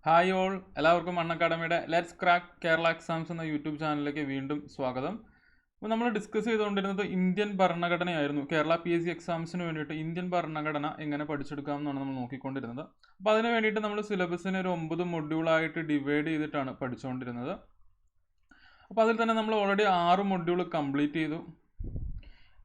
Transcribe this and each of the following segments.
Hi all, എല്ലാവർക്കും അൺഅക്കാഡമിയുടെ let's crack Kerala exams എന്ന YouTube ചാനലിലേക്ക് വീണ്ടും സ്വാഗതം. അപ്പോൾ നമ്മൾ ഡിസ്കസ് ചെയ്തുകൊണ്ടിരുന്നത് ഇന്ത്യൻ ഭരണഘടനയായിരുന്നു. കേരള PSC എക്സാംസിന് വേണ്ടിയിട്ട് ഇന്ത്യൻ ഭരണഘടന എങ്ങനെ പഠിച്ചെടുക്കാം എന്നാണ് നമ്മൾ നോക്കിക്കൊണ്ടിരുന്നത്. അപ്പോൾ അതിന് വേണ്ടിയിട്ട് നമ്മൾ സിലബസിനെ ഒരു 9 മൊഡ്യൂളായിട്ട് ഡിവൈഡ് ചെയ്തിട്ടാണ് പഠിച്ചുകൊണ്ടിരുന്നത്. അപ്പോൾ അതിൽ തന്നെ നമ്മൾ ഓൾറെഡി 6 മൊഡ്യൂൾ കംപ്ലീറ്റ് ചെയ്തു.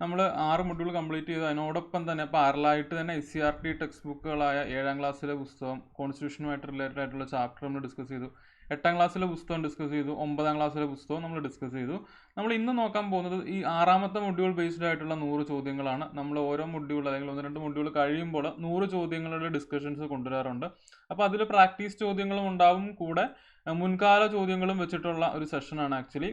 നമ്മൾ 6 മൊഡ്യൂൾ കംപ്ലീറ്റ് ചെയ്തു. അതിനോടൊപ്പം തന്നെ പാരലായിട്ട് തന്നെ SCERT ടെക്സ്റ്റ് ബുക്കുകളായ 7ാം ക്ലാസ്സിലെ പുസ്തകം, കോൺസ്റ്റിറ്റ്യൂഷനുമായിട്ട് റിലേറ്റഡ് ആയിട്ടുള്ള ചാപ്റ്റർ നമ്മൾ ഡിസ്കസ് ചെയ്തു. 8ാം ക്ലാസ്സിലെ പുസ്തകം ഡിസ്കസ് ചെയ്തു. 9ാം ക്ലാസ്സിലെ പുസ്തകം നമ്മൾ ഡിസ്കസ് ചെയ്തു. നമ്മൾ ഇന്ന് നോക്കാൻ പോകുന്നത് ഈ 6ാമത്തെ മൊഡ്യൂൾ ബേസ്ഡ് ആയിട്ടുള്ള 100 ചോദ്യങ്ങളാണ്. നമ്മൾ ഓരോ മൊഡ്യൂൾ അല്ലെങ്കിൽ 1-2 മൊഡ്യൂൾ കഴിയുമ്പോൾ 100 ചോദ്യങ്ങളുടെ ഡിസ്കഷൻസ് കൊണ്ടുവരാറുണ്ട്. അപ്പോൾ അതിൽ പ്രാക്ടീസ് ചോദ്യങ്ങളും ഉണ്ടാവും, കൂടെ മുൻകാല ചോദ്യങ്ങളും വെച്ചിട്ടുള്ള ഒരു സെഷനാണ് ആക്ച്വലി.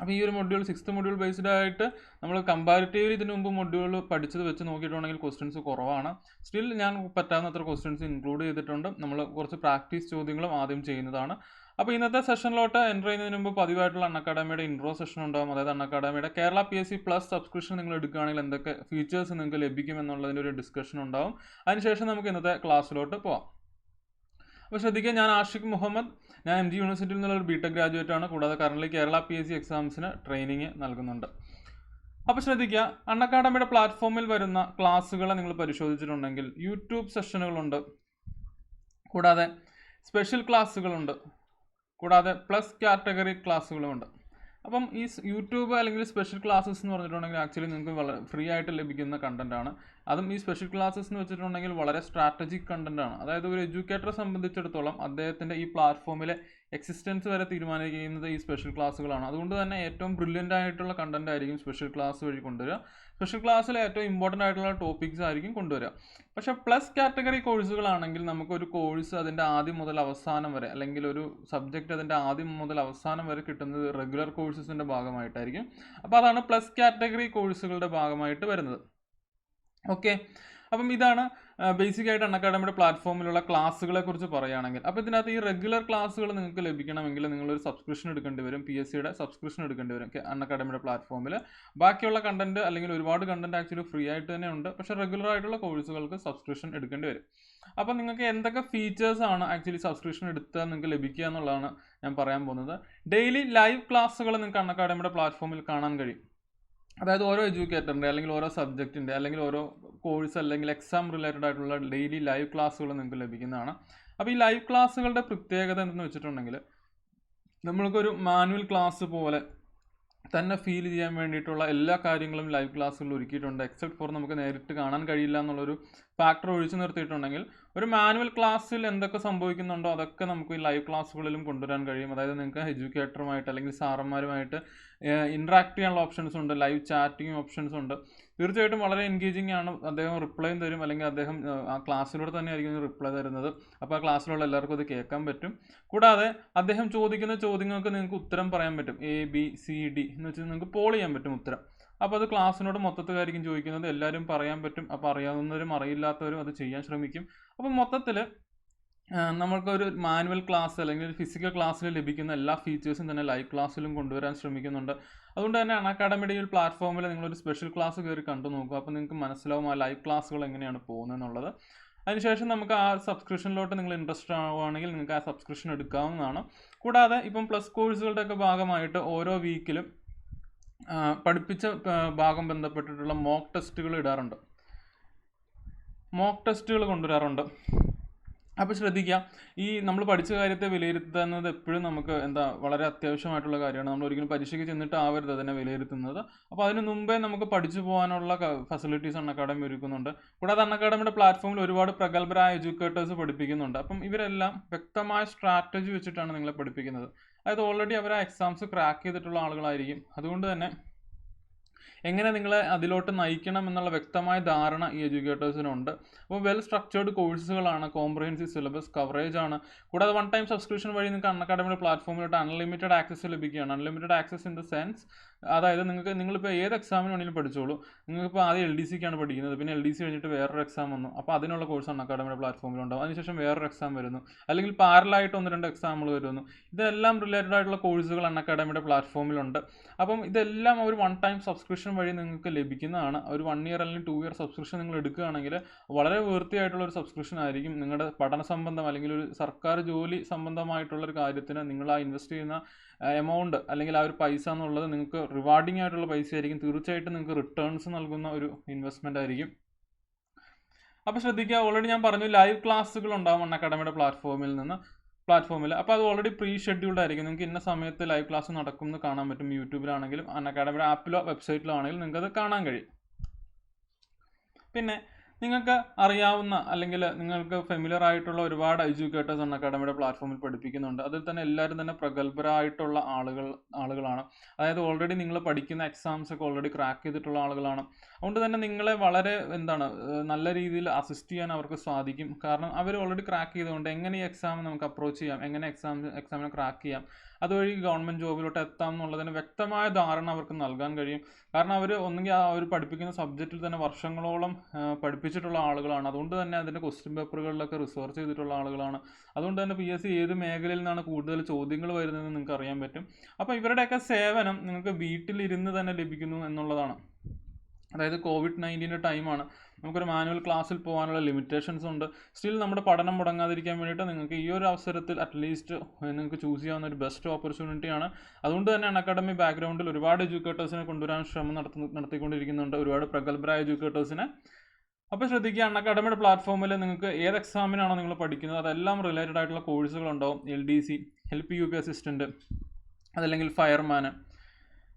അപ്പോൾ ഈ ഒരു മൊഡ്യൂൾ 6th മൊഡ്യൂൾ ബേസ്ഡ് ആയിട്ട് നമ്മൾ കമ്പാരിറ്റീവ്ലി ഇതിനു മുമ്പ് മൊഡ്യൂൾ പഠിച്ചത് വെച്ച് നോക്കിയിട്ടുണ്ടെങ്കിൽ ക്വസ്റ്റ്യൻസ് കുറവാണ്. സ്റ്റിൽ ഞാൻ പറ്റാവുന്നത്ര ക്വസ്റ്റ്യൻസ് ഇൻക്ലൂഡ് ചെയ്തിട്ടുണ്ട്. നമ്മൾ കുറച്ച് പ്രാക്ടീസ് ചോദ്യങ്ങളും ആദ്യം ചെയ്യുന്നതാണ്. അപ്പോൾ ഇന്നത്തെ സെഷനിലോട്ട് എൻ്റർ ചെയ്യുന്നതിന് മുമ്പ് പതിവായിട്ടുള്ള അൺഅക്കാഡമിയുടെ ഇൻട്രോ സെഷൻ ഉണ്ടാകും. അതായത് അൺഅക്കാഡമിയുടെ കേരള PSC പ്ലസ് സബ്സ്ക്രിപ്ഷൻ നിങ്ങൾ എടുക്കുകയാണെങ്കിൽ എന്തൊക്കെ ഫീച്ചേഴ്സ് നിങ്ങൾക്ക് ലഭിക്കും എന്നുള്ളതിൻ്റെ ഒരു ഡിസ്കഷൻ ഉണ്ടാവും. അതിനുശേഷം നമുക്ക് ഇന്നത്തെ ക്ലാസ്സിലോട്ട് പോകാം. അപ്പോൾ ശ്രദ്ധിക്കുക, ഞാൻ ആഷിഖ് മുഹമ്മദ്. ഞാൻ MG യൂണിവേഴ്സിറ്റിയിൽ നിന്നുള്ള ഒരു BTech ഗ്രാജുവേറ്റ് ആണ്. കൂടാതെ കറൻ്റ് കേരള PSC എക്സാംസിന് ട്രെയിനിങ് നൽകുന്നുണ്ട്. അപ്പോൾ ശ്രദ്ധിക്കുക, അൺഅക്കാഡമിയുടെ പ്ലാറ്റ്ഫോമിൽ വരുന്ന ക്ലാസ്സുകളെ നിങ്ങൾ പരിശോധിച്ചിട്ടുണ്ടെങ്കിൽ യൂട്യൂബ് സെഷനുകളുണ്ട്, കൂടാതെ സ്പെഷ്യൽ ക്ലാസ്സുകളുണ്ട്, കൂടാതെ പ്ലസ് കാറ്റഗറി ക്ലാസ്സുകളുമുണ്ട്. അപ്പം ഈ യൂട്യൂബ് അല്ലെങ്കിൽ സ്പെഷ്യൽ ക്ലാസ്സസ് എന്ന് പറഞ്ഞിട്ടുണ്ടെങ്കിൽ ആക്ച്വലി നിങ്ങൾക്ക് വളരെ ഫ്രീ ആയിട്ട് ലഭിക്കുന്ന കണ്ടന്റ് ആണ്. അതും ഈ സ്പെഷ്യൽ ക്ലാസ്സസ് എന്ന് വെച്ചിട്ടുണ്ടെങ്കിൽ വളരെ സ്ട്രാറ്റജിക് കണ്ടന്റ് ആണ്. അതായത് ഒരു എഡ്യൂക്കേറ്ററെ സംബന്ധിച്ചിടത്തോളം അദ്ദേഹത്തിൻ്റെ ഈ പ്ലാറ്റ്ഫോമിലെ എക്സിസ്റ്റൻസ് വരെ തീരുമാനിക്കുന്നത് ഈ സ്പെഷ്യൽ ക്ലാസ്സുകളാണ്. അതുകൊണ്ട് തന്നെ ഏറ്റവും ബ്രില്യൻ്റ് ആയിട്ടുള്ള കണ്ടന്റ് ആയിരിക്കും സ്പെഷ്യൽ ക്ലാസ് വഴി കൊണ്ടുവരിക. സ്പെഷ്യൽ ക്ലാസ്സിൽ ഏറ്റവും ഇമ്പോർട്ടൻ്റ് ആയിട്ടുള്ള ടോപ്പിക്സ് ആയിരിക്കും കൊണ്ടുവരിക. പക്ഷേ പ്ലസ് കാറ്റഗറി കോഴ്സുകളാണെങ്കിൽ നമുക്കൊരു കോഴ്സ് അതിൻ്റെ ആദ്യം മുതൽ അവസാനം വരെ, അല്ലെങ്കിൽ ഒരു സബ്ജക്റ്റ് അതിൻ്റെ ആദ്യം മുതൽ അവസാനം വരെ കിട്ടുന്നത് റെഗുലർ കോഴ്സസിൻ്റെ ഭാഗമായിട്ടായിരിക്കും. അപ്പോൾ അതാണ് പ്ലസ് കാറ്റഗറി കോഴ്സുകളുടെ ഭാഗമായിട്ട് വരുന്നത്. ഓക്കെ, അപ്പം ഇതാണ് ബേസിക് ആയിട്ട് അൺഅക്കാഡമിയുടെ പ്ലാറ്റ്ഫോമിലുള്ള ക്ലാസ്സുകളെ കുറിച്ച് പറയുകയാണെങ്കിൽ. അപ്പോൾ ഇതിനകത്ത് ഈ റെഗുലർ ക്ലാസ്സുകൾ നിങ്ങൾക്ക് ലഭിക്കണമെങ്കിൽ നിങ്ങളൊരു സബ്സ്ക്രിപ്ഷൻ എടുക്കേണ്ടി വരും. PSCയുടെ സബ്സ്ക്രിപ്ഷൻ എടുക്കേണ്ടി വരും അൺഅക്കാഡമിയുടെ പ്ലാറ്റ്ഫോമിൽ. ബാക്കിയുള്ള കണ്ടന്റ് അല്ലെങ്കിൽ ഒരുപാട് കണ്ടന്റ് ആക്ച്വലി ഫ്രീ ആയിട്ട് തന്നെ ഉണ്ട്. പക്ഷേ റെഗുലർ ആയിട്ടുള്ള കോഴ്സുകൾക്ക് സബ്സ്ക്രിപ്ഷൻ എടുക്കേണ്ടി വരും. അപ്പോൾ നിങ്ങൾക്ക് എന്തൊക്കെ ഫീച്ചേഴ്സ് ആണ് ആക്ച്വലി സബ്സ്ക്രിപ്ഷൻ എടുത്താൽ നിങ്ങൾക്ക് ലഭിക്കുക എന്നുള്ളതാണ് ഞാൻ പറയാൻ പോകുന്നത്. ഡെയിലി ലൈവ് ക്ലാസ്സുകൾ നിങ്ങൾക്ക് അൺഅക്കാഡമിയുടെ പ്ലാറ്റ്ഫോമിൽ കാണാൻ കഴിയും. അതായത് ഓരോ എഡ്യൂക്കേറ്ററിൻ്റെ അല്ലെങ്കിൽ ഓരോ സബ്ജക്റ്റിൻ്റെ അല്ലെങ്കിൽ ഓരോ കോഴ്സ് അല്ലെങ്കിൽ എക്സാം റിലേറ്റഡ് ആയിട്ടുള്ള ഡെയിലി ലൈവ് ക്ലാസ്സുകൾ നിങ്ങൾക്ക് ലഭിക്കുന്നതാണ്. അപ്പോൾ ഈ ലൈവ് ക്ലാസ്സുകളുടെ പ്രത്യേകത എന്തെന്ന് വെച്ചിട്ടുണ്ടെങ്കിൽ നമ്മൾക്കൊരു മാനുവൽ ക്ലാസ് പോലെ തന്നെ ഫീൽ ചെയ്യാൻ വേണ്ടിയിട്ടുള്ള എല്ലാ കാര്യങ്ങളും ലൈവ് ക്ലാസ്സുകളിൽ ഒരുക്കിയിട്ടുണ്ട്. എക്സെപ്റ്റ് ഫോർ നമുക്ക് നേരിട്ട് കാണാൻ കഴിയില്ല എന്നുള്ളൊരു ഫാക്ടർ ഒഴിച്ചു നിർത്തിയിട്ടുണ്ടെങ്കിൽ ഒരു മാനുവൽ ക്ലാസ്സിൽ എന്തൊക്കെ സംഭവിക്കുന്നുണ്ടോ അതൊക്കെ നമുക്ക് ഈ ലൈവ് ക്ലാസ്സുകളിലും കൊണ്ടുവരാൻ കഴിയും. അതായത് നിങ്ങൾക്ക് എഡ്യൂക്കേറ്ററുമായിട്ട് അല്ലെങ്കിൽ സാറന്മാരുമായിട്ട് ഇൻട്രാക്ട് ചെയ്യാനുള്ള ഓപ്ഷൻസ് ഉണ്ട്, ലൈവ് ചാറ്റിംഗ് ഓപ്ഷൻസ് ഉണ്ട്. തീർച്ചയായിട്ടും വളരെ എൻഗേജിങ് ആണ്. അദ്ദേഹം റിപ്ലൈയും തരും, അല്ലെങ്കിൽ അദ്ദേഹം ആ ക്ലാസ്സിലൂടെ തന്നെ ആയിരിക്കും റിപ്ലൈ തരുന്നത്. അപ്പോൾ ആ ക്ലാസ്സിലുള്ള എല്ലാവർക്കും അത് കേൾക്കാൻ പറ്റും. കൂടാതെ അദ്ദേഹം ചോദിക്കുന്ന ചോദ്യങ്ങൾക്ക് നിങ്ങൾക്ക് ഉത്തരം പറയാൻ പറ്റും. ABCD എന്ന് വെച്ചാൽ നിങ്ങൾക്ക് പോൾ ചെയ്യാൻ പറ്റും ഉത്തരം. അപ്പോൾ അത് ക്ലാസ്സിനോട് മൊത്തത്തിലായിരിക്കും ചോദിക്കുന്നത്, എല്ലാവരും പറയാൻ പറ്റും. അപ്പോൾ അറിയാവുന്നവരും അറിയില്ലാത്തവരും അത് ചെയ്യാൻ ശ്രമിക്കും. അപ്പോൾ മൊത്തത്തിൽ നമ്മൾക്കൊരു മാനുവൽ ക്ലാസ് അല്ലെങ്കിൽ ഒരു ഫിസിക്കൽ ക്ലാസ്സിൽ ലഭിക്കുന്ന എല്ലാ ഫീച്ചേഴ്സും തന്നെ ലൈവ് ക്ലാസ്സിലും കൊണ്ടുവരാൻ ശ്രമിക്കുന്നുണ്ട്. അതുകൊണ്ട് തന്നെ അൺഅക്കാഡമിയുടെ ഈ പ്ലാറ്റ്ഫോമിൽ നിങ്ങളൊരു സ്പെഷ്യൽ ക്ലാസ് കയറി കണ്ടു നോക്കുക. അപ്പോൾ നിങ്ങൾക്ക് മനസ്സിലാവും ആ ലൈവ് ക്ലാസ്സുകൾ എങ്ങനെയാണ് പോകുന്നത് എന്നുള്ളത്. അതിനുശേഷം നമുക്ക് ആ സബ്സ്ക്രിപ്ഷനിലോട്ട് നിങ്ങൾ ഇൻട്രസ്റ്റ് ആവുകയാണെങ്കിൽ നിങ്ങൾക്ക് ആ സബ്സ്ക്രിപ്ഷൻ എടുക്കാവുന്നതാണ്. കൂടാതെ ഇപ്പം പ്ലസ് കോഴ്സുകളുടെയൊക്കെ ഭാഗമായിട്ട് ഓരോ വീക്കിലും പഠിപ്പിച്ച ഭാഗം ബന്ധപ്പെട്ടിട്ടുള്ള മോക്ക് ടെസ്റ്റുകൾ ഇടാറുണ്ട്, മോക്ക് ടെസ്റ്റുകൾ കൊണ്ടുവരാറുണ്ട്. അപ്പോൾ ശ്രദ്ധിക്കുക, ഈ നമ്മൾ പഠിച്ച കാര്യത്തെ വിലയിരുത്തുന്നത് എപ്പോഴും നമുക്ക് വളരെ അത്യാവശ്യമായിട്ടുള്ള കാര്യമാണ്. നമ്മൾ ഒരിക്കലും പരീക്ഷയ്ക്ക് ചെന്നിട്ട് ആവരുത് അതിനെ വിലയിരുത്തുന്നത്. അപ്പോൾ അതിന് മുമ്പേ നമുക്ക് പഠിച്ചു പോകാനുള്ള ഫെസിലിറ്റീസ് അൺഅക്കാഡമി ഒരുക്കുന്നുണ്ട്. കൂടാതെ അൺഅക്കാഡമിയുടെ പ്ലാറ്റ്ഫോമിൽ ഒരുപാട് പ്രഗത്ഭരായ എഡ്യൂക്കേറ്റേഴ്സ് പഠിപ്പിക്കുന്നുണ്ട്. അപ്പം ഇവരെല്ലാം വ്യക്തമായ സ്ട്രാറ്റജി വെച്ചിട്ടാണ് നിങ്ങളെ പഠിപ്പിക്കുന്നത്. അതായത് ഓൾറെഡി അവർ ആ എക്സാംസ് ക്രാക്ക് ചെയ്തിട്ടുള്ള ആളുകളായിരിക്കും. അതുകൊണ്ട് തന്നെ എങ്ങനെ നിങ്ങളെ അതിലോട്ട് നയിക്കണം എന്നുള്ള വ്യക്തമായ ധാരണ ഈ എഡ്യൂക്കേറ്റേഴ്സിനുണ്ട്. അപ്പോൾ വെൽ സ്ട്രക്ചേർഡ് കോഴ്സുകളാണ്, കോംപ്രിഹെൻസീവ് സിലബസ് കവറേജ് ആണ്. കൂടാതെ 1 ടൈം സബ്സ്ക്രിപ്ഷൻ വഴി നിങ്ങൾക്ക് അൺഅക്കാഡമിയുടെ പ്ലാറ്റ്ഫോമിലോട്ട് അൺലിമിറ്റഡ് ആക്സസ് ലഭിക്കുകയാണ്. Unlimited access in the sense അതായത് നിങ്ങളിപ്പോൾ ഏത് എക്സാമിന് വേണമെങ്കിലും പഠിച്ചോളൂ. നിങ്ങൾക്കിപ്പോൾ ആദ്യം LDCക്കാണ് പഠിക്കുന്നത്, പിന്നെ LDC കഴിഞ്ഞിട്ട് വേറൊരു എക്സാം വന്നു, അപ്പോൾ അതിനുള്ള കോഴ്സ് അക്കാഡമിയുടെ പ്ലാറ്റ്ഫോമിൽ ഉണ്ടാവും. അതിനുശേഷം വേറൊരു എക്സാം വരുന്നു, അല്ലെങ്കിൽ പാരലായിട്ട് 1-2 എക്സാമുകൾ വരുന്നു. ഇതെല്ലാം റിലേറ്റഡ് ആയിട്ടുള്ള കോഴ്സുകൾ അക്കാഡമിയുടെ പ്ലാറ്റ്ഫോമിലുണ്ട്. അപ്പം ഇതെല്ലാം ഒരു 1 ടൈം സബ്സ്ക്രിപ്ഷൻ വഴി നിങ്ങൾക്ക് ലഭിക്കുന്നതാണ്. ഒരു 1 ഇയർ അല്ലെങ്കിൽ 2 ഇയർ സബ്സ്ക്രിപ്ഷൻ നിങ്ങൾ എടുക്കുകയാണെങ്കിൽ വളരെ വൃത്തിയായിട്ടുള്ള ഒരു സബ്സ്ക്രിപ്ഷൻ ആയിരിക്കും. നിങ്ങളുടെ പഠന സംബന്ധം അല്ലെങ്കിൽ ഒരു സർക്കാർ ജോലി സംബന്ധമായിട്ടുള്ളൊരു കാര്യത്തിന് നിങ്ങൾ ആ ഇൻവെസ്റ്റ് ചെയ്യുന്ന എമൗണ്ട് അല്ലെങ്കിൽ ആ ഒരു പൈസ എന്നുള്ളത് നിങ്ങൾക്ക് റിവാർഡിംഗ് ആയിട്ടുള്ള പൈസ ആയിരിക്കും. തീർച്ചയായിട്ടും നിങ്ങൾക്ക് റിട്ടേൺസ് നൽകുന്ന ഒരു ഇൻവെസ്റ്റ്മെൻ്റ് ആയിരിക്കും. അപ്പോൾ ശ്രദ്ധിക്കുക, ഓൾറെഡി ഞാൻ പറഞ്ഞു ലൈവ് ക്ലാസ്സുകൾ ഉണ്ടാവും അക്കാഡമിയുടെ പ്ലാറ്റ്ഫോമിൽ. അപ്പോൾ അത് ഓൾറെഡി പ്രീ ഷെഡ്യൂൾഡ് ആയിരിക്കും. നിങ്ങൾക്ക് ഇന്ന സമയത്ത് ലൈവ് ക്ലാസ് നടക്കുമെന്ന് കാണാൻ പറ്റും. യൂട്യൂബിലാണെങ്കിലും അക്കാഡമിയുടെ ആപ്പിലോ വെബ്സൈറ്റിലോ ആണെങ്കിലും നിങ്ങൾക്ക് അത് കാണാൻ കഴിയും. പിന്നെ നിങ്ങൾക്ക് അറിയാവുന്ന അല്ലെങ്കിൽ നിങ്ങൾക്ക് ഫെമിലിയർ ആയിട്ടുള്ള ഒരുപാട് എഡ്യൂക്കേറ്റേഴ്സ് അക്കാഡമിയുടെ പ്ലാറ്റ്ഫോമിൽ പഠിപ്പിക്കുന്നുണ്ട്. അതിൽ തന്നെ എല്ലാവരും തന്നെ പ്രഗത്ഭരായിട്ടുള്ള ആളുകളാണ്. അതായത് ഓൾറെഡി നിങ്ങൾ പഠിക്കുന്ന എക്സാംസ് ഒക്കെ ഓൾറെഡി ക്രാക്ക് ചെയ്തിട്ടുള്ള ആളുകളാണ്. അതുകൊണ്ട് തന്നെ നിങ്ങളെ വളരെ നല്ല രീതിയിൽ അസിസ്റ്റ് ചെയ്യാൻ അവർക്ക് സാധിക്കും. കാരണം അവർ ഓൾറെഡി ക്രാക്ക് ചെയ്തുകൊണ്ട് എങ്ങനെ ഈ എക്സാം നമുക്ക് അപ്രോച്ച് ചെയ്യാം, എങ്ങനെ എക്സാമിനെ ക്രാക്ക് ചെയ്യാം, അതുവഴി ഗവൺമെൻറ് ജോബിലോട്ട് എത്താം എന്നുള്ളതിന് വ്യക്തമായ ധാരണ അവർക്ക് നൽകാൻ കഴിയും. കാരണം അവർ ഒന്നുകിൽ അവർ പഠിപ്പിക്കുന്ന സബ്ജക്റ്റിൽ തന്നെ വർഷങ്ങളോളം പഠിപ്പിച്ചിട്ടുള്ള ആളുകളാണ്. അതുകൊണ്ട് തന്നെ അതിൻ്റെ ക്വസ്റ്റ്യൻ പേപ്പറുകളിലൊക്കെ റിസർച്ച് ചെയ്തിട്ടുള്ള ആളുകളാണ്. അതുകൊണ്ട് തന്നെ PSC ഏത് മേഖലയിൽ നിന്നാണ് കൂടുതൽ ചോദ്യങ്ങൾ വരുന്നതെന്ന് നിങ്ങൾക്ക് അറിയാൻ പറ്റും. അപ്പോൾ ഇവരുടെയൊക്കെ സേവനം നിങ്ങൾക്ക് വീട്ടിലിരുന്ന് തന്നെ ലഭിക്കുന്നു എന്നുള്ളതാണ്. അതായത് COVID-19 ടൈമാണ്, നമുക്കൊരു മാനുവൽ ക്ലാസ്സിൽ പോകാനുള്ള ലിമിറ്റേഷൻസ് ഉണ്ട്. സ്റ്റിൽ നമ്മുടെ പഠനം മുടങ്ങാതിരിക്കാൻ വേണ്ടിയിട്ട് നിങ്ങൾക്ക് ഈ ഒരു അവസരത്തിൽ അറ്റ്ലീസ്റ്റ് നിങ്ങൾക്ക് ചൂസ് ചെയ്യാവുന്ന ഒരു ബെസ്റ്റ് ഓപ്പർച്യൂണിറ്റിയാണ്. അതുകൊണ്ട് തന്നെ അക്കാഡമി ബാക്ക്ഗ്രൗണ്ടിൽ ഒരുപാട് എഡ്യൂക്കേറ്റേഴ്സിനെ കൊണ്ടുവരാൻ ശ്രമം നടത്തിക്കൊണ്ടിരിക്കുന്നുണ്ട്, ഒരുപാട് പ്രഗത്ഭരായ എഡ്യൂക്കേറ്റേഴ്സിനെ. അപ്പോൾ ശ്രദ്ധിക്കുക, അക്കാഡമിയുടെ പ്ലാറ്റ്ഫോമിൽ നിങ്ങൾക്ക് ഏത് എക്സാമിനാണോ നിങ്ങൾ പഠിക്കുന്നത് അതെല്ലാം റിലേറ്റഡ് ആയിട്ടുള്ള കോഴ്സുകളുണ്ടാവും. LDC, LPUP അസിസ്റ്റൻറ്റ്, അതല്ലെങ്കിൽ ഫയർമാൻ,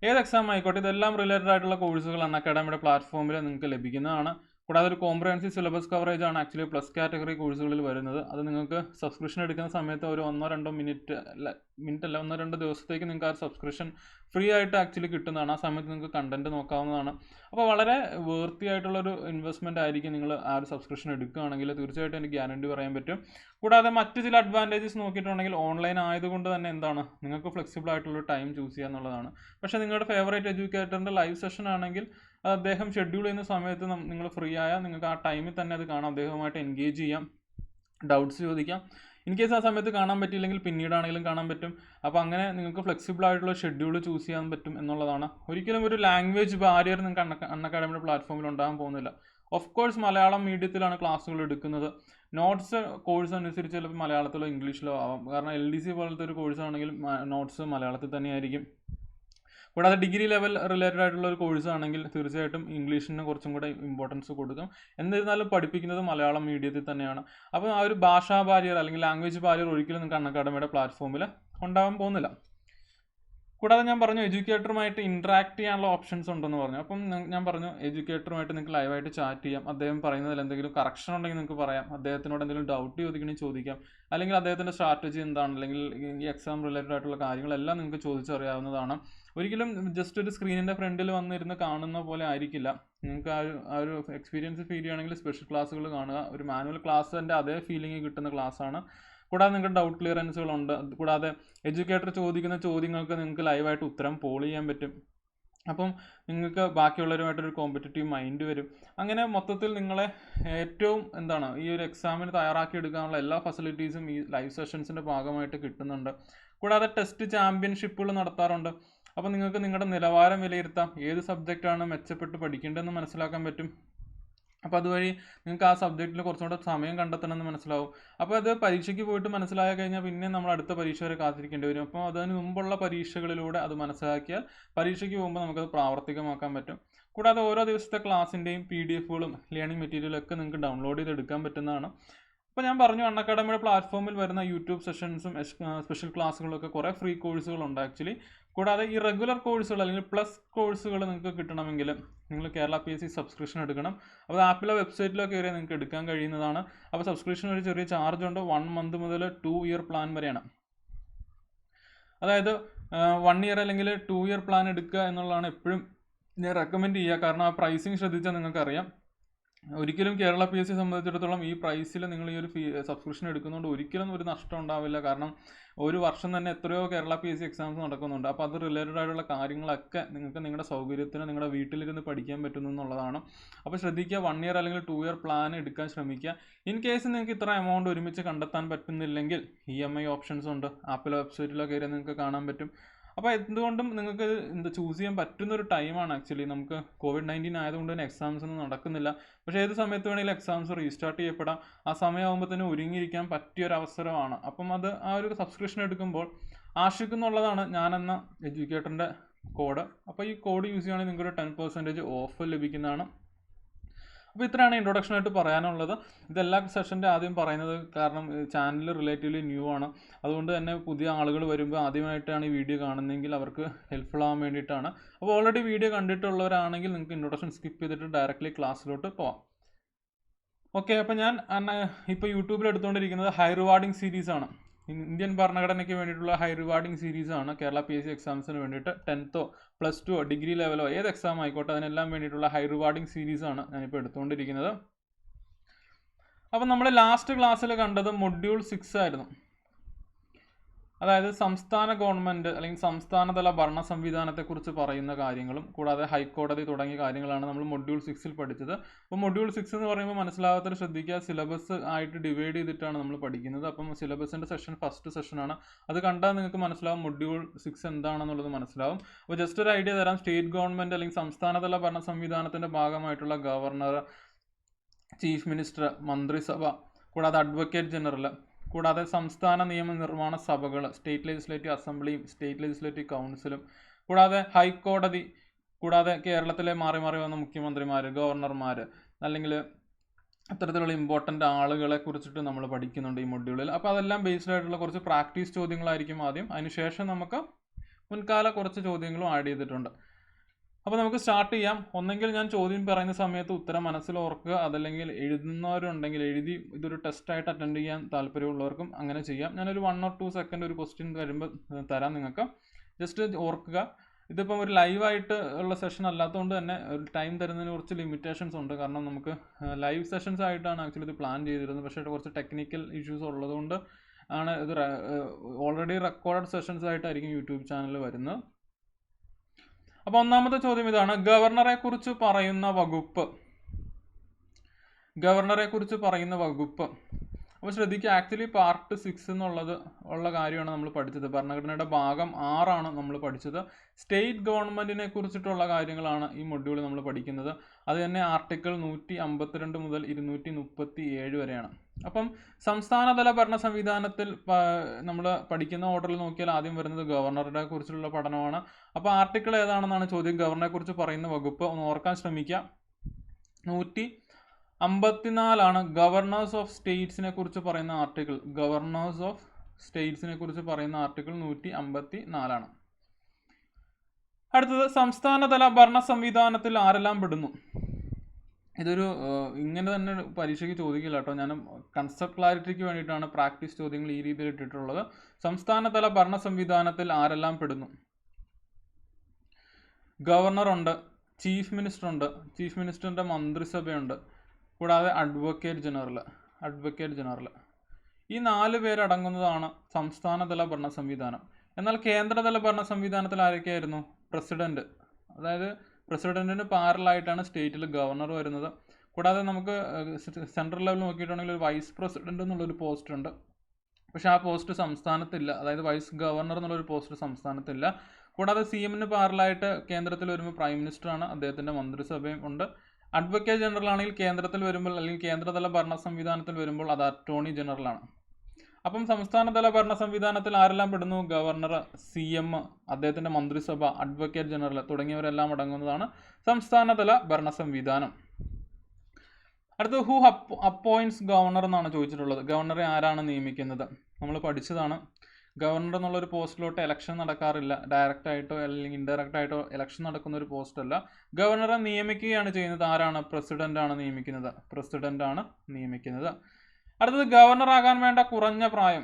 ഏത് എക്സാം ആയിക്കോട്ടെ ഇതെല്ലാം റിലേറ്റഡ് ആയിട്ടുള്ള കോഴ്സുകൾ അക്കാഡമിയുടെ പ്ലാറ്റ്ഫോമിൽ നിങ്ങൾക്ക് ലഭിക്കുന്നതാണ്. കൂടാതെ ഒരു കോംപ്രഹെൻസീവ് സിലബസ് കവറേജ് ആണ് ആക്ച്വലി പ്ലസ് കാറ്റഗറി കോഴ്സുകളിൽ വരുന്നത്. അത് നിങ്ങൾക്ക് സബ്സ്ക്രിപ്ഷൻ എടുക്കുന്ന സമയത്ത് ഒരു 1-2 മിനിറ്റ് അല്ല 1-2 ദിവസത്തേക്ക് നിങ്ങൾക്ക് ആ സബ്സ്ക്രിപ്ഷൻ ഫ്രീ ആയിട്ട് ആക്ച്വലി കിട്ടുന്നതാണ്. ആ സമയത്ത് നിങ്ങൾക്ക് കണ്ടന്റ് നോക്കാവുന്നതാണ്. അപ്പോൾ വളരെ വേർത്തി ആയിട്ടുള്ളൊരു ഇൻവെസ്റ്റ്മെൻ്റ് ആയിരിക്കും നിങ്ങൾ ആ ഒരു സബ്സ്ക്രിപ്ഷൻ എടുക്കുകയാണെങ്കിൽ. തീർച്ചയായിട്ടും എനിക്ക് ഗ്യാരണ്ടി പറയാൻ പറ്റും. കൂടാതെ മറ്റ് ചില അഡ്വാൻറ്റേജസ് നോക്കിയിട്ടുണ്ടെങ്കിൽ ഓൺലൈൻ ആയതുകൊണ്ട് തന്നെ നിങ്ങൾക്ക് ഫ്ലെക്സിബിൾ ആയിട്ടുള്ള ടൈം ചൂസ് ചെയ്യുക എന്നുള്ളതാണ്. പക്ഷേ നിങ്ങളുടെ ഫേവറേറ്റ് എഡ്യൂക്കേറ്ററിൻ്റെ ലൈവ് സെഷൻ ആണെങ്കിൽ അത് അദ്ദേഹം ഷെഡ്യൂൾ ചെയ്യുന്ന സമയത്ത് നിങ്ങൾ ഫ്രീ ആയാൽ നിങ്ങൾക്ക് ആ ടൈമിൽ തന്നെ അത് കാണാം, അദ്ദേഹവുമായിട്ട് എൻഗേജ് ചെയ്യാം, ഡൗട്ട്സ് ചോദിക്കാം. ഇൻ കേസ് ആ സമയത്ത് കാണാൻ പറ്റിയില്ലെങ്കിൽ പിന്നീടാണെങ്കിലും കാണാൻ പറ്റും. അപ്പോൾ അങ്ങനെ നിങ്ങൾക്ക് ഫ്ലെക്സിബിൾ ആയിട്ടുള്ള ഷെഡ്യൂൾ ചൂസ് ചെയ്യാൻ പറ്റും എന്നുള്ളതാണ്. ഒരിക്കലും ഒരു ലാംഗ്വേജ് ബാരിയർ നിങ്ങൾക്ക് അക്കാഡമിയുടെ പ്ലാറ്റ്ഫോമിൽ ഉണ്ടാകാൻ പോകുന്നില്ല. ഓഫ് കോഴ്സ് മലയാളം മീഡിയത്തിലാണ് ക്ലാസ്സുകൾ എടുക്കുന്നത്. നോട്ട്സ് കോഴ്സ് അനുസരിച്ച് ചിലപ്പോൾ മലയാളത്തിലോ ഇംഗ്ലീഷിലോ ആവാം. കാരണം LDC പോലത്തെ ഒരു കോഴ്സ് ആണെങ്കിൽ നോട്ട്സ് മലയാളത്തിൽ തന്നെയായിരിക്കും. കൂടാതെ ഡിഗ്രി ലെവൽ റിലേറ്റഡ് ആയിട്ടുള്ള ഒരു കോഴ്സ് ആണെങ്കിൽ തീർച്ചയായിട്ടും ഇംഗ്ലീഷിന് കുറച്ചും കൂടെ ഇമ്പോർട്ടൻസ് കൊടുക്കും. എന്നിരുന്നാലും പഠിപ്പിക്കുന്നത് മലയാളം മീഡിയത്തിൽ തന്നെയാണ്. അപ്പോൾ ആ ഒരു ഭാഷാ ബാരിയർ അല്ലെങ്കിൽ ലാംഗ്വേജ് ബാരിയർ ഒരിക്കലും നിങ്ങൾക്ക് അക്കാഡമിയുടെ പ്ലാറ്റ്ഫോമിൽ ഉണ്ടാകാൻ പോകുന്നില്ല. കൂടാതെ ഞാൻ പറഞ്ഞു എഡ്യൂക്കേറ്ററുമായിട്ട് ഇൻട്രാക്ട് ചെയ്യാനുള്ള ഓപ്ഷൻസ് ഉണ്ടെന്ന് പറഞ്ഞു. അപ്പം ഞാൻ പറഞ്ഞു എഡ്യൂക്കേറ്ററുമായിട്ട് നിങ്ങൾക്ക് ലൈവായിട്ട് ചാറ്റ് ചെയ്യാം. അദ്ദേഹം പറയുന്നതിൽ എന്തെങ്കിലും കറക്ഷൻ ഉണ്ടെങ്കിൽ നിങ്ങൾക്ക് പറയാം, അദ്ദേഹത്തിനോട് എന്തെങ്കിലും ഡൗട്ട് ചോദിക്കണമെങ്കിൽ ചോദിക്കാം, അല്ലെങ്കിൽ അദ്ദേഹത്തിൻ്റെ സ്ട്രാറ്റജി എന്താണ്, അല്ലെങ്കിൽ ഈ എക്സാം റിലേറ്റഡ് ആയിട്ടുള്ള കാര്യങ്ങളെല്ലാം നിങ്ങൾക്ക് ചോദിച്ചറിയാവുന്നതാണ്. ഒരിക്കലും ജസ്റ്റ് ഒരു സ്ക്രീനിൻ്റെ ഫ്രണ്ടിൽ വന്നിരുന്ന് കാണുന്ന പോലെ ആയിരിക്കില്ല. നിങ്ങൾക്ക് ആ ഒരു എക്സ്പീരിയൻസ് ഫീൽ ചെയ്യുകയാണെങ്കിൽ സ്പെഷ്യൽ ക്ലാസ്സുകൾ കാണുക. ഒരു മാനുവൽ ക്ലാസ്സിൻ്റെ അതേ ഫീലിംഗ് കിട്ടുന്ന ക്ലാസ്സാണ്. കൂടാതെ നിങ്ങൾക്ക് ഡൗട്ട് ക്ലിയറൻസുകളുണ്ട്. കൂടാതെ എഡ്യൂക്കേറ്റർ ചോദിക്കുന്ന ചോദ്യങ്ങൾക്ക് നിങ്ങൾക്ക് ലൈവായിട്ട് ഉത്തരം പോൾ ചെയ്യാൻ പറ്റും. അപ്പം നിങ്ങൾക്ക് ബാക്കിയുള്ളവരുമായിട്ടൊരു കോമ്പറ്റീറ്റീവ് മൈൻഡ് വരും. അങ്ങനെ മൊത്തത്തിൽ നിങ്ങളെ ഏറ്റവും ഈ ഒരു എക്സാമിന് തയ്യാറാക്കി എടുക്കാനുള്ള എല്ലാ ഫെസിലിറ്റീസും ഈ ലൈവ് സെഷൻസിൻ്റെ ഭാഗമായിട്ട് കിട്ടുന്നുണ്ട്. കൂടാതെ ടെസ്റ്റ് ചാമ്പ്യൻഷിപ്പുകൾ നടത്താറുണ്ട്. അപ്പോൾ നിങ്ങൾക്ക് നിങ്ങളുടെ നിലവാരം വിലയിരുത്താം, ഏത് സബ്ജക്റ്റാണ് മെച്ചപ്പെട്ട് പഠിക്കേണ്ടതെന്ന് മനസ്സിലാക്കാൻ പറ്റും. അപ്പോൾ അതുവഴി നിങ്ങൾക്ക് ആ സബ്ജക്റ്റിൽ കുറച്ചുകൂടെ സമയം കണ്ടെത്തണമെന്ന് മനസ്സിലാവും. അപ്പോൾ അത് പരീക്ഷയ്ക്ക് പോയിട്ട് മനസ്സിലായി കഴിഞ്ഞാൽ പിന്നെ നമ്മൾ അടുത്ത പരീക്ഷ വരെ കാത്തിരിക്കേണ്ടി വരും. അപ്പോൾ അതിന് മുമ്പുള്ള പരീക്ഷകളിലൂടെ അത് മനസ്സിലാക്കിയാൽ പരീക്ഷയ്ക്ക് പോകുമ്പോൾ നമുക്കത് പ്രാവർത്തികമാക്കാൻ പറ്റും. കൂടാതെ ഓരോ ദിവസത്തെ ക്ലാസ്സിൻ്റെയും PDF-കളും ലേണിംഗ് മെറ്റീരിയലൊക്കെ നിങ്ങൾക്ക് ഡൗൺലോഡ് ചെയ്തെടുക്കാൻ പറ്റുന്നതാണ്. അപ്പോൾ ഞാൻ പറഞ്ഞു അക്കാഡമിയുടെ പ്ലാറ്റ്ഫോമിൽ വരുന്ന യൂട്യൂബ് സെഷൻസും സ്പെഷ്യൽ ക്ലാസ്സുകളൊക്കെ കുറേ ഫ്രീ കോഴ്സുകളുണ്ട് ആക്ച്വലി. കൂടാതെ ഈ റെഗുലർ കോഴ്സുകൾ അല്ലെങ്കിൽ പ്ലസ് കോഴ്സുകൾ നിങ്ങൾക്ക് കിട്ടണമെങ്കിൽ നിങ്ങൾ കേരള PSC സബ്സ്ക്രിപ്ഷൻ എടുക്കണം. അപ്പോൾ ആപ്പിലോ വെബ്സൈറ്റിലോ കയറി നിങ്ങൾക്ക് എടുക്കാൻ കഴിയുന്നതാണ്. അപ്പോൾ സബ്സ്ക്രിപ്ഷൻ ഒരു ചെറിയ ചാർജ് ഉണ്ട്. 1 മന്ത് മുതൽ 2 ഇയർ പ്ലാൻ വരെയാണ്. അതായത് 1 ഇയർ അല്ലെങ്കിൽ 2 ഇയർ പ്ലാൻ എടുക്കുക എന്നുള്ളതാണ് എപ്പോഴും ഞാൻ റെക്കമെൻഡ് ചെയ്യുക. കാരണം ആ പ്രൈസിങ് ശ്രദ്ധിച്ചാൽ നിങ്ങൾക്കറിയാം ഒരിക്കലും കേരള PSC സംബന്ധിച്ചിടത്തോളം ഈ പ്രൈസിൽ നിങ്ങൾ ഈ ഒരു സബ്സ്ക്രിപ്ഷൻ എടുക്കുന്നതുകൊണ്ട് ഒരിക്കലും ഒരു നഷ്ടം ഉണ്ടാവില്ല. കാരണം ഒരു വർഷം തന്നെ എത്രയോ കേരള PSC എക്സാംസ് നടക്കുന്നുണ്ട്. അപ്പോൾ അത് റിലേറ്റഡ് ആയിട്ടുള്ള കാര്യങ്ങളൊക്കെ നിങ്ങൾക്ക് നിങ്ങളുടെ സൗകര്യത്തിന് നിങ്ങളുടെ വീട്ടിലിരുന്ന് പഠിക്കാൻ പറ്റുന്നു എന്നുള്ളതാണ്. അപ്പോൾ ശ്രദ്ധിക്കുക, 1 ഇയർ അല്ലെങ്കിൽ 2 ഇയർ പ്ലാൻ എടുക്കാൻ ശ്രമിക്കുക. ഇൻ കേസ് നിങ്ങൾക്ക് ഇത്ര എമൗണ്ട് ഒരുമിച്ച് കണ്ടെത്താൻ പറ്റുന്നില്ലെങ്കിൽ EMI ഓപ്ഷൻസ് ഉണ്ട്. ആപ്പിൾ വെബ്സൈറ്റിലോ കയറി നിങ്ങൾക്ക് കാണാൻ പറ്റും. അപ്പോൾ എന്തുകൊണ്ടും നിങ്ങൾക്ക് ചൂസ് ചെയ്യാൻ പറ്റുന്ന ഒരു ടൈമാണ്. ആക്ച്വലി നമുക്ക് COVID-19 ആയതുകൊണ്ട് തന്നെ എക്സാംസ് ഒന്നും നടക്കുന്നില്ല. പക്ഷേ ഏത് സമയത്ത് വേണമെങ്കിലും എക്സാംസ് റീസ്റ്റാർട്ട് ചെയ്യപ്പെടാം. ആ സമയമാകുമ്പോൾ തന്നെ ഒരുങ്ങിയിരിക്കാൻ പറ്റിയൊരു അവസരമാണ്. അപ്പം അത് ആ ഒരു സബ്സ്ക്രിപ്ഷൻ എടുക്കുമ്പോൾ ആഷിക്കുന്നുള്ളതാണ് ഞാനെന്ന എഡ്യൂക്കേറ്ററിൻ്റെ കോഡ്. അപ്പോൾ ഈ കോഡ് യൂസ് ചെയ്യുകയാണെങ്കിൽ നിങ്ങൾക്കൊരു 10% ഓഫ് ലഭിക്കുന്നതാണ്. അപ്പോൾ ഇത്രയാണ് ഇൻട്രൊഡക്ഷൻ ആയിട്ട് പറയാനുള്ളത്. ഇതെല്ലാ സെഷൻ്റെ ആദ്യം പറയുന്നത് കാരണം ചാനൽ റിലേറ്റീവ്ലി ന്യൂ ആണ്. അതുകൊണ്ട് തന്നെ പുതിയ ആളുകൾ വരുമ്പോൾ ആദ്യമായിട്ടാണ് ഈ വീഡിയോ കാണുന്നതെങ്കിൽ അവർക്ക് ഹെൽപ്ഫുൾ ആവാൻ വേണ്ടിയിട്ടാണ്. അപ്പോൾ ഓൾറെഡി വീഡിയോ കണ്ടിട്ടുള്ളവരാണെങ്കിൽ നിങ്ങൾക്ക് ഇൻട്രൊഡക്ഷൻ സ്കിപ്പ് ചെയ്തിട്ട് ഡയറക്റ്റ്ലി ക്ലാസ്സിലോട്ട് പോവാം. ഓക്കെ, അപ്പോൾ ഞാൻ ഇപ്പോൾ യൂട്യൂബിൽ എടുത്തുകൊണ്ടിരിക്കുന്നത് ഹൈ റിവാർഡിംഗ് സീരീസാണ്. ഇന്ത്യൻ ഭരണഘടനയ്ക്ക് വേണ്ടിയിട്ടുള്ള ഹൈ റിവാർഡിംഗ് സീരീസാണ്. കേരള PSC എക്സാംസിന് വേണ്ടിയിട്ട് 10th +2 ഡിഗ്രി ലെവലോ ഏത് എക്സാം ആയിക്കോട്ടെ അതിനെല്ലാം വേണ്ടിയിട്ടുള്ള ഹൈ റിവാർഡിംഗ് സീരീസാണ് ഞാനിപ്പോൾ എടുത്തുകൊണ്ടിരിക്കുന്നത്. അപ്പം നമ്മൾ ലാസ്റ്റ് ക്ലാസ്സിൽ കണ്ടത് മൊഡ്യൂൾ 6 ആയിരുന്നു. അതായത് സംസ്ഥാന ഗവൺമെൻറ് അല്ലെങ്കിൽ സംസ്ഥാനതല ഭരണ സംവിധാനത്തെക്കുറിച്ച് പറയുന്ന കാര്യങ്ങളും കൂടാതെ ഹൈക്കോടതി തുടങ്ങിയ കാര്യങ്ങളാണ് നമ്മൾ മൊഡ്യൂൾ 6 പഠിച്ചത്. അപ്പോൾ മൊഡ്യൂൾ 6 എന്ന് പറയുമ്പോൾ മനസ്സിലാവാത്തവർ ശ്രദ്ധിക്കുക, സിലബസ് ആയിട്ട് ഡിവൈഡ് ചെയ്തിട്ടാണ് നമ്മൾ പഠിക്കുന്നത്. അപ്പം സിലബസിൻ്റെ സെഷൻ ഫസ്റ്റ് സെഷനാണ്. അത് കണ്ടാൽ നിങ്ങൾക്ക് മനസ്സിലാവും മൊഡ്യൂൾ 6 എന്താണെന്നുള്ളത് മനസ്സിലാവും. അപ്പോൾ ജസ്റ്റ് ഒരു ഐഡിയ തരാം. സ്റ്റേറ്റ് ഗവൺമെൻറ് അല്ലെങ്കിൽ സംസ്ഥാനതല ഭരണ സംവിധാനത്തിൻ്റെ ഭാഗമായിട്ടുള്ള ഗവർണർ, ചീഫ് മിനിസ്റ്റർ, മന്ത്രിസഭ, കൂടാതെ അഡ്വക്കേറ്റ് ജനറൽ, കൂടാതെ സംസ്ഥാന നിയമനിർമ്മാണ സഭകൾ, സ്റ്റേറ്റ് ലെജിസ്ലേറ്റീവ് അസംബ്ലിയും സ്റ്റേറ്റ് ലെജിസ്ലേറ്റീവ് കൗൺസിലും, കൂടാതെ ഹൈക്കോടതി, കൂടാതെ കേരളത്തിലെ മാറി മാറി വന്ന മുഖ്യമന്ത്രിമാർ, ഗവർണർമാർ, അല്ലെങ്കിൽ അത്തരത്തിലുള്ള ഇമ്പോർട്ടൻ്റ് ആളുകളെ കുറിച്ചിട്ട് നമ്മൾ പഠിക്കുന്നുണ്ട് ഈ മൊഡ്യൂളിൽ. അപ്പോൾ അതെല്ലാം ബേസ്ഡ് ആയിട്ടുള്ള കുറച്ച് പ്രാക്ടീസ് ചോദ്യങ്ങളായിരിക്കും ആദ്യം. അതിനുശേഷം നമുക്ക് മുൻകാല കുറച്ച് ചോദ്യങ്ങളും ആഡ് ചെയ്തിട്ടുണ്ട്. അപ്പോൾ നമുക്ക് സ്റ്റാർട്ട് ചെയ്യാം. ഒന്നെങ്കിൽ ഞാൻ ചോദ്യം പറയുന്ന സമയത്ത് ഉത്തരം മനസ്സിൽ ഓർക്കുക, അതല്ലെങ്കിൽ എഴുതുന്നവരുണ്ടെങ്കിൽ എഴുതി ഇതൊരു ടെസ്റ്റായിട്ട് അറ്റൻഡ് ചെയ്യാൻ താല്പര്യമുള്ളവർക്കും അങ്ങനെ ചെയ്യാം. ഞാനൊരു 1 or 2 സെക്കൻഡ് ഒരു ക്വസ്റ്റ്യൻ വരുമ്പോൾ തരാം നിങ്ങൾക്ക്. ജസ്റ്റ് ഓർക്കുക. ഇതിപ്പം ഒരു ലൈവായിട്ട് ഉള്ള സെഷൻ അല്ലാത്തതുകൊണ്ട് തന്നെ ഒരു ടൈം തരുന്നതിന് കുറച്ച് ലിമിറ്റേഷൻസ് ഉണ്ട്. കാരണം നമുക്ക് ലൈവ് സെഷൻസ് ആയിട്ടാണ് ആക്ച്വലി ഇത് പ്ലാൻ ചെയ്തിരുന്നത്. പക്ഷേ കുറച്ച് ടെക്നിക്കൽ ഇഷ്യൂസ് ഉള്ളതുകൊണ്ട് ആണ് ഇത് ഓൾറെഡി റെക്കോർഡഡ് സെഷൻസ് ആയിട്ടായിരിക്കും യൂട്യൂബ് ചാനൽ വരുന്നത്. അപ്പോൾ ഒന്നാമത്തെ ചോദ്യം ഇതാണ്: ഗവർണറെ കുറിച്ച് പറയുന്ന വകുപ്പ്. അപ്പോൾ ശ്രദ്ധിക്കുക, ആക്ച്വലി പാർട്ട് 6 എന്നുള്ളത് ഉള്ള കാര്യമാണ് നമ്മൾ പഠിച്ചത്. ഭരണഘടനയുടെ ഭാഗം 6 നമ്മൾ പഠിച്ചത്. സ്റ്റേറ്റ് ഗവൺമെൻറ്റിനെ കുറിച്ചിട്ടുള്ള കാര്യങ്ങളാണ് ഈ മൊഡ്യൂൾ നമ്മൾ പഠിക്കുന്നത്. അത് തന്നെ ആർട്ടിക്കിൾ 152 മുതൽ 237 വരെയാണ്. അപ്പം സംസ്ഥാനതല ഭരണ സംവിധാനത്തിൽ നമ്മൾ പഠിക്കുന്ന ഓർഡറിൽ നോക്കിയാൽ ആദ്യം വരുന്നത് ഗവർണറുടെ കുറിച്ചുള്ള പഠനമാണ്. അപ്പോൾ ആർട്ടിക്കിൾ ഏതാണെന്നാണ് ചോദ്യം. ഗവർണറെ കുറിച്ച് പറയുന്ന വകുപ്പ് ഒന്ന് ഓർക്കാൻ ശ്രമിക്കുക. 154 ഗവർണേഴ്സ് ഓഫ് സ്റ്റേറ്റ്സിനെ കുറിച്ച് പറയുന്ന ആർട്ടിക്കിൾ. 154. അടുത്തത് സംസ്ഥാനതല ഭരണ സംവിധാനത്തിൽ ആരെല്ലാം പെടുന്നു. ഇതൊരു ഇങ്ങനെ തന്നെ പരീക്ഷയ്ക്ക് ചോദിക്കില്ല കേട്ടോ. ഞാൻ കൺസെപ്റ്റ് ക്ലാരിറ്റിക്ക് വേണ്ടിയിട്ടാണ് പ്രാക്ടീസ് ചോദ്യങ്ങൾ ഈ രീതിയിൽ ഇട്ടിട്ടുള്ളത്. സംസ്ഥാനതല ഭരണ സംവിധാനത്തിൽ ആരെല്ലാം പെടുന്നു? ഗവർണറുണ്ട്, ചീഫ് മിനിസ്റ്റർ ഉണ്ട്, ചീഫ് മിനിസ്റ്ററിൻ്റെ മന്ത്രിസഭയുണ്ട്, കൂടാതെ അഡ്വക്കേറ്റ് ജനറൽ. ഈ 4 പേരടങ്ങുന്നതാണ് സംസ്ഥാനതല ഭരണ സംവിധാനം. എന്നാൽ കേന്ദ്രതല ഭരണ സംവിധാനത്തിൽ ആരൊക്കെയായിരുന്നു? പ്രസിഡന്റ്. അതായത് പ്രസിഡന്റിന് പാരലായിട്ടാണ് സ്റ്റേറ്റിൽ ഗവർണർ വരുന്നത്. കൂടാതെ നമുക്ക് സെൻട്രൽ ലെവൽ നോക്കിയിട്ടുണ്ടെങ്കിൽ ഒരു വൈസ് പ്രസിഡന്റ് എന്നുള്ളൊരു പോസ്റ്റ് ഉണ്ട്. പക്ഷേ ആ പോസ്റ്റ് സംസ്ഥാനത്തില്ല. അതായത് വൈസ് ഗവർണർ എന്നുള്ളൊരു പോസ്റ്റ് സംസ്ഥാനത്തില്ല. കൂടാതെ CM-ന് പാരലായിട്ട് കേന്ദ്രത്തിൽ വരുമ്പോൾ പ്രൈം മിനിസ്റ്ററാണ്, അദ്ദേഹത്തിൻ്റെ മന്ത്രിസഭയും ഉണ്ട്. അഡ്വക്കേറ്റ് ജനറൽ ആണെങ്കിൽ കേന്ദ്രത്തിൽ വരുമ്പോൾ അല്ലെങ്കിൽ കേന്ദ്രതല ഭരണ സംവിധാനത്തിൽ വരുമ്പോൾ അത് അറ്റോർണി ജനറലാണ്. അപ്പം സംസ്ഥാനതല ഭരണ സംവിധാനത്തിൽ ആരെല്ലാം പെടുന്നു? ഗവർണർ, CM, അദ്ദേഹത്തിൻ്റെ മന്ത്രിസഭ, അഡ്വക്കേറ്റ് ജനറൽ തുടങ്ങിയവരെല്ലാം അടങ്ങുന്നതാണ് സംസ്ഥാനതല ഭരണ സംവിധാനം. അടുത്തത് ഹു അപ്പോയിൻറ്റ്സ് ഗവർണർ എന്നാണ് ചോദിച്ചിട്ടുള്ളത്. ഗവർണറെ ആരാണ് നിയമിക്കുന്നത്? നമ്മൾ പഠിച്ചതാണ്. ഗവർണർ എന്നുള്ളൊരു പോസ്റ്റിലോട്ട് ഇലക്ഷൻ നടക്കാറില്ല. ഡയറക്റ്റ് ആയിട്ടോ അല്ലെങ്കിൽ ഇൻഡയറക്റ്റ് ആയിട്ടോ ഇലക്ഷൻ നടക്കുന്ന ഒരു പോസ്റ്റല്ല. ഗവർണറെ നിയമിക്കുകയാണ് ചെയ്യുന്നത്. ആരാണ്? പ്രസിഡൻ്റാണ് നിയമിക്കുന്നത്. അടുത്തത് ഗവർണർ ആകാൻ വേണ്ട കുറഞ്ഞ പ്രായം.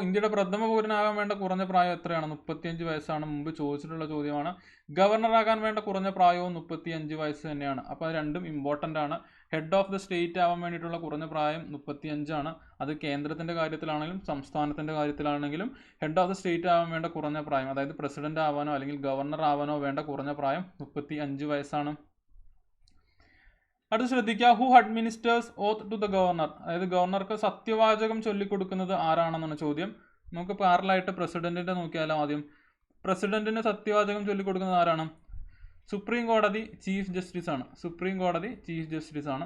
ഇന്ത്യയുടെ പ്രഥമ പൗരനാകാൻ വേണ്ട കുറഞ്ഞ പ്രായം എത്രയാണ്? 35 വയസ്സാണ്. മുമ്പ് ചോദിച്ചിട്ടുള്ള ചോദ്യമാണ്. ഗവർണറാകാൻ വേണ്ട കുറഞ്ഞ പ്രായവും 35 വയസ്സ് തന്നെയാണ്. അപ്പോൾ അത് രണ്ടും ഇമ്പോർട്ടൻ്റ് ആണ്. ഹെഡ് ഓഫ് ദ സ്റ്റേറ്റ് ആവാൻ വേണ്ടിയിട്ടുള്ള കുറഞ്ഞ പ്രായം 35 ആണ്. അത് കേന്ദ്രത്തിൻ്റെ കാര്യത്തിലാണെങ്കിലും സംസ്ഥാനത്തിൻ്റെ കാര്യത്തിലാണെങ്കിലും ഹെഡ് ഓഫ് ദ സ്റ്റേറ്റ് ആവാൻ വേണ്ട കുറഞ്ഞ പ്രായം, അതായത് പ്രസിഡന്റ് ആവാനോ അല്ലെങ്കിൽ ഗവർണർ ആവാനോ വേണ്ട കുറഞ്ഞ പ്രായം 35 വയസ്സാണ്. അടുത്ത് ശ്രദ്ധിക്കുക, who administers oath to the governor, അതായത് ഗവർണർക്ക് സത്യവാചകം ചൊല്ലിക്കൊടുക്കുന്നത് ആരാണെന്നാണ് ചോദ്യം. നമുക്ക് പാരലായിട്ട് പ്രസിഡന്റിന്റെ നോക്കിയാലോ. ആദ്യം പ്രസിഡന്റിന് സത്യവാചകം ചൊല്ലിക്കൊടുക്കുന്നത് ആരാണ്? സുപ്രീം കോടതി ചീഫ് ജസ്റ്റിസ് ആണ്. സുപ്രീം കോടതി ചീഫ് ജസ്റ്റിസ് ആണ്.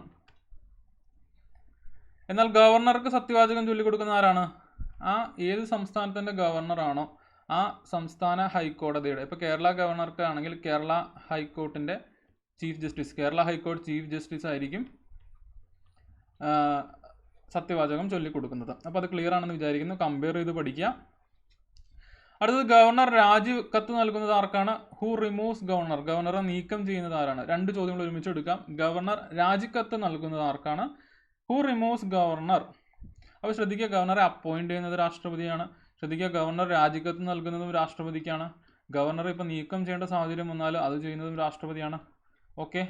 എന്നാൽ ഗവർണർക്ക് സത്യവാചകം ചൊല്ലിക്കൊടുക്കുന്ന ആരാണ്? ഏത് സംസ്ഥാനത്തിന്റെ ഗവർണറാണോ ആ സംസ്ഥാന ഹൈക്കോടതിയുടെ, ഇപ്പോൾ കേരള ഗവർണർക്ക് ആണെങ്കിൽ കേരള ഹൈക്കോർട്ടിന്റെ ചീഫ് ജസ്റ്റിസ്, കേരള ഹൈക്കോടതി ചീഫ് ജസ്റ്റിസ് ആയിരിക്കും സത്യവാചകം ചൊല്ലിക്കൊടുക്കുന്നത്. അപ്പോൾ അത് ക്ലിയർ ആണെന്ന് വിചാരിക്കുന്നു. കമ്പയർ ചെയ്ത് പഠിക്കുക. അടുത്തത് ഗവർണർ രാജിക്കത്ത് നൽകുന്നത് ആർക്കാണ്? ഹു റിമൂവ്സ് ഗവർണർ, ഗവർണറെ നീക്കം ചെയ്യുന്നത് ആരാണ്? രണ്ട് ചോദ്യങ്ങൾ ഒരുമിച്ച് എടുക്കാം. ഗവർണർ രാജിക്കത്ത് നൽകുന്നത് ആർക്കാണ്? Who removes governor. അപ്പോൾ ശ്രദ്ധിക്കുക, ഗവർണറെ അപ്പോയിന്റ് ചെയ്യുന്നത് രാഷ്ട്രപതിയാണ്. ശ്രദ്ധിക്കുക, ഗവർണർ രാജിക്കത്ത് നൽകുന്നതും രാഷ്ട്രപതിക്കാണ്. ഗവർണർ ഇപ്പോൾ നീക്കം ചെയ്യേണ്ട സാഹചര്യം വന്നാൽ അത് ചെയ്യുന്നതും രാഷ്ട്രപതിയാണ്. ഓക്കെ,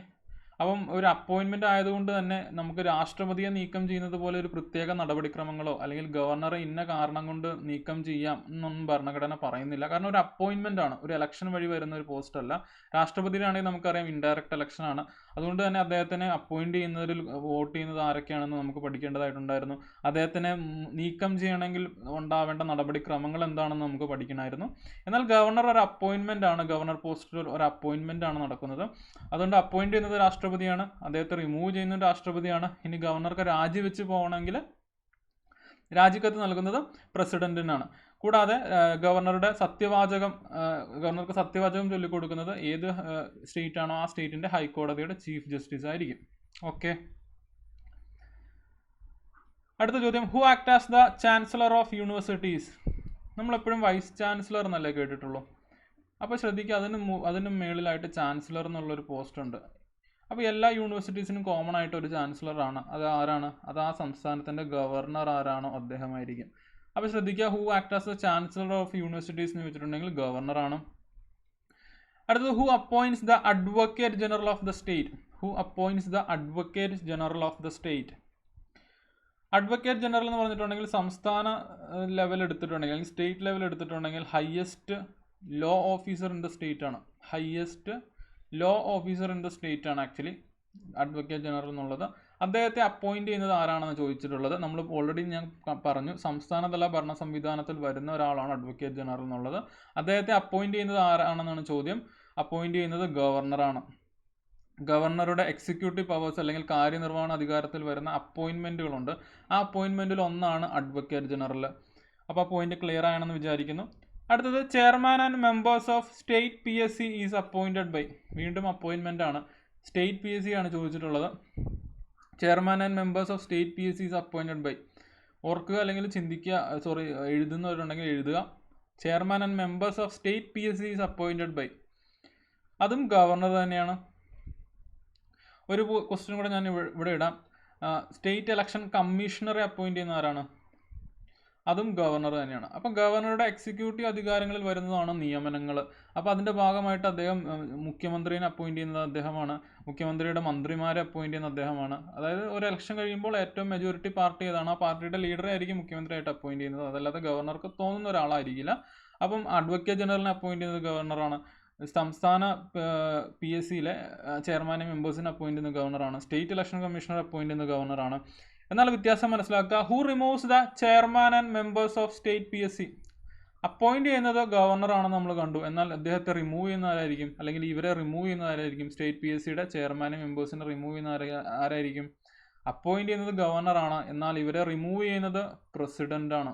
അപ്പം ഒരു അപ്പോയിൻമെൻ്റ് ആയതുകൊണ്ട് തന്നെ നമുക്ക് രാഷ്ട്രപതിയെ നീക്കം ചെയ്യുന്നത് പോലെ ഒരു പ്രത്യേക നടപടിക്രമങ്ങളോ അല്ലെങ്കിൽ ഗവർണറെ ഇന്ന കാരണം കൊണ്ട് നീക്കം ചെയ്യാം എന്നൊന്നും ഭരണഘടന പറയുന്നില്ല. കാരണം ഒരു അപ്പോയിൻമെൻ്റ് ആണ്, ഒരു ഇലക്ഷൻ വഴി വരുന്ന ഒരു പോസ്റ്റ് അല്ല. രാഷ്ട്രപതിയാണെങ്കിൽ നമുക്കറിയാം ഇൻഡയറക്റ്റ് ഇലക്ഷൻ ആണ്. അതുകൊണ്ട് തന്നെ അദ്ദേഹത്തിനെ അപ്പോയിൻറ്റ് ചെയ്യുന്നതിൽ വോട്ട് ചെയ്യുന്നത് ആരൊക്കെയാണെന്ന് നമുക്ക് പഠിക്കേണ്ടതായിട്ടുണ്ടായിരുന്നു. അദ്ദേഹത്തിനെ നീക്കം ചെയ്യണമെങ്കിൽ ഉണ്ടാവേണ്ട നടപടിക്രമങ്ങൾ എന്താണെന്ന് നമുക്ക് പഠിക്കണമായിരുന്നു. എന്നാൽ ഗവർണർ ഒരു അപ്പോയിൻമെൻ്റ് ആണ്, ഗവർണർ പോസ്റ്റിൽ ഒരു അപ്പോയിൻമെൻ്റ് ആണ് നടക്കുന്നത്. അതുകൊണ്ട് അപ്പോയിൻറ്റ് ചെയ്യുന്നത് രാഷ്ട്രപതിയാണ്, അദ്ദേഹത്തെ റിമൂവ് ചെയ്യുന്നത് രാഷ്ട്രപതിയാണ്. ഇനി ഗവർണർക്ക് രാജിവെച്ച് പോകണമെങ്കിൽ രാജിക്കത്ത് നൽകുന്നത് പ്രസിഡന്റിനാണ്. കൂടാതെ ഗവർണർക്ക് സത്യവാചകം ചൊല്ലിക്കൊടുക്കുന്നത് ഏത് സ്റ്റേറ്റ് ആണോ ആ സ്റ്റേറ്റിന്റെ ഹൈക്കോടതിയുടെ ചീഫ് ജസ്റ്റിസ് ആയിരിക്കും. ഓക്കെ, അടുത്ത ചോദ്യം, who act as the chancellor of universities. നമ്മളെപ്പോഴും വൈസ് ചാൻസലർ എന്നല്ലേ കേട്ടിട്ടുള്ളൂ. അപ്പോൾ ശ്രദ്ധിക്കുക, അതിന് മേളിലായിട്ട് ചാൻസലർ എന്നുള്ളൊരു പോസ്റ്റ് ഉണ്ട്. അപ്പോൾ എല്ലാ യൂണിവേഴ്സിറ്റീസിനും കോമൺ ആയിട്ട് ഒരു ചാൻസലറാണ്. അത് ആരാണ്? അത് ആ സംസ്ഥാനത്തിൻ്റെ ഗവർണർ ആരാണോ അദ്ദേഹമായിരിക്കും. അപ്പോൾ ശ്രദ്ധിക്കുക, who act as the chancellor of universities എന്ന് വെച്ചിട്ടുണ്ടെങ്കിൽ ഗവർണറാണ്. അടുത്തത്, who appoints the advocate general of the state. Who appoints the advocate general of the state. Advocate general എന്ന് പറഞ്ഞിട്ടുണ്ടെങ്കിൽ സംസ്ഥാന ലെവൽ എടുത്തിട്ടുണ്ടെങ്കിൽ അല്ലെങ്കിൽ സ്റ്റേറ്റ് ലെവൽ എടുത്തിട്ടുണ്ടെങ്കിൽ highest law officer in the state ആണ്. Highest law officer in the state ആണ് actually advocate general എന്നുള്ളത്. അദ്ദേഹത്തെ അപ്പോയിന്റ് ചെയ്യുന്നത് ആരാണെന്ന് ചോദിച്ചിട്ടുള്ളത്. നമ്മൾ ഓൾറെഡി ഞാൻ പറഞ്ഞു, സംസ്ഥാനതല ഭരണ സംവിധാനത്തിൽ വരുന്ന ഒരാളാണ് അഡ്വക്കേറ്റ് ജനറൽ എന്നുള്ളത്. അദ്ദേഹത്തെ അപ്പോയിന്റ് ചെയ്യുന്നത് ആരാണെന്നാണ് ചോദ്യം. അപ്പോയിന്റ് ചെയ്യുന്നത് ഗവർണറാണ്. ഗവർണറുടെ എക്സിക്യൂട്ടീവ് പവേഴ്സ് അല്ലെങ്കിൽ കാര്യനിർവഹണ അധികാരത്തിൽ വരുന്ന അപ്പോയിൻമെൻറ്റുകളുണ്ട്. ആ അപ്പോയിൻമെൻറ്റിൽ ഒന്നാണ് അഡ്വക്കേറ്റ് ജനറൽ. അപ്പോൾ ആ പോയിന്റ് ക്ലിയർ ആണെന്ന് വിചാരിക്കുന്നു. അടുത്തത്, chairman and members of state PSC is appointed by. വീണ്ടും അപ്പോയിൻമെൻ്റ് ആണ്. സ്റ്റേറ്റ് PSC ആണ് ചോദിച്ചിട്ടുള്ളത്. Chairman and members of state PSC is appointed by. ഓർക്കുക അല്ലെങ്കിൽ ചിന്തിക്കുക, എഴുതുന്നവരുണ്ടെങ്കിൽ എഴുതുക. Chairman and members of state PSC is appointed by. അതും ഗവർണർ തന്നെയാണ്. ഒരു ക്വസ്റ്റ്യൻ കൂടെ ഞാൻ ഇവിടെ ഇടാം. സ്റ്റേറ്റ് ഇലക്ഷൻ കമ്മീഷണറെ അപ്പോയിൻറ്റ് ചെയ്യുന്ന ആരാണ്? അതും ഗവർണർ തന്നെയാണ്. അപ്പം ഗവർണറുടെ എക്സിക്യൂട്ടീവ് അധികാരങ്ങളിൽ വരുന്നതാണ് നിയമനങ്ങൾ. അപ്പോൾ അതിൻ്റെ ഭാഗമായിട്ട് അദ്ദേഹം മുഖ്യമന്ത്രിനെ അപ്പോയിൻറ്റ് ചെയ്യുന്നത് അദ്ദേഹമാണ്. മുഖ്യമന്ത്രിയുടെ മന്ത്രിമാരെ അപ്പോയിൻറ്റ് ചെയ്യുന്ന അദ്ദേഹമാണ്. അതായത് ഒരു ഇലക്ഷൻ കഴിയുമ്പോൾ ഏറ്റവും മെജോറിറ്റി പാർട്ടി ഏതാണ് ആ പാർട്ടിയുടെ ലീഡറെ ആയിരിക്കും മുഖ്യമന്ത്രിയായിട്ട് അപ്പോയിൻറ്റ് ചെയ്യുന്നത്. അതല്ലാതെ ഗവർണർക്ക് തോന്നുന്ന ഒരാളായിരിക്കില്ല. അപ്പം അഡ്വക്കേറ്റ് ജനറലിനെ അപ്പോയിൻറ്റ് ചെയ്യുന്നത് ഗവർണറാണ്. സംസ്ഥാന PSCയിലെ ചെയർമാനെ മെമ്പേഴ്സിനെ അപ്പോയിൻറ്റ് ചെയ്യുന്ന ഗവർണറാണ്. സ്റ്റേറ്റ് ഇലക്ഷൻ കമ്മീഷണർ അപ്പോയിൻറ്റ് ചെയ്യുന്ന ഗവർണറാണ്. എന്നാൽ വ്യത്യാസം മനസ്സിലാക്കുക. Who removes the chairman and members of state PSC. Appoint ചെയ്യുന്നത് ഗവർണറാണെന്ന് നമ്മൾ കണ്ടു. എന്നാൽ അദ്ദേഹത്തെ റിമൂവ് ചെയ്യുന്ന ആരായിരിക്കും, അല്ലെങ്കിൽ ഇവരെ റിമൂവ് ചെയ്യുന്ന ആരായിരിക്കും? സ്റ്റേറ്റ് PSCയുടെ ചെയർമാനും മെമ്പേഴ്സിനെ റിമൂവ് ചെയ്യുന്ന ആരായിരിക്കും? അപ്പോയിൻറ്റ് ചെയ്യുന്നത് ഗവർണറാണ്. എന്നാൽ ഇവരെ റിമൂവ് ചെയ്യുന്നത് പ്രസിഡൻ്റാണ്.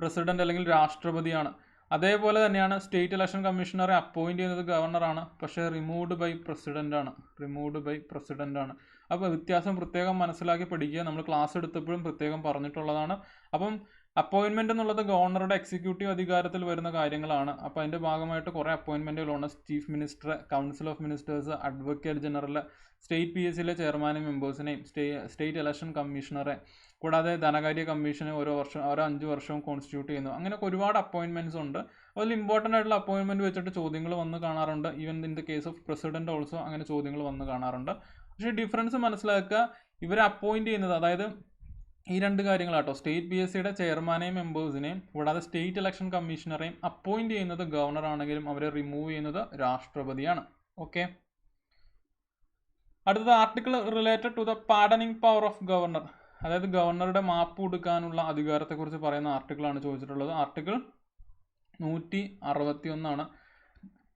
പ്രസിഡന്റ് അല്ലെങ്കിൽ രാഷ്ട്രപതിയാണ്. അതേപോലെ തന്നെയാണ് സ്റ്റേറ്റ് ഇലക്ഷൻ കമ്മീഷണറെ അപ്പോയിൻറ്റ് ചെയ്യുന്നത് ഗവർണറാണ്. പക്ഷേ റിമൂവ്ഡ് ബൈ പ്രസിഡൻ്റ് ആണ്. അപ്പോൾ വ്യത്യാസം പ്രത്യേകം മനസ്സിലാക്കി പഠിക്കുക. നമ്മൾ ക്ലാസ് എടുത്തപ്പോഴും പ്രത്യേകം പറഞ്ഞിട്ടുള്ളതാണ്. അപ്പം അപ്പോയിൻമെൻ്റ് എന്നുള്ളത് ഗവർണറുടെ എക്സിക്യൂട്ടീവ് അധികാരത്തിൽ വരുന്ന കാര്യങ്ങളാണ്. അപ്പോൾ അതിൻ്റെ ഭാഗമായിട്ട് കുറേ അപ്പോയിൻമെൻറ്റുകളുണ്ട്. Chief minister, council of ministers, advocate general, state PSCയിലെ ചെയർമാനെയും മെമ്പേഴ്സിനെയും, സ്റ്റേറ്റ് ഇലക്ഷൻ കമ്മീഷണറെ, കൂടാതെ ധനകാര്യ കമ്മീഷനെ ഓരോ 5 വർഷവും കോൺസ്റ്റിറ്റ്യൂട്ട് ചെയ്യുന്നു. അങ്ങനെ ഒരുപാട് അപ്പോയിൻമെൻറ്റ്സ് ഉണ്ട്. അതിൽ ഇമ്പോർട്ടൻ്റ് ആയിട്ടുള്ള അപ്പോയിൻമെൻറ്റ് വെച്ചിട്ട് ചോദ്യങ്ങൾ വന്ന് കാണാറുണ്ട്. Even in the case of president also അങ്ങനെ ചോദ്യങ്ങൾ വന്ന് കാണാറുണ്ട്. പക്ഷേ ഡിഫറൻസ് മനസ്സിലാക്കുക, ഇവരെ അപ്പോയിൻറ്റ് ചെയ്യുന്നത്, അതായത് ഈ രണ്ട് കാര്യങ്ങളാട്ടോ, സ്റ്റേറ്റ് PSCയുടെ ചെയർമാനെയും മെമ്പേഴ്സിനെയും കൂടാതെ സ്റ്റേറ്റ് ഇലക്ഷൻ കമ്മീഷണറെയും അപ്പോയിൻറ്റ് ചെയ്യുന്നത് ഗവർണർ ആണെങ്കിലും അവരെ റിമൂവ് ചെയ്യുന്നത് രാഷ്ട്രപതിയാണ്. ഓക്കെ, അടുത്തത് article related to the pardoning power of governor, അതായത് ഗവർണറുടെ മാപ്പ് കൊടുക്കാനുള്ള അധികാരത്തെക്കുറിച്ച് പറയുന്ന ആർട്ടിക്കിളാണ് ചോദിച്ചിട്ടുള്ളത്. ആർട്ടിക്കിൾ 161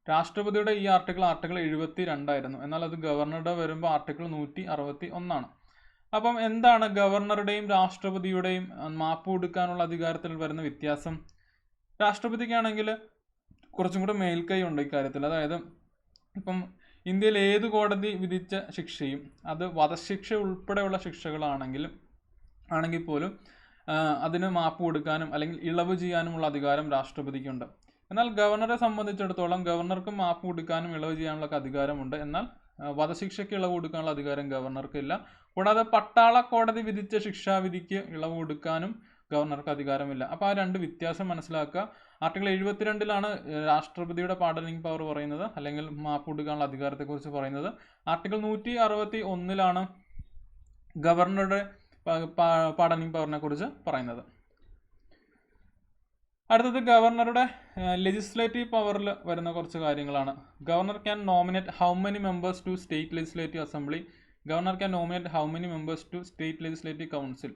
രാഷ്ട്രപതിയുടെ ഈ ആർട്ടിക്കിൾ 72 എന്നാൽ അത് ഗവർണറുടെ വരുമ്പോൾ ആർട്ടിക്കിൾ 161. അപ്പം എന്താണ് ഗവർണറുടെയും രാഷ്ട്രപതിയുടെയും മാപ്പ് കൊടുക്കാനുള്ള അധികാരത്തിൽ വരുന്ന വ്യത്യാസം? രാഷ്ട്രപതിക്കാണെങ്കിൽ കുറച്ചും കൂടെ മേൽക്കൈ ഉണ്ട് ഇക്കാര്യത്തിൽ. അതായത് ഇപ്പം ഇന്ത്യയിൽ ഏത് കോടതി വിധിച്ച ശിക്ഷയും അത് വധശിക്ഷ ഉൾപ്പെടെയുള്ള ശിക്ഷകളാണെങ്കിൽ പോലും അതിന് മാപ്പ് കൊടുക്കാനും അല്ലെങ്കിൽ ഇളവ് ചെയ്യാനുമുള്ള അധികാരം രാഷ്ട്രപതിക്കുണ്ട്. എന്നാൽ ഗവർണറെ സംബന്ധിച്ചിടത്തോളം ഗവർണർക്ക് മാപ്പ് കൊടുക്കാനും ഇളവ് ചെയ്യാനുള്ള അധികാരമുണ്ട്. എന്നാൽ വധശിക്ഷയ്ക്ക് ഇളവ് കൊടുക്കാനുള്ള അധികാരം ഗവർണർക്കില്ല. കൂടാതെ പട്ടാള കോടതി വിധിച്ച ശിക്ഷാവിധിക്ക് ഇളവ് കൊടുക്കാനും ഗവർണർക്ക് അധികാരമില്ല. അപ്പോൾ ആ രണ്ട് വ്യത്യാസം മനസ്സിലാക്കുക. ആർട്ടിക്കിൾ 72 രാഷ്ട്രപതിയുടെ പാർഡനിങ് പവർ പറയുന്നത്, അല്ലെങ്കിൽ മാപ്പ് കൊടുക്കാനുള്ള അധികാരത്തെക്കുറിച്ച് പറയുന്നത്. ആർട്ടിക്കിൾ 161 ഗവർണറുടെ പാർഡനിങ് പവറിനെ കുറിച്ച് പറയുന്നത്. അടുത്തത് ഗവർണറുടെ ലെജിസ്ലേറ്റീവ് പവറിൽ വരുന്ന കുറച്ച് കാര്യങ്ങളാണ്. Governor can nominate how many members to state legislative assembly. Governor can nominate how many members to state legislative council.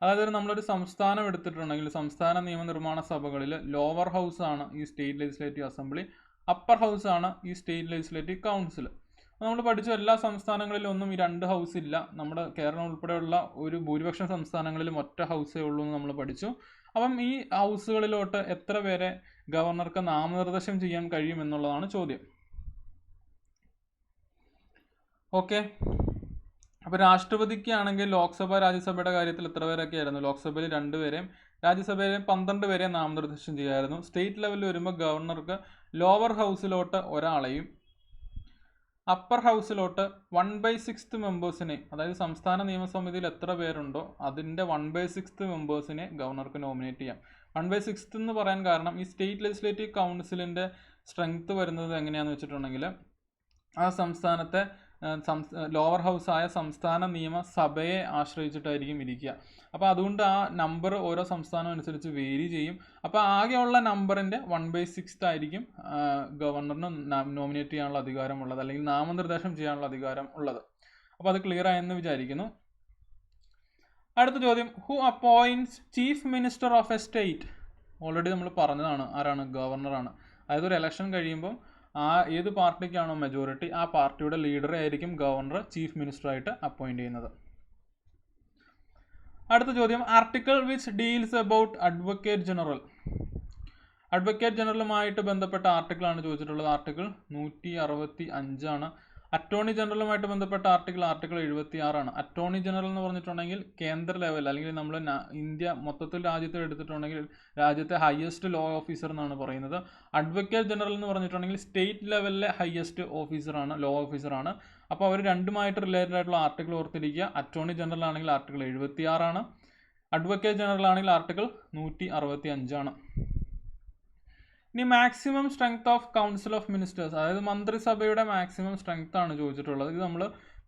അതായത് നമ്മളൊരു സംസ്ഥാനം എടുത്തിട്ടുണ്ടെങ്കിൽ സംസ്ഥാന നിയമനിർമ്മാണ സഭകളിൽ ലോവർ ഹൗസ് ആണ് ഈ state legislative assembly, upper house ആണ് ഈ സ്റ്റേറ്റ് ലെജിസ്ലേറ്റീവ് കൗൺസിൽ. നമ്മൾ പഠിച്ച എല്ലാ സംസ്ഥാനങ്ങളിലും ഒന്നും ഈ രണ്ട് ഹൗസ് ഇല്ല. നമ്മുടെ കേരളം ഉൾപ്പെടെയുള്ള ഒരു ഭൂരിപക്ഷം സംസ്ഥാനങ്ങളിലും ഒറ്റ ഹൗസേ ഉള്ളൂ എന്ന് നമ്മൾ പഠിച്ചു. അപ്പം ഈ ഹൗസുകളിലോട്ട് എത്ര പേരെ ഗവർണർക്ക് നാമനിർദ്ദേശം ചെയ്യാൻ കഴിയും എന്നുള്ളതാണ് ചോദ്യം. ഓക്കെ, അപ്പോൾ രാഷ്ട്രപതിക്ക് ആണെങ്കിൽ ലോക്സഭ രാജ്യസഭയുടെ കാര്യത്തിൽ എത്ര പേരൊക്കെ ആയിരുന്നു? ലോക്സഭയിൽ 2 പേരെയും രാജ്യസഭയിൽ 12 പേരെ നാമനിർദ്ദേശം ചെയ്യായിരുന്നു. സ്റ്റേറ്റ് ലെവലിൽ വരുമ്പോൾ ഗവർണർക്ക് ലോവർ ഹൗസിലോട്ട് ഒരാളെയും അപ്പർ ഹൗസിലോട്ട് 1/6 മെമ്പേഴ്സിനെയും, അതായത് സംസ്ഥാന നിയമസമിതിയിൽ എത്ര പേരുണ്ടോ അതിൻ്റെ 1/6 മെമ്പേഴ്സിനെ ഗവർണർക്ക് നോമിനേറ്റ് ചെയ്യാം. 1/6 എന്ന് പറയാൻ കാരണം ഈ സ്റ്റേറ്റ് ലെജിസ്ലേറ്റീവ് കൗൺസിലിൻ്റെ സ്ട്രെങ്ത് വരുന്നത് എങ്ങനെയാണെന്ന് വെച്ചിട്ടുണ്ടെങ്കിൽ ആ സംസ്ഥാനത്തെ ലോവർ ഹൗസായ സംസ്ഥാന നിയമസഭയെ ആശ്രയിച്ചിട്ടായിരിക്കും ഇരിക്കുക. അപ്പോൾ അതുകൊണ്ട് ആ നമ്പർ ഓരോ സംസ്ഥാനം അനുസരിച്ച് വേരി ചെയ്യും. അപ്പോൾ ആകെയുള്ള നമ്പറിൻ്റെ 1/6 ആയിരിക്കും ഗവർണറിന് നോമിനേറ്റ് ചെയ്യാനുള്ള അധികാരമുള്ളത്, അല്ലെങ്കിൽ നാമനിർദ്ദേശം ചെയ്യാനുള്ള അധികാരം ഉള്ളത്. അപ്പോൾ അത് ക്ലിയർ ആയെന്ന് വിചാരിക്കുന്നു. അടുത്ത ചോദ്യം, who appoints chief minister of A state? Already നമ്മൾ പറഞ്ഞതാണ്, ആരാണ്? ഗവർണറാണ്. അതായത് ഒരു ഇലക്ഷൻ കഴിയുമ്പോൾ ഏത് പാർട്ടിക്കാണോ മെജോറിറ്റി ആ പാർട്ടിയുടെ ലീഡറെ ആയിരിക്കും ഗവർണർ ചീഫ് മിനിസ്റ്ററായിട്ട് അപ്പോയിൻറ്റ് ചെയ്യുന്നത്. അടുത്ത ചോദ്യം, article which deals about advocate general. Advocate ജനറലുമായിട്ട് ബന്ധപ്പെട്ട ആർട്ടിക്കിളാണ് ചോദിച്ചിട്ടുള്ളത്. ആർട്ടിക്കിൾ 165. അറ്റോർണി ജനറലുമായിട്ട് ബന്ധപ്പെട്ട ആർട്ടിക്കിൾ 76. അറ്റോർണി ജനറൽ എന്ന് പറഞ്ഞിട്ടുണ്ടെങ്കിൽ കേന്ദ്ര ലെവൽ, അല്ലെങ്കിൽ നമ്മൾ ഇന്ത്യ മൊത്തത്തിൽ രാജ്യത്ത് എടുത്തിട്ടുണ്ടെങ്കിൽ രാജ്യത്തെ ഹയസ്റ്റ് ലോ ഓഫീസർ എന്നാണ് പറയുന്നത്. അഡ്വക്കേറ്റ് ജനറൽ എന്ന് പറഞ്ഞിട്ടുണ്ടെങ്കിൽ സ്റ്റേറ്റ് ലെവലിലെ ഹയസ്റ്റ് ഓഫീസറാണ്, ലോ ഓഫീസറാണ്. അപ്പോൾ അവർ രണ്ടുമായിട്ട് റിലേറ്റഡ് ആയിട്ടുള്ള ആർട്ടിക്കിൾ ഓർത്തിരിക്കുക. അറ്റോർണി ജനറൽ ആണെങ്കിൽ ആർട്ടിക്കിൾ 76, അഡ്വക്കേറ്റ് ജനറൽ ആണെങ്കിൽ ആർട്ടിക്കിൾ 165. ഇനി maximum strength of council of ministers, അതായത് മന്ത്രിസഭയുടെ മാക്സിമം സ്ട്രെങ്ത് ആണ് ചോദിച്ചിട്ടുള്ളത്. ഇത് നമ്മൾ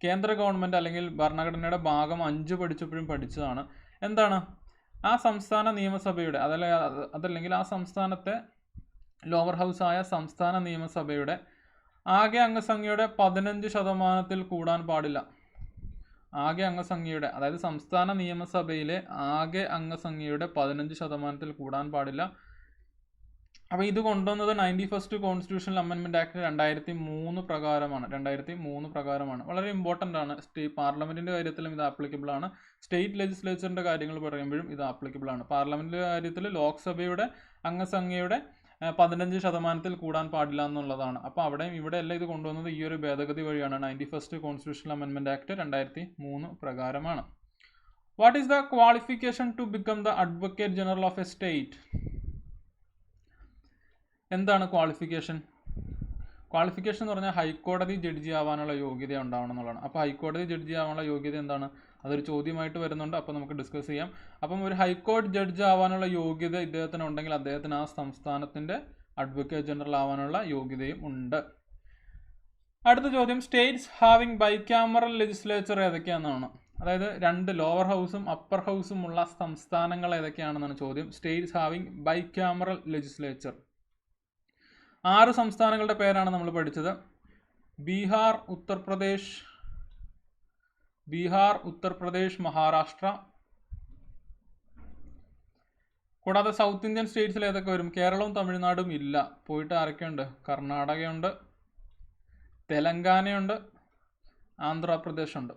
കേന്ദ്ര ഗവൺമെൻറ് അല്ലെങ്കിൽ ഭരണഘടനയുടെ ഭാഗം 5 പഠിച്ചപ്പോഴും പഠിച്ചതാണ്. എന്താണ്? ആ സംസ്ഥാന നിയമസഭയുടെ അതല്ലെങ്കിൽ ആ സംസ്ഥാനത്തെ ലോവർ ഹൗസായ സംസ്ഥാന നിയമസഭയുടെ ആകെ അംഗസംഖ്യയുടെ 15% കൂടാൻ പാടില്ല. ആകെ അംഗസംഖ്യയുടെ, അതായത് സംസ്ഥാന നിയമസഭയിലെ ആകെ അംഗസംഖ്യയുടെ 15% കൂടാൻ പാടില്ല. അപ്പോൾ ഇത് കൊണ്ടുവന്നത് 91st കോൺസ്റ്റിറ്റ്യൂഷണൽ അമെൻമെൻറ്റ് ആക്ട് 2003 പ്രകാരമാണ്. 2003 പ്രകാരമാണ്. വളരെ ഇമ്പോർട്ടൻ്റ് ആണ്. പാർലമെൻറ്റിൻ്റെ കാര്യത്തിലും ഇത് ആപ്ലിക്കബിൾ ആണ്. സ്റ്റേറ്റ് ലെജിസ്ലേച്ചറിൻ്റെ കാര്യങ്ങൾ പറയുമ്പോഴും ഇത് ആപ്ലിക്കബിൾ ആണ്. പാർലമെൻറ്റിൻ്റെ കാര്യത്തിൽ ലോക്സഭയുടെ അംഗസംഖ്യയുടെ 15% കൂടാൻ പാടില്ല എന്നുള്ളതാണ്. അപ്പോൾ അവിടെയും ഇവിടെയെല്ലാം ഇത് കൊണ്ടുവന്നത് ഈ ഒരു ഭേദഗതി വഴിയാണ്. 91st കോൺസ്റ്റിറ്റ്യൂഷണൽ അമെൻമെൻറ്റ് ആക്ട് 2003 പ്രകാരമാണ്. What is the qualification two become the advocate general of A state? എന്താണ് ക്വാളിഫിക്കേഷൻ? ക്വാളിഫിക്കേഷൻ എന്ന് പറഞ്ഞാൽ ഹൈക്കോടതി ജഡ്ജി ആവാനുള്ള യോഗ്യത ഉണ്ടാവണം എന്നുള്ളതാണ്. അപ്പോൾ ഹൈക്കോടതി ജഡ്ജി ആവാനുള്ള യോഗ്യത എന്താണ്? അതൊരു ചോദ്യമായിട്ട് വരുന്നുണ്ട്. അപ്പോൾ നമുക്ക് ഡിസ്കസ് ചെയ്യാം. അപ്പം ഒരു ഹൈക്കോടതി ജഡ്ജി ആവാനുള്ള യോഗ്യത ഇദ്ദേഹത്തിന് ഉണ്ടെങ്കിൽ അദ്ദേഹത്തിന് ആ സംസ്ഥാനത്തിൻ്റെ അഡ്വക്കേറ്റ് ജനറൽ ആവാനുള്ള യോഗ്യതയും ഉണ്ട്. അടുത്ത ചോദ്യം, സ്റ്റേറ്റ്സ് ഹാവിംഗ് ബൈക്യാമറൽ ലെജിസ്ലേച്ചർ ഏതൊക്കെയാണെന്നാണ്. അതായത് 2 ലോവർ ഹൗസും അപ്പർ ഹൗസും ഉള്ള സംസ്ഥാനങ്ങൾ ഏതൊക്കെയാണെന്നാണ് ചോദ്യം. സ്റ്റേറ്റ്സ് ഹാവിംഗ് ബൈക്യാമറൽ ലെജിസ്ലേച്ചർ 6 സംസ്ഥാനങ്ങളുടെ പേരാണ് നമ്മൾ പഠിച്ചത്. ബീഹാർ, ഉത്തർപ്രദേശ്, മഹാരാഷ്ട്ര. കൂടാതെ സൗത്ത് ഇന്ത്യൻ സ്റ്റേറ്റ്സിൽ ഏതൊക്കെ വരും? കേരളവും തമിഴ്നാടും ഇല്ല. പോയിട്ട് ആരൊക്കെയുണ്ട്? കർണാടകയുണ്ട്, തെലങ്കാനയുണ്ട്, ആന്ധ്രാപ്രദേശുണ്ട്.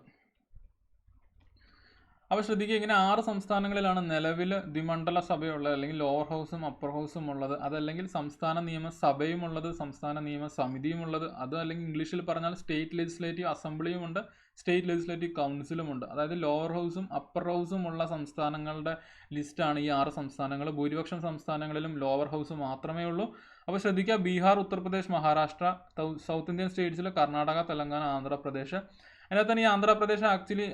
അപ്പോൾ ശ്രദ്ധിക്കുക, ഇങ്ങനെ 6 സംസ്ഥാനങ്ങളിലാണ് നിലവിൽ ദ്വിമണ്ഡല സഭയുള്ളത്, അല്ലെങ്കിൽ ലോവർ ഹൗസും അപ്പർ ഹൗസും ഉള്ളത്. അതല്ലെങ്കിൽ സംസ്ഥാന നിയമസഭയും ഉള്ളത്, സംസ്ഥാന നിയമസമിതിയും ഉള്ളത്. അത് അല്ലെങ്കിൽ ഇംഗ്ലീഷിൽ പറഞ്ഞാൽ സ്റ്റേറ്റ് ലെജിസ്ലേറ്റീവ് അസംബ്ലിയും ഉണ്ട്, സ്റ്റേറ്റ് ലെജിസ്ലേറ്റീവ് കൗൺസിലും ഉണ്ട്. അതായത് ലോവർ ഹൗസും അപ്പർ ഹൗസും ഉള്ള സംസ്ഥാനങ്ങളുടെ ലിസ്റ്റാണ് ഈ 6 സംസ്ഥാനങ്ങൾ. ഭൂരിപക്ഷം സംസ്ഥാനങ്ങളിലും ലോവർ ഹൗസ് മാത്രമേ ഉള്ളൂ. അപ്പോൾ ശ്രദ്ധിക്കുക, ബീഹാർ, ഉത്തർപ്രദേശ്, മഹാരാഷ്ട്ര, സൗത്ത് ഇന്ത്യൻ സ്റ്റേറ്റ്സിൽ കർണാടക, തെലങ്കാന, ആന്ധ്രാപ്രദേശ്. അതിനകത്ത് തന്നെ ഈ Andhra Pradesh actually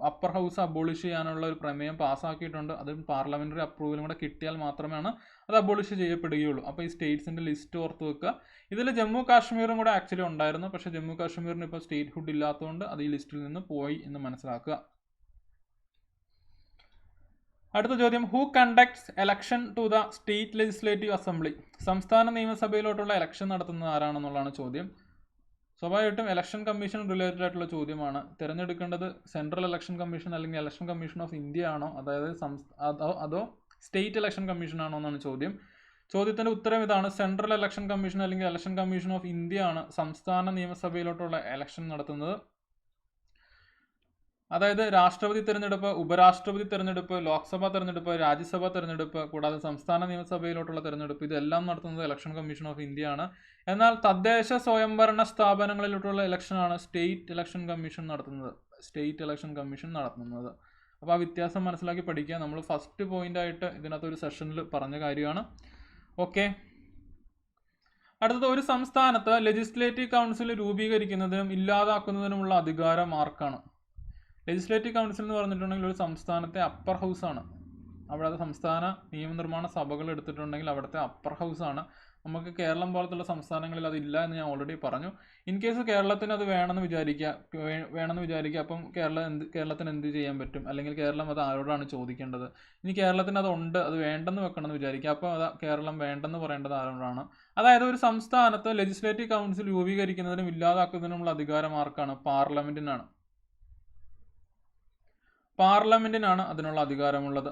upper house abolish ചെയ്യാനുള്ള ഒരു പ്രമേയം പാസ്സാക്കിയിട്ടുണ്ട്. അത് പാർലമെന്ററി അപ്രൂവലും കൂടെ കിട്ടിയാൽ മാത്രമാണ് അത് അബോളിഷ് ചെയ്യപ്പെടുകയുള്ളൂ. അപ്പോൾ ഈ സ്റ്റേറ്റ്സിൻ്റെ ലിസ്റ്റ് ഓർത്ത് വെക്കുക. ഇതിൽ ജമ്മു കാശ്മീറും കൂടെ ആക്ച്വലി ഉണ്ടായിരുന്നു. പക്ഷേ ജമ്മു കാശ്മീരിന് ഇപ്പോൾ സ്റ്റേറ്റ് ഹുഡ് ഇല്ലാത്തതുകൊണ്ട് അത് ഈ ലിസ്റ്റിൽ നിന്ന് പോയി എന്ന് മനസ്സിലാക്കുക. അടുത്ത ചോദ്യം, who conducts election to the state legislative assembly? സംസ്ഥാന നിയമസഭയിലോട്ടുള്ള എലക്ഷൻ നടത്തുന്നത് ആരാണെന്നുള്ളതാണ് ചോദ്യം. സ്വാഭാവികമായിട്ടും ഇലക്ഷൻ കമ്മീഷൻ റിലേറ്റഡ് ആയിട്ടുള്ള ചോദ്യമാണ്. തിരഞ്ഞെടുക്കേണ്ടത് സെൻട്രൽ ഇലക്ഷൻ കമ്മീഷൻ അല്ലെങ്കിൽ ഇലക്ഷൻ കമ്മീഷൻ ഓഫ് ഇന്ത്യ ആണോ, അതായത് അതോ സ്റ്റേറ്റ് ഇലക്ഷൻ കമ്മീഷൻ ആണോ എന്നാണ് ചോദ്യം. ചോദ്യത്തിൻ്റെ ഉത്തരം ഇതാണ്. സെൻട്രൽ ഇലക്ഷൻ കമ്മീഷൻ അല്ലെങ്കിൽ ഇലക്ഷൻ കമ്മീഷൻ ഓഫ് ഇന്ത്യ ആണ് സംസ്ഥാന നിയമസഭയിലോട്ടുള്ള ഇലക്ഷൻ നടത്തുന്നത്. അതായത് രാഷ്ട്രപതി തിരഞ്ഞെടുപ്പ്, ഉപരാഷ്ട്രപതി തിരഞ്ഞെടുപ്പ്, ലോക്സഭാ തിരഞ്ഞെടുപ്പ്, രാജ്യസഭാ തിരഞ്ഞെടുപ്പ്, കൂടാതെ സംസ്ഥാന നിയമസഭയിലോട്ടുള്ള തിരഞ്ഞെടുപ്പ്, ഇതെല്ലാം നടത്തുന്നത് ഇലക്ഷൻ കമ്മീഷൻ ഓഫ് ഇന്ത്യ ആണ്. എന്നാൽ തദ്ദേശ സ്വയംഭരണ സ്ഥാപനങ്ങളിലോട്ടുള്ള ഇലക്ഷനാണ് സ്റ്റേറ്റ് ഇലക്ഷൻ കമ്മീഷൻ നടത്തുന്നത്. അപ്പോൾ ആ വ്യത്യാസം മനസ്സിലാക്കി പഠിക്കുക. നമ്മൾ ഫസ്റ്റ് പോയിൻ്റായിട്ട് ഇതിനകത്ത് ഒരു സെഷനിൽ പറഞ്ഞ കാര്യമാണ്. ഓക്കെ, അടുത്തത്, ഒരു സംസ്ഥാനത്ത് ലെജിസ്ലേറ്റീവ് കൗൺസിൽ രൂപീകരിക്കുന്നതിനും ഇല്ലാതാക്കുന്നതിനുമുള്ള അധികാരം ആർക്കാണ്? ലെജിസ്ലേറ്റീവ് കൗൺസിൽ എന്ന് പറഞ്ഞിട്ടുണ്ടെങ്കിൽ ഒരു സംസ്ഥാനത്തെ അപ്പർ ഹൗസാണ്. അവിടെ സംസ്ഥാന നിയമനിർമ്മാണ സഭകൾ എടുത്തിട്ടുണ്ടെങ്കിൽ അവിടുത്തെ അപ്പർ ഹൗസാണ്. നമുക്ക് കേരളം പോലത്തുള്ള സംസ്ഥാനങ്ങളിൽ അതില്ല എന്ന് ഞാൻ ഓൾറെഡി പറഞ്ഞു. ഇൻ കേസ് കേരളത്തിന് അത് വേണമെന്ന് വിചാരിക്കുക. അപ്പം കേരളത്തിന് എന്ത് ചെയ്യാൻ പറ്റും? അല്ലെങ്കിൽ കേരളം അത് ആരോടാണ് ചോദിക്കേണ്ടത്? ഇനി കേരളത്തിന് അതുണ്ട്, അത് വേണ്ടെന്ന് വെക്കണമെന്ന് വിചാരിക്കുക. അപ്പോൾ അത് കേരളം വേണ്ടെന്ന് പറയേണ്ടത് ആരോടാണ്? അതായത് ഒരു സംസ്ഥാനത്ത് ലെജിസ്ലേറ്റീവ് കൗൺസിൽ രൂപീകരിക്കുന്നതിനും ഇല്ലാതാക്കുന്നതിനുമുള്ള അധികാരം ആർക്കാണ്? പാർലമെന്റിനാണ് അതിനുള്ള അധികാരമുള്ളത്.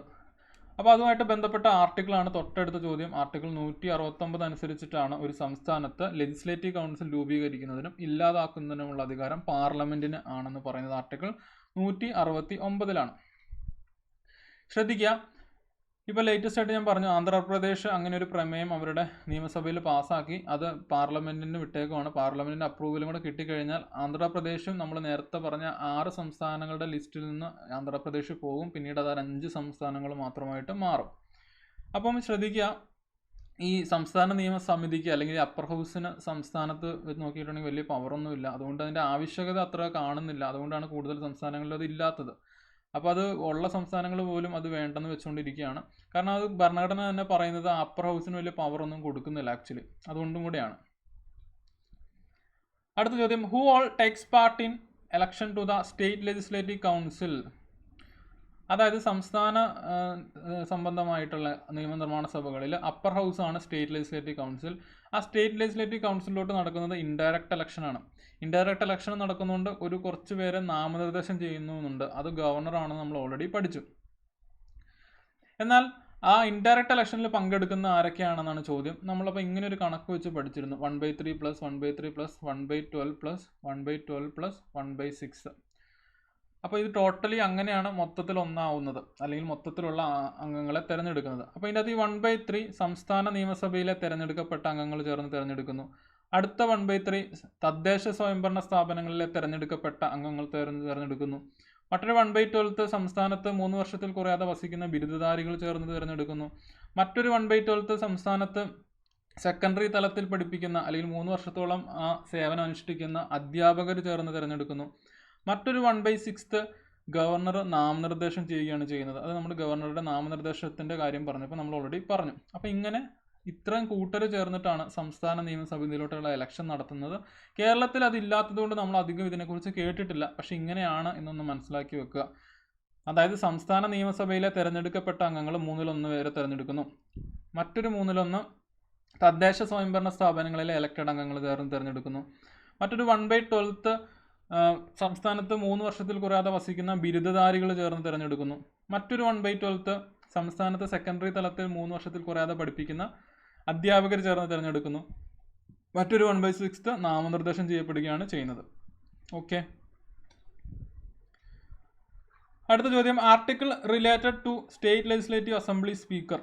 അപ്പോൾ അതുമായിട്ട് ബന്ധപ്പെട്ട ആർട്ടിക്കിളാണ് തൊട്ടടുത്ത ചോദ്യം. ആർട്ടിക്കിൾ 169 അനുസരിച്ചിട്ടാണ് ഒരു സംസ്ഥാനത്ത് ലെജിസ്ലേറ്റീവ് കൗൺസിൽ രൂപീകരിക്കുന്നതിനും ഇല്ലാതാക്കുന്നതിനുമുള്ള അധികാരം പാർലമെന്റിന് ആണെന്ന് പറയുന്നത് ആർട്ടിക്കിൾ 169. ശ്രദ്ധിക്കുക, ഇപ്പോൾ ലേറ്റസ്റ്റ് ആയിട്ട് ഞാൻ പറഞ്ഞു, ആന്ധ്രാപ്രദേശ് അങ്ങനെ ഒരു പ്രമേയം അവരുടെ നിയമസഭയിൽ പാസ്സാക്കി. അത് പാർലമെന്റിന് വിട്ടേക്കുവാണ്. പാർലമെന്റിന്റെ അപ്രൂവലും കൂടെ കിട്ടിക്കഴിഞ്ഞാൽ ആന്ധ്രാപ്രദേശും നമ്മൾ നേരത്തെ പറഞ്ഞ 6 സംസ്ഥാനങ്ങളുടെ ലിസ്റ്റിൽ നിന്ന് ആന്ധ്രാപ്രദേശ് പോകും. പിന്നീട് അത് 5 സംസ്ഥാനങ്ങൾ മാത്രമായിട്ട് മാറും. അപ്പം ശ്രദ്ധിക്കുക, ഈ സംസ്ഥാന നിയമസമിതിക്ക് അല്ലെങ്കിൽ അപ്പർ ഹൗസിന് സംസ്ഥാനത്ത് നോക്കിയിട്ടുണ്ടെങ്കിൽ വലിയ പവറൊന്നുമില്ല. അതുകൊണ്ട് അതിൻ്റെ ആവശ്യകത അത്ര കാണുന്നില്ല. അതുകൊണ്ടാണ് കൂടുതൽ സംസ്ഥാനങ്ങളിൽ അത് ഇല്ലാത്തത്. അപ്പോൾ അത് ഉള്ള സംസ്ഥാനങ്ങൾ പോലും അത് വേണ്ടെന്ന് വെച്ചുകൊണ്ടിരിക്കുകയാണ്. കാരണം അത് ഭരണഘടന തന്നെ പറയുന്നത് അപ്പർ ഹൗസിന് വലിയ പവറൊന്നും കൊടുക്കുന്നില്ല ആക്ച്വലി. അതുകൊണ്ടും കൂടെയാണ്. അടുത്ത ചോദ്യം, who all takes part in election to the state legislative council? അതായത് സംസ്ഥാന സംബന്ധമായിട്ടുള്ള നിയമനിർമ്മാണ സഭകളിൽ അപ്പർ ഹൗസാണ് സ്റ്റേറ്റ് ലെജിസ്ലേറ്റീവ് കൗൺസിൽ. ആ സ്റ്റേറ്റ് ലെജിസ്ലേറ്റീവ് കൗൺസിലോട്ട് നടക്കുന്നത് ഇൻഡയറക്റ്റ് ഇലക്ഷനാണ്. ഇൻഡയറക്റ്റ് ഇലക്ഷൻ നടക്കുന്നുണ്ട്, കുറച്ച് പേരെ നാമനിർദ്ദേശം ചെയ്യുന്നുണ്ട്. അത് ഗവർണറാണെന്ന് നമ്മൾ ഓൾറെഡി പഠിച്ചു. എന്നാൽ ആ ഇൻഡയറക്റ്റ് ഇലക്ഷനിൽ പങ്കെടുക്കുന്ന ആരൊക്കെയാണെന്നാണ് ചോദ്യം. നമ്മളപ്പോൾ ഇങ്ങനെ ഒരു കണക്ക് വെച്ച് പഠിച്ചിരുന്നു. 1/3 + 1/3 + 1/12 + 1/12 + 1/6. അപ്പോൾ ഇത് ടോട്ടലി അങ്ങനെയാണ് മൊത്തത്തിൽ ഒന്നാവുന്നത്, അല്ലെങ്കിൽ മൊത്തത്തിലുള്ള അംഗങ്ങളെ തിരഞ്ഞെടുക്കുന്നത്. അപ്പോൾ ഇതിൻ്റെ അകത്ത് ഈ 1/3 സംസ്ഥാന നിയമസഭയിലെ തിരഞ്ഞെടുക്കപ്പെട്ട അംഗങ്ങൾ ചേർന്ന് തിരഞ്ഞെടുക്കുന്നു. അടുത്ത 1/3 തദ്ദേശ സ്വയംഭരണ സ്ഥാപനങ്ങളിലെ തിരഞ്ഞെടുക്കപ്പെട്ട അംഗങ്ങൾ തിരഞ്ഞെടുക്കുന്നു. മറ്റൊരു 1/12 സംസ്ഥാനത്ത് 3 വർഷത്തിൽ കുറയാതെ വസിക്കുന്ന ബിരുദധാരികൾ ചേർന്ന് തിരഞ്ഞെടുക്കുന്നു. മറ്റൊരു 1/12 സംസ്ഥാനത്ത് സെക്കൻഡറി തലത്തിൽ പഠിപ്പിക്കുന്ന അല്ലെങ്കിൽ 3 വർഷത്തോളം ആ സേവനം അനുഷ്ഠിക്കുന്ന അധ്യാപകർ ചേർന്ന് തിരഞ്ഞെടുക്കുന്നു. മറ്റൊരു 1/6 ഗവർണർ നാമനിർദ്ദേശം ചെയ്യുകയാണ് ചെയ്യുന്നത്. അത് നമ്മൾ ഗവർണറുടെ നാമനിർദ്ദേശത്തിൻ്റെ കാര്യം പറഞ്ഞപ്പോൾ നമ്മൾ ഓൾറെഡി പറഞ്ഞു. അപ്പോൾ ഇങ്ങനെ ഇത്രയും കൂട്ടർ ചേർന്നിട്ടാണ് സംസ്ഥാന നിയമസഭയിലോട്ടുള്ള ഇലക്ഷൻ നടത്തുന്നത്. കേരളത്തിൽ അതില്ലാത്തതുകൊണ്ട് നമ്മൾ അധികം ഇതിനെക്കുറിച്ച് കേട്ടിട്ടില്ല. പക്ഷെ ഇങ്ങനെയാണ് എന്നൊന്ന് മനസ്സിലാക്കി വെക്കുക. അതായത് സംസ്ഥാന നിയമസഭയിലെ തിരഞ്ഞെടുക്കപ്പെട്ട അംഗങ്ങൾ 1/3 വരെ തിരഞ്ഞെടുക്കുന്നു. മറ്റൊരു 1/3 തദ്ദേശ സ്വയംഭരണ സ്ഥാപനങ്ങളിലെ ഇലക്റ്റഡ് അംഗങ്ങൾ ചേർന്ന് തിരഞ്ഞെടുക്കുന്നു. മറ്റൊരു 1/12 സംസ്ഥാനത്ത് 3 വർഷത്തിൽ കുറയാതെ വസിക്കുന്ന ബിരുദധാരികൾ ചേർന്ന് തിരഞ്ഞെടുക്കുന്നു. മറ്റൊരു 1/12 സംസ്ഥാനത്ത് സെക്കൻഡറി തലത്തിൽ 3 വർഷത്തിൽ കുറയാതെ പഠിപ്പിക്കുന്ന അധ്യാപകർ ചേർന്ന് തിരഞ്ഞെടുക്കുന്നു. മറ്റൊരു 1/6 നാമനിർദ്ദേശം ചെയ്യപ്പെടുകയാണ് ചെയ്യുന്നത്. ഓക്കെ, അടുത്ത ചോദ്യം, article related to state legislative assembly speaker.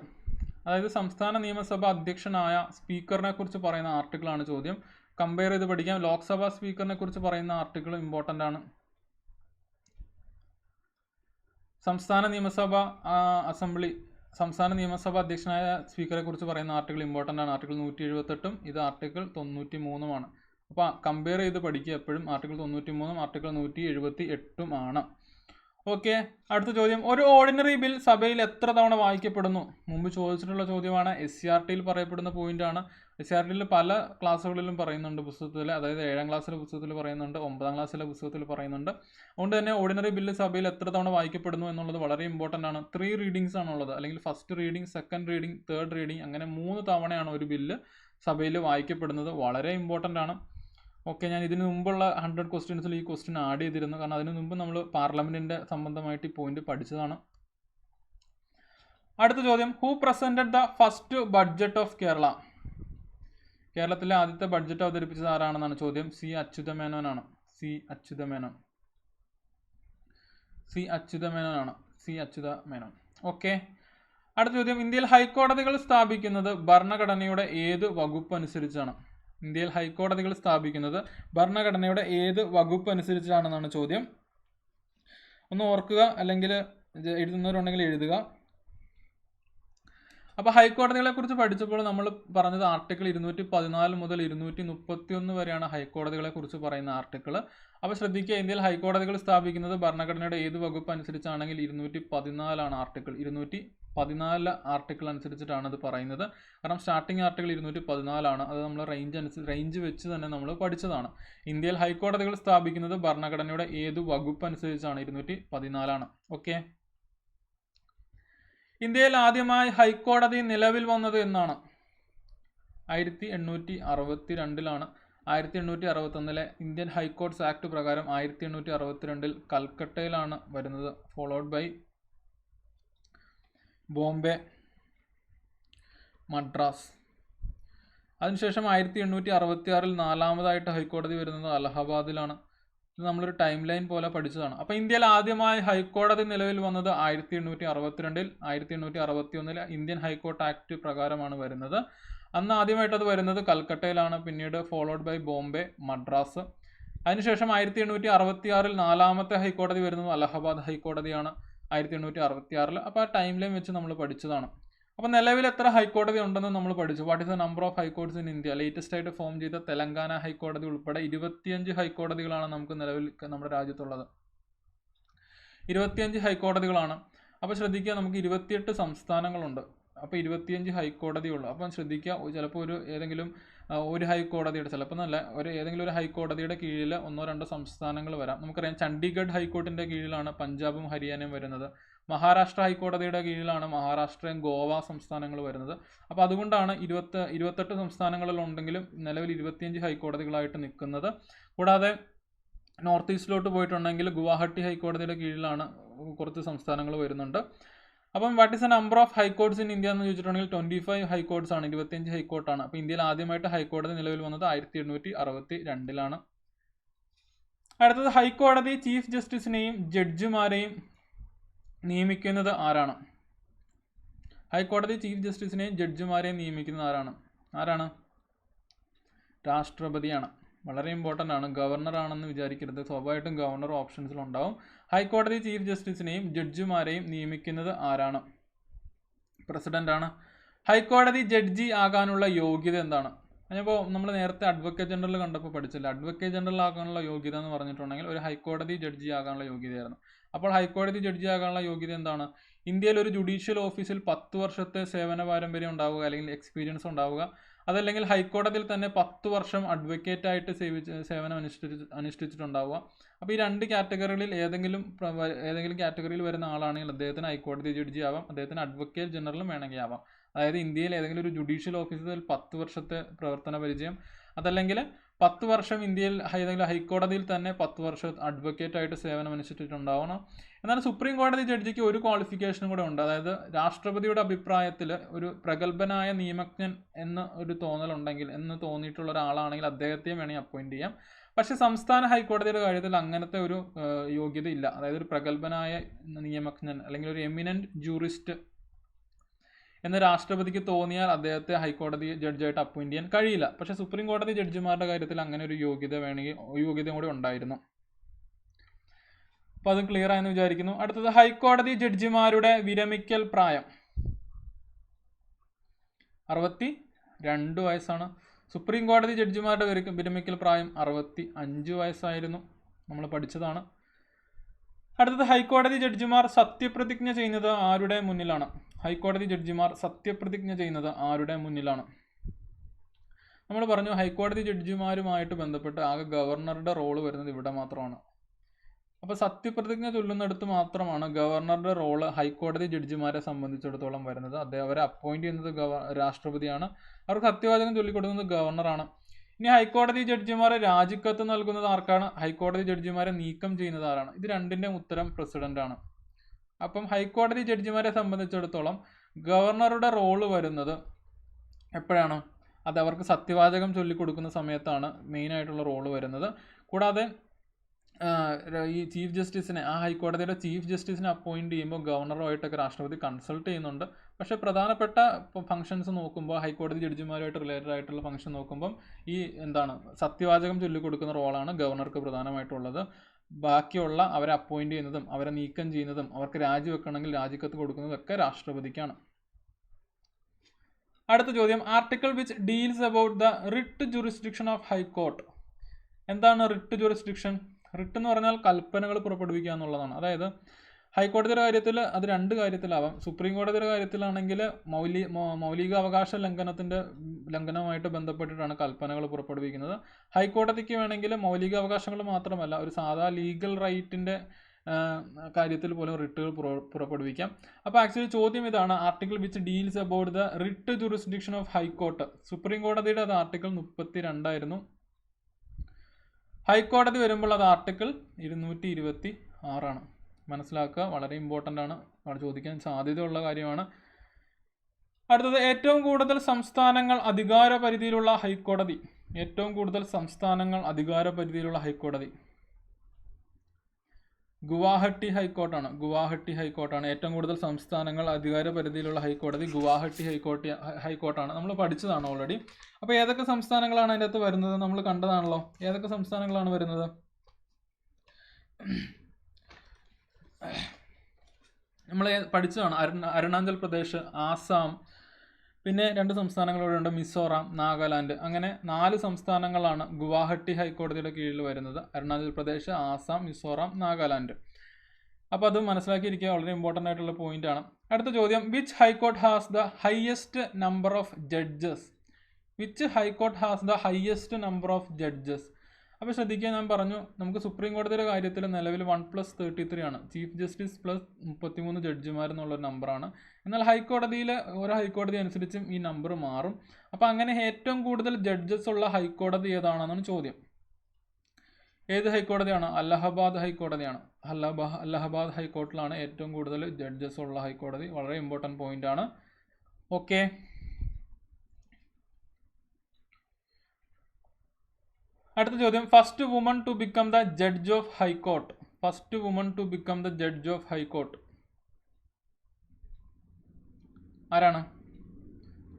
അതായത് സംസ്ഥാന നിയമസഭ അധ്യക്ഷനായ സ്പീക്കറിനെ കുറിച്ച് പറയുന്ന ആർട്ടിക്കിളാണ് ചോദ്യം. കമ്പയർ ചെയ്ത് പഠിക്കാം. ലോക്സഭാ സ്പീക്കറിനെ കുറിച്ച് പറയുന്ന ആർട്ടിക്കിൾ ഇമ്പോർട്ടൻ്റ് ആണ്. സംസ്ഥാന നിയമസഭ അധ്യക്ഷനായ സ്പീക്കറെ കുറിച്ച് പറയുന്ന ആർട്ടിക്കിൾ ഇമ്പോർട്ടൻ്റ് ആണ്. ആർട്ടിക്കിൾ 178 ഇത് ആർട്ടിക്കിൾ 93 അപ്പോൾ കമ്പയർ ചെയ്ത് പഠിക്കുക എപ്പോഴും. ആർട്ടിക്കിൾ 93 ആർട്ടിക്കിൾ 178 ആണ്. ഓക്കെ, അടുത്ത ചോദ്യം, ഒരു ഓർഡിനറി ബിൽ സഭയിൽ എത്ര തവണ വായിക്കപ്പെടുന്നു? മുമ്പ് ചോദിച്ചിട്ടുള്ള ചോദ്യമാണ്. SCRTയിൽ പറയപ്പെടുന്ന പോയിന്റാണ്. SCRTയിൽ പല ക്ലാസ്സുകളിലും പറയുന്നുണ്ട് പുസ്തകത്തിൽ. അതായത് 7ാം ക്ലാസ്സിലെ പുസ്തകത്തിൽ പറയുന്നുണ്ട്, 9ാം ക്ലാസ്സിലെ പുസ്തകത്തിൽ പറയുന്നുണ്ട്. അതുകൊണ്ട് തന്നെ ഓർഡിനറി ബില്ല് സഭയിൽ എത്ര തവണ വായിക്കപ്പെടുന്നു എന്നുള്ളത് വളരെ ഇമ്പോർട്ടൻ്റ് ആണ്. 3 റീഡിങ്സ് ആണുള്ളത്. അല്ലെങ്കിൽ first reading, second reading, third reading, അങ്ങനെ 3 തവണയാണ് ഒരു ബില്ല് സഭയിൽ വായിക്കപ്പെടുന്നത്. വളരെ ഇമ്പോർട്ടൻ്റ് ആണ്. ഓക്കെ, ഞാൻ ഇതിന് മുമ്പുള്ള 100 ക്വസ്റ്റ്യൻസിൽ ഈ ക്വസ്റ്റ്യൻ ആഡ് ചെയ്തിരുന്നു. കാരണം അതിന് മുമ്പ് നമ്മൾ പാർലമെൻറ്റിൻ്റെ സംബന്ധമായിട്ട് ഈ പോയിന്റ് പഠിച്ചതാണ്. അടുത്ത ചോദ്യം, who presented the first budget of Kerala? കേരളത്തിലെ ആദ്യത്തെ ബഡ്ജറ്റ് അവതരിപ്പിച്ചത് ആരാണെന്നാണ് ചോദ്യം. സി അച്യുതമേനോനാണ്. ഓക്കെ, അടുത്ത ചോദ്യം, ഇന്ത്യയിൽ ഹൈക്കോടതികൾ സ്ഥാപിക്കുന്നത് ഭരണഘടനയുടെ ഏത് വകുപ്പ് അനുസരിച്ചാണ്? ഇന്ത്യയിൽ ഹൈക്കോടതികൾ സ്ഥാപിക്കുന്നത് ഭരണഘടനയുടെ ഏത് വകുപ്പ് അനുസരിച്ചാണെന്നാണ് ചോദ്യം. ഒന്ന് ഓർക്കുക, അല്ലെങ്കിൽ എഴുതുന്നവരുണ്ടെങ്കിൽ എഴുതുക. അപ്പോൾ ഹൈക്കോടതികളെ കുറിച്ച് പഠിച്ചപ്പോൾ നമ്മൾ പറഞ്ഞത് ആർട്ടിക്കിൾ 214 മുതൽ 231 വരെയാണ് ഹൈക്കോടതികളെ കുറിച്ച് പറയുന്ന ആർട്ടിക്കിൾ. അപ്പോൾ ശ്രദ്ധിക്കുക, ഇന്ത്യയിൽ ഹൈക്കോടതികൾ സ്ഥാപിക്കുന്നത് ഭരണഘടനയുടെ ഏത് വകുപ്പ് അനുസരിച്ചാണെങ്കിൽ 214 ആർട്ടിക്കിൾ. 214 ആർട്ടിക്കിൾ അനുസരിച്ചിട്ടാണ് അത് പറയുന്നത്. കാരണം സ്റ്റാർട്ടിങ് ആർട്ടിക്കിൾ 214 അത് നമ്മൾ റേഞ്ച് വെച്ച് തന്നെ നമ്മൾ പഠിച്ചതാണ്. ഇന്ത്യയിൽ ഹൈക്കോടതികൾ സ്ഥാപിക്കുന്നത് ഭരണഘടനയുടെ ഏത് വകുപ്പ് അനുസരിച്ചാണ്? 214. ഓക്കെ, ഇന്ത്യയിൽ ആദ്യമായി ഹൈക്കോടതി നിലവിൽ വന്നത് എന്നാണ്? 1862 1861 ഇന്ത്യൻ ഹൈക്കോർട്ട്സ് ആക്ട് പ്രകാരം 1862 കൽക്കട്ടയിലാണ് വരുന്നത്. Followed by Bombay, Madras. അതിനുശേഷം 1866 നാലാമതായിട്ട് ഹൈക്കോടതി വരുന്നത് അലഹബാദിലാണ്. ഇത് നമ്മളൊരു ടൈം ലൈൻ പോലെ പഠിച്ചതാണ്. അപ്പോൾ ഇന്ത്യയിൽ ആദ്യമായി ഹൈക്കോടതി നിലവിൽ വന്നത് 1862 1861 ഇന്ത്യൻ ഹൈക്കോർട്ട് ആക്ട് പ്രകാരമാണ് വരുന്നത്. അന്ന് ആദ്യമായിട്ട് അത് വരുന്നത് കൽക്കട്ടയിലാണ്. പിന്നീട് ഫോളോഡ് ബൈ ബോംബെ, മദ്രാസ്. അതിനുശേഷം 1866 നാലാമത്തെ ഹൈക്കോടതി വരുന്നത് അലഹബാദ് ഹൈക്കോടതിയാണ് 1866. അപ്പോൾ ആ ടൈം ലൈൻ വെച്ച് നമ്മൾ പഠിച്ചതാണ്. അപ്പോൾ നിലവിൽ എത്ര ഹൈക്കോടതി ഉണ്ടെന്ന് നമ്മൾ പഠിച്ചു. What is the number of high courts in India? Latest ആയിട്ട് ഫോം ചെയ്ത തെലങ്കാന ഹൈക്കോടതി ഉൾപ്പെടെ 25 ഹൈക്കോടതികളാണ് നമുക്ക് നിലവിൽ നമ്മുടെ രാജ്യത്തുള്ളത്. 25 ഹൈക്കോടതികളാണ്. അപ്പോൾ ശ്രദ്ധിക്കുക, നമുക്ക് 28 സംസ്ഥാനങ്ങളുണ്ട്. അപ്പോൾ 25 ഹൈക്കോടതിയുള്ളൂ. അപ്പം ശ്രദ്ധിക്കുക, ചിലപ്പോൾ ഏതെങ്കിലും ഒരു ഹൈക്കോടതിയുടെ, ചിലപ്പോൾ നല്ല ഏതെങ്കിലും ഒരു ഹൈക്കോടതിയുടെ കീഴിൽ 1-2 സംസ്ഥാനങ്ങൾ വരാം. നമുക്കറിയാം ചണ്ഡീഗഡ് ഹൈക്കോർട്ടിൻ്റെ കീഴിലാണ് പഞ്ചാബും ഹരിയാനയും വരുന്നത്. മഹാരാഷ്ട്ര ഹൈക്കോടതിയുടെ കീഴിലാണ് മഹാരാഷ്ട്രയും ഗോവ സംസ്ഥാനങ്ങൾ വരുന്നത്. അപ്പോൾ അതുകൊണ്ടാണ് 28 സംസ്ഥാനങ്ങളിലുണ്ടെങ്കിലും നിലവിൽ 25 ഹൈക്കോടതികളായിട്ട് നിൽക്കുന്നത്. കൂടാതെ നോർത്ത് ഈസ്റ്റിലോട്ട് പോയിട്ടുണ്ടെങ്കിൽ ഗുവാഹട്ടി ഹൈക്കോടതിയുടെ കീഴിലാണ് കുറച്ച് സംസ്ഥാനങ്ങൾ വരുന്നുണ്ട്. അപ്പം what is A number of high courts in India എന്ന് ചോദിച്ചിട്ടുണ്ടെങ്കിൽ 25 ഹൈക്കോർട്ട്സ് ആണ്, 25 ഹൈക്കോർട്ടാണ്. അപ്പോൾ ഇന്ത്യയിൽ ആദ്യമായിട്ട് ഹൈക്കോടതി നിലവിൽ വന്നത് 1862 അടുത്തത്, ഹൈക്കോടതി ചീഫ് ജസ്റ്റിസിനെയും ജഡ്ജിമാരെയും നിയമിക്കുന്നത് ആരാണ്? ഹൈക്കോടതി ചീഫ് ജസ്റ്റിസിനെയും ജഡ്ജിമാരെയും നിയമിക്കുന്നത് ആരാണ്? രാഷ്ട്രപതിയാണ്. വളരെ ഇമ്പോർട്ടൻ്റ് ആണ്. ഗവർണർ ആണെന്ന് വിചാരിക്കരുത്. സ്വാഭാവികമായിട്ടും ഗവർണർ ഓപ്ഷൻസിലുണ്ടാവും. ഹൈക്കോടതി ചീഫ് ജസ്റ്റിസിനെയും ജഡ്ജിമാരെയും നിയമിക്കുന്നത് ആരാണ്? പ്രസിഡന്റാണ്. ഹൈക്കോടതി ജഡ്ജി ആകാനുള്ള യോഗ്യത എന്താണ്? അതിപ്പോൾ നമ്മൾ നേരത്തെ അഡ്വക്കേറ്റ് ജനറൽ കണ്ടപ്പോൾ പഠിച്ചില്ല. അഡ്വക്കേറ്റ് ജനറൽ ആകാനുള്ള യോഗ്യത എന്ന് പറഞ്ഞിട്ടുണ്ടെങ്കിൽ ഒരു ഹൈക്കോടതി ജഡ്ജി ആകാനുള്ള യോഗ്യതയായിരുന്നു. അപ്പോൾ ഹൈക്കോടതി ജഡ്ജി ആകാനുള്ള യോഗ്യത എന്താണ്? ഇന്ത്യയിൽ ഒരു ജുഡീഷ്യൽ ഓഫീസിൽ 10 വർഷത്തെ സേവന പാരമ്പര്യം ഉണ്ടാവുക, അല്ലെങ്കിൽ എക്സ്പീരിയൻസ് ഉണ്ടാവുക. അതല്ലെങ്കിൽ ഹൈക്കോടതിയിൽ തന്നെ 10 വർഷം അഡ്വക്കേറ്റ് ആയിട്ട് സേവനം അനുഷ്ഠിച്ചിട്ടുണ്ടാവുക. അപ്പോൾ ഈ 2 കാറ്റഗറികളിൽ ഏതെങ്കിലും കാറ്റഗറിയിൽ വരുന്ന ആളാണെങ്കിൽ അദ്ദേഹത്തിന് ഹൈക്കോടതി ജഡ്ജി ആവാം, അദ്ദേഹത്തിന് അഡ്വക്കേറ്റ് ജനറലും വേണമെങ്കിൽ ആവാം. അതായത് ഇന്ത്യയിൽ ഏതെങ്കിലും ഒരു ജുഡീഷ്യൽ ഓഫീസിൽ 10 വർഷത്തെ പ്രവർത്തന പരിചയം, അതല്ലെങ്കിൽ 10 വർഷം ഇന്ത്യയിൽ ഏതെങ്കിലും ഹൈക്കോടതിയിൽ തന്നെ 10 വർഷം അഡ്വക്കേറ്റ് ആയിട്ട് സേവനം അനുഷ്ഠിച്ചിട്ടുണ്ടാവണം. എന്നാൽ സുപ്രീം കോടതി ജഡ്ജിക്ക് ഒരു ക്വാളിഫിക്കേഷനും കൂടെ ഉണ്ട്. അതായത് രാഷ്ട്രപതിയുടെ അഭിപ്രായത്തിൽ ഒരു പ്രഗത്ഭനായ നിയമജ്ഞൻ എന്ന് ഒരു തോന്നലുണ്ടെങ്കിൽ, എന്ന് തോന്നിയിട്ടുള്ള ഒരാളാണെങ്കിൽ അദ്ദേഹത്തെയും വേണമെങ്കിൽ അപ്പോയിന്റ് ചെയ്യാം. പക്ഷെ സംസ്ഥാന ഹൈക്കോടതിയുടെ കാര്യത്തിൽ അങ്ങനത്തെ ഒരു യോഗ്യത ഇല്ല. അതായത് ഒരു പ്രഗത്ഭനായ നിയമജ്ഞൻ അല്ലെങ്കിൽ ഒരു എമിനന്റ് ജൂറിസ്റ്റ് എന്ന് രാഷ്ട്രപതിക്ക് തോന്നിയാൽ അദ്ദേഹത്തെ ഹൈക്കോടതി ജഡ്ജായിട്ട് അപ്പോയിന്റ് ചെയ്യാൻ കഴിയില്ല. പക്ഷെ സുപ്രീം കോടതി ജഡ്ജിമാരുടെ കാര്യത്തിൽ അങ്ങനെ ഒരു യോഗ്യതയും കൂടി ഉണ്ടായിരുന്നു. അപ്പോൾ അത് ക്ലിയർ ആയെന്ന് വിചാരിക്കുന്നു. അടുത്തത് ഹൈക്കോടതി ജഡ്ജിമാരുടെ വിരമിക്കൽ പ്രായം 62 വയസ്സാണ്. സുപ്രീം കോടതി ജഡ്ജിമാരുടെ വിരമിക്കൽ പ്രായം 65 വയസ്സായിരുന്നു. നമ്മൾ പഠിച്ചതാണ്. അടുത്തത് ഹൈക്കോടതി ജഡ്ജിമാർ സത്യപ്രതിജ്ഞ ചെയ്യുന്നത് ആരുടെ മുന്നിലാണ്? ഹൈക്കോടതി ജഡ്ജിമാർ സത്യപ്രതിജ്ഞ ചെയ്യുന്നത് ആരുടെ മുന്നിലാണ്? നമ്മൾ പറഞ്ഞു ഹൈക്കോടതി ജഡ്ജിമാരുമായിട്ട് ബന്ധപ്പെട്ട് ആകെ ഗവർണറുടെ റോള് വരുന്നത് ഇവിടെ മാത്രമാണ്. അപ്പോൾ സത്യപ്രതിജ്ഞ ചൊല്ലുന്നിടത്ത് മാത്രമാണ് ഗവർണറുടെ റോള് ഹൈക്കോടതി ജഡ്ജിമാരെ സംബന്ധിച്ചിടത്തോളം വരുന്നത്. അവരെ അപ്പോയിന്റ് ചെയ്യുന്നത് രാഷ്ട്രപതിയാണ്. അവർക്ക് സത്യവാചകം ചൊല്ലിക്കൊടുക്കുന്നത് ഗവർണറാണ്. ഇനി ഹൈക്കോടതി ജഡ്ജിമാരെ രാജിക്കത്ത് നൽകുന്നത് ആർക്കാണ്? ഹൈക്കോടതി ജഡ്ജിമാരെ നീക്കം ചെയ്യുന്നത് ആരാണ്? ഇത് രണ്ടിൻ്റെയും ഉത്തരം പ്രസിഡന്റ് ആണ്. അപ്പം ഹൈക്കോടതി ജഡ്ജിമാരെ സംബന്ധിച്ചിടത്തോളം ഗവർണറുടെ റോള് വരുന്നത് എപ്പോഴാണ്? അത് അവർക്ക് സത്യവാചകം ചൊല്ലിക്കൊടുക്കുന്ന സമയത്താണ് മെയിനായിട്ടുള്ള റോള് വരുന്നത്. കൂടാതെ ഈ ചീഫ് ജസ്റ്റിസിനെ, ആ ഹൈക്കോടതിയുടെ ചീഫ് ജസ്റ്റിസിനെ അപ്പോയിന്റ് ചെയ്യുമ്പോൾ ഗവർണറുമായിട്ടൊക്കെ രാഷ്ട്രപതി കൺസൾട്ട് ചെയ്യുന്നുണ്ട്. പക്ഷേ പ്രധാനപ്പെട്ട ഫംഗ്ഷൻസ് നോക്കുമ്പോൾ, ഹൈക്കോടതി ജഡ്ജിമാരുമായിട്ട് റിലേറ്റഡ് ആയിട്ടുള്ള ഫംഗ്ഷൻ നോക്കുമ്പം ഈ സത്യവാചകം ചൊല്ലിക്കൊടുക്കുന്ന റോളാണ് ഗവർണർക്ക് പ്രധാനമായിട്ടുള്ളത്. ബാക്കിയുള്ള അവരെ അപ്പോയിന്റ് ചെയ്യുന്നതും അവരെ നീക്കം ചെയ്യുന്നതും അവർക്ക് രാജിവെക്കണമെങ്കിൽ രാജിക്കത്ത് കൊടുക്കുന്നതും ഒക്കെ രാഷ്ട്രപതിക്കാണ്. അടുത്ത ചോദ്യം, article which deals about the writ jurisdiction of high court. എന്താണ് റിട്ട് ജുറിസ്ഡിക്ഷൻ? റിട്ട് എന്ന് പറഞ്ഞാൽ കൽപ്പനകൾ പുറപ്പെടുവിക്കുക എന്നുള്ളതാണ്. അതായത് ഹൈക്കോടതിയുടെ കാര്യത്തിൽ അത് 2 കാര്യത്തിലാവാം. സുപ്രീം കോടതിയുടെ കാര്യത്തിലാണെങ്കിൽ മൗലികാവകാശ ലംഘനവുമായിട്ട് ബന്ധപ്പെട്ടിട്ടാണ് കൽപ്പനകൾ പുറപ്പെടുവിക്കുന്നത്. ഹൈക്കോടതിക്ക് വേണമെങ്കിൽ മൗലികാവകാശങ്ങൾ മാത്രമല്ല, ഒരു സാധാ ലീഗൽ റൈറ്റിൻ്റെ കാര്യത്തിൽ പോലും റിട്ടുകൾ പുറപ്പെടുവിക്കാം. അപ്പോൾ ആക്ച്വലി ചോദ്യം ഇതാണ്, article which deals about the writ jurisdiction of high court. Supreme കോടതിയുടെ അത് ആർട്ടിക്കിൾ 32 ആയിരുന്നു. ഹൈക്കോടതി വരുമ്പോൾ അത് ആർട്ടിക്കിൾ 226 മനസ്സിലാക്കുക, വളരെ ഇമ്പോർട്ടൻ്റ് ആണ്, ചോദിക്കാൻ സാധ്യതയുള്ള കാര്യമാണ്. അടുത്തത്, ഏറ്റവും കൂടുതൽ സംസ്ഥാനങ്ങൾ അധികാര പരിധിയിലുള്ള ഹൈക്കോടതി. ഏറ്റവും കൂടുതൽ സംസ്ഥാനങ്ങൾ അധികാര പരിധിയിലുള്ള ഹൈക്കോടതി ഗുവാഹട്ടി ഹൈക്കോർട്ടാണ്. ഏറ്റവും കൂടുതൽ സംസ്ഥാനങ്ങൾ അധികാര പരിധിയിലുള്ള ഹൈക്കോടതി ഗുവാഹട്ടി ഹൈക്കോർട്ടാണ്. നമ്മൾ പഠിച്ചതാണ് ഓൾറെഡി. അപ്പോൾ ഏതൊക്കെ സംസ്ഥാനങ്ങളാണ് അതിൻ്റെ അകത്ത് വരുന്നത്? നമ്മൾ കണ്ടതാണല്ലോ. ഏതൊക്കെ സംസ്ഥാനങ്ങളാണ് വരുന്നത്? നമ്മൾ പഠിച്ചതാണ്. അരുണാചൽ പ്രദേശ്, ആസാം, പിന്നെ 2 സംസ്ഥാനങ്ങളിവിടെ, മിസോറാം, നാഗാലാൻഡ്. അങ്ങനെ 4 സംസ്ഥാനങ്ങളാണ് ഗുവാഹട്ടി ഹൈക്കോടതിയുടെ കീഴിൽ വരുന്നത്. അരുണാചൽ പ്രദേശ്, ആസാം, മിസോറാം, നാഗാലാൻഡ്. അപ്പോൾ അത് മനസ്സിലാക്കിയിരിക്കുക, വളരെ ഇമ്പോർട്ടൻ്റ് ആയിട്ടുള്ള പോയിന്റ് ആണ്. അടുത്ത ചോദ്യം, which high court has the highest number of judges? Which high court has the highest number of judges? അപ്പോൾ ശ്രദ്ധിക്കുക, ഞാൻ പറഞ്ഞു നമുക്ക് സുപ്രീം കോടതിയുടെ കാര്യത്തിൽ നിലവിൽ 1+33 ആണ്. ചീഫ് ജസ്റ്റിസ് പ്ലസ് 33 ജഡ്ജിമാർ എന്നുള്ളൊരു നമ്പറാണ്. എന്നാൽ ഹൈക്കോടതിയിൽ ഓരോ ഹൈക്കോടതി അനുസരിച്ചും ഈ നമ്പർ മാറും. അപ്പോൾ അങ്ങനെ ഏറ്റവും കൂടുതൽ ജഡ്ജസ് ഉള്ള ഹൈക്കോടതി ഏതാണെന്നാണ് ചോദ്യം. ഏത് ഹൈക്കോടതിയാണ്? അലഹബാദ് ഹൈക്കോടതിയാണ്. അലഹബാദ് ഹൈക്കോർട്ടിലാണ് ഏറ്റവും കൂടുതൽ ജഡ്ജസ് ഉള്ള ഹൈക്കോടതി. വളരെ ഇമ്പോർട്ടൻറ്റ് പോയിന്റ് ആണ്. ഓക്കെ, അടുത്ത ചോദ്യം, first woman to become the judge of high court. First woman to become the judge of high court ആരാണ്?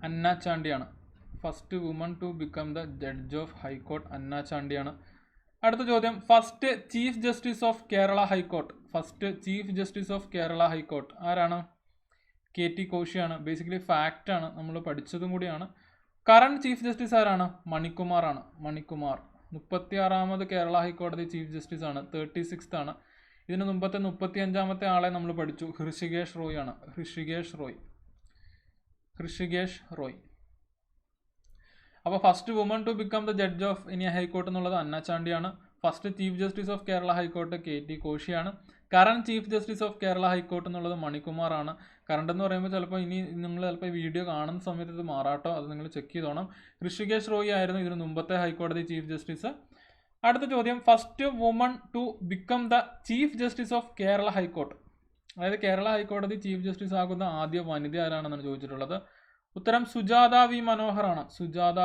അന്ന ചാണ്ടിയാണ്. First woman to become the judge of high court Anna ചാണ്ടിയാണ്. അടുത്ത ചോദ്യം, first chief justice of Kerala high court. First chief justice of Kerala high court ആരാണ്? KT കോശിയാണ്. Basically fact ആണ്, നമ്മൾ പഠിച്ചതും കൂടിയാണ്. കറണ്ട് ചീഫ് ജസ്റ്റിസ് ആരാണ്? മണികുമാർ ആണ്. മണികുമാർ 36ാമത് കേരള ഹൈക്കോടതി ചീഫ് ജസ്റ്റിസ് ആണ്. 36th ആണ്. ഇതിന് മുമ്പത്തെ 35ാമത്തെ ആളെ നമ്മൾ പഠിച്ചു, ഹൃഷികേഷ് റോയ് ആണ്. ഹൃഷികേഷ് റോയ്. അപ്പോൾ first woman to become the judge of India high court എന്നുള്ളത് അന്ന ചാണ്ടിയാണ്. First chief justice of Kerala high court KT കോശിയാണ്. Current chief justice of Kerala high court എന്നുള്ളത് മണികുമാർ ആണ്. കറണ്ട് എന്ന് പറയുമ്പോൾ ചിലപ്പോൾ ഇനി നിങ്ങൾ ചിലപ്പോൾ വീഡിയോ കാണുന്ന സമയത്ത് ഇത് മാറാട്ടോ, അത് നിങ്ങൾ ചെക്ക് ചെയ്തോണം. ഹൃഷികേഷ് റോയ് ആയിരുന്നു ഇതിന് മുമ്പത്തെ ഹൈക്കോടതി ചീഫ് ജസ്റ്റിസ്. അടുത്ത ചോദ്യം, first woman to become the chief justice of Kerala high court. അതായത് കേരള ഹൈക്കോടതി ചീഫ് ജസ്റ്റിസ് ആകുന്ന ആദ്യ വനിത ആരാണെന്നാണ് ചോദിച്ചിട്ടുള്ളത്. ഉത്തരം സുജാത വി മനോഹർ ആണ്. സുജാത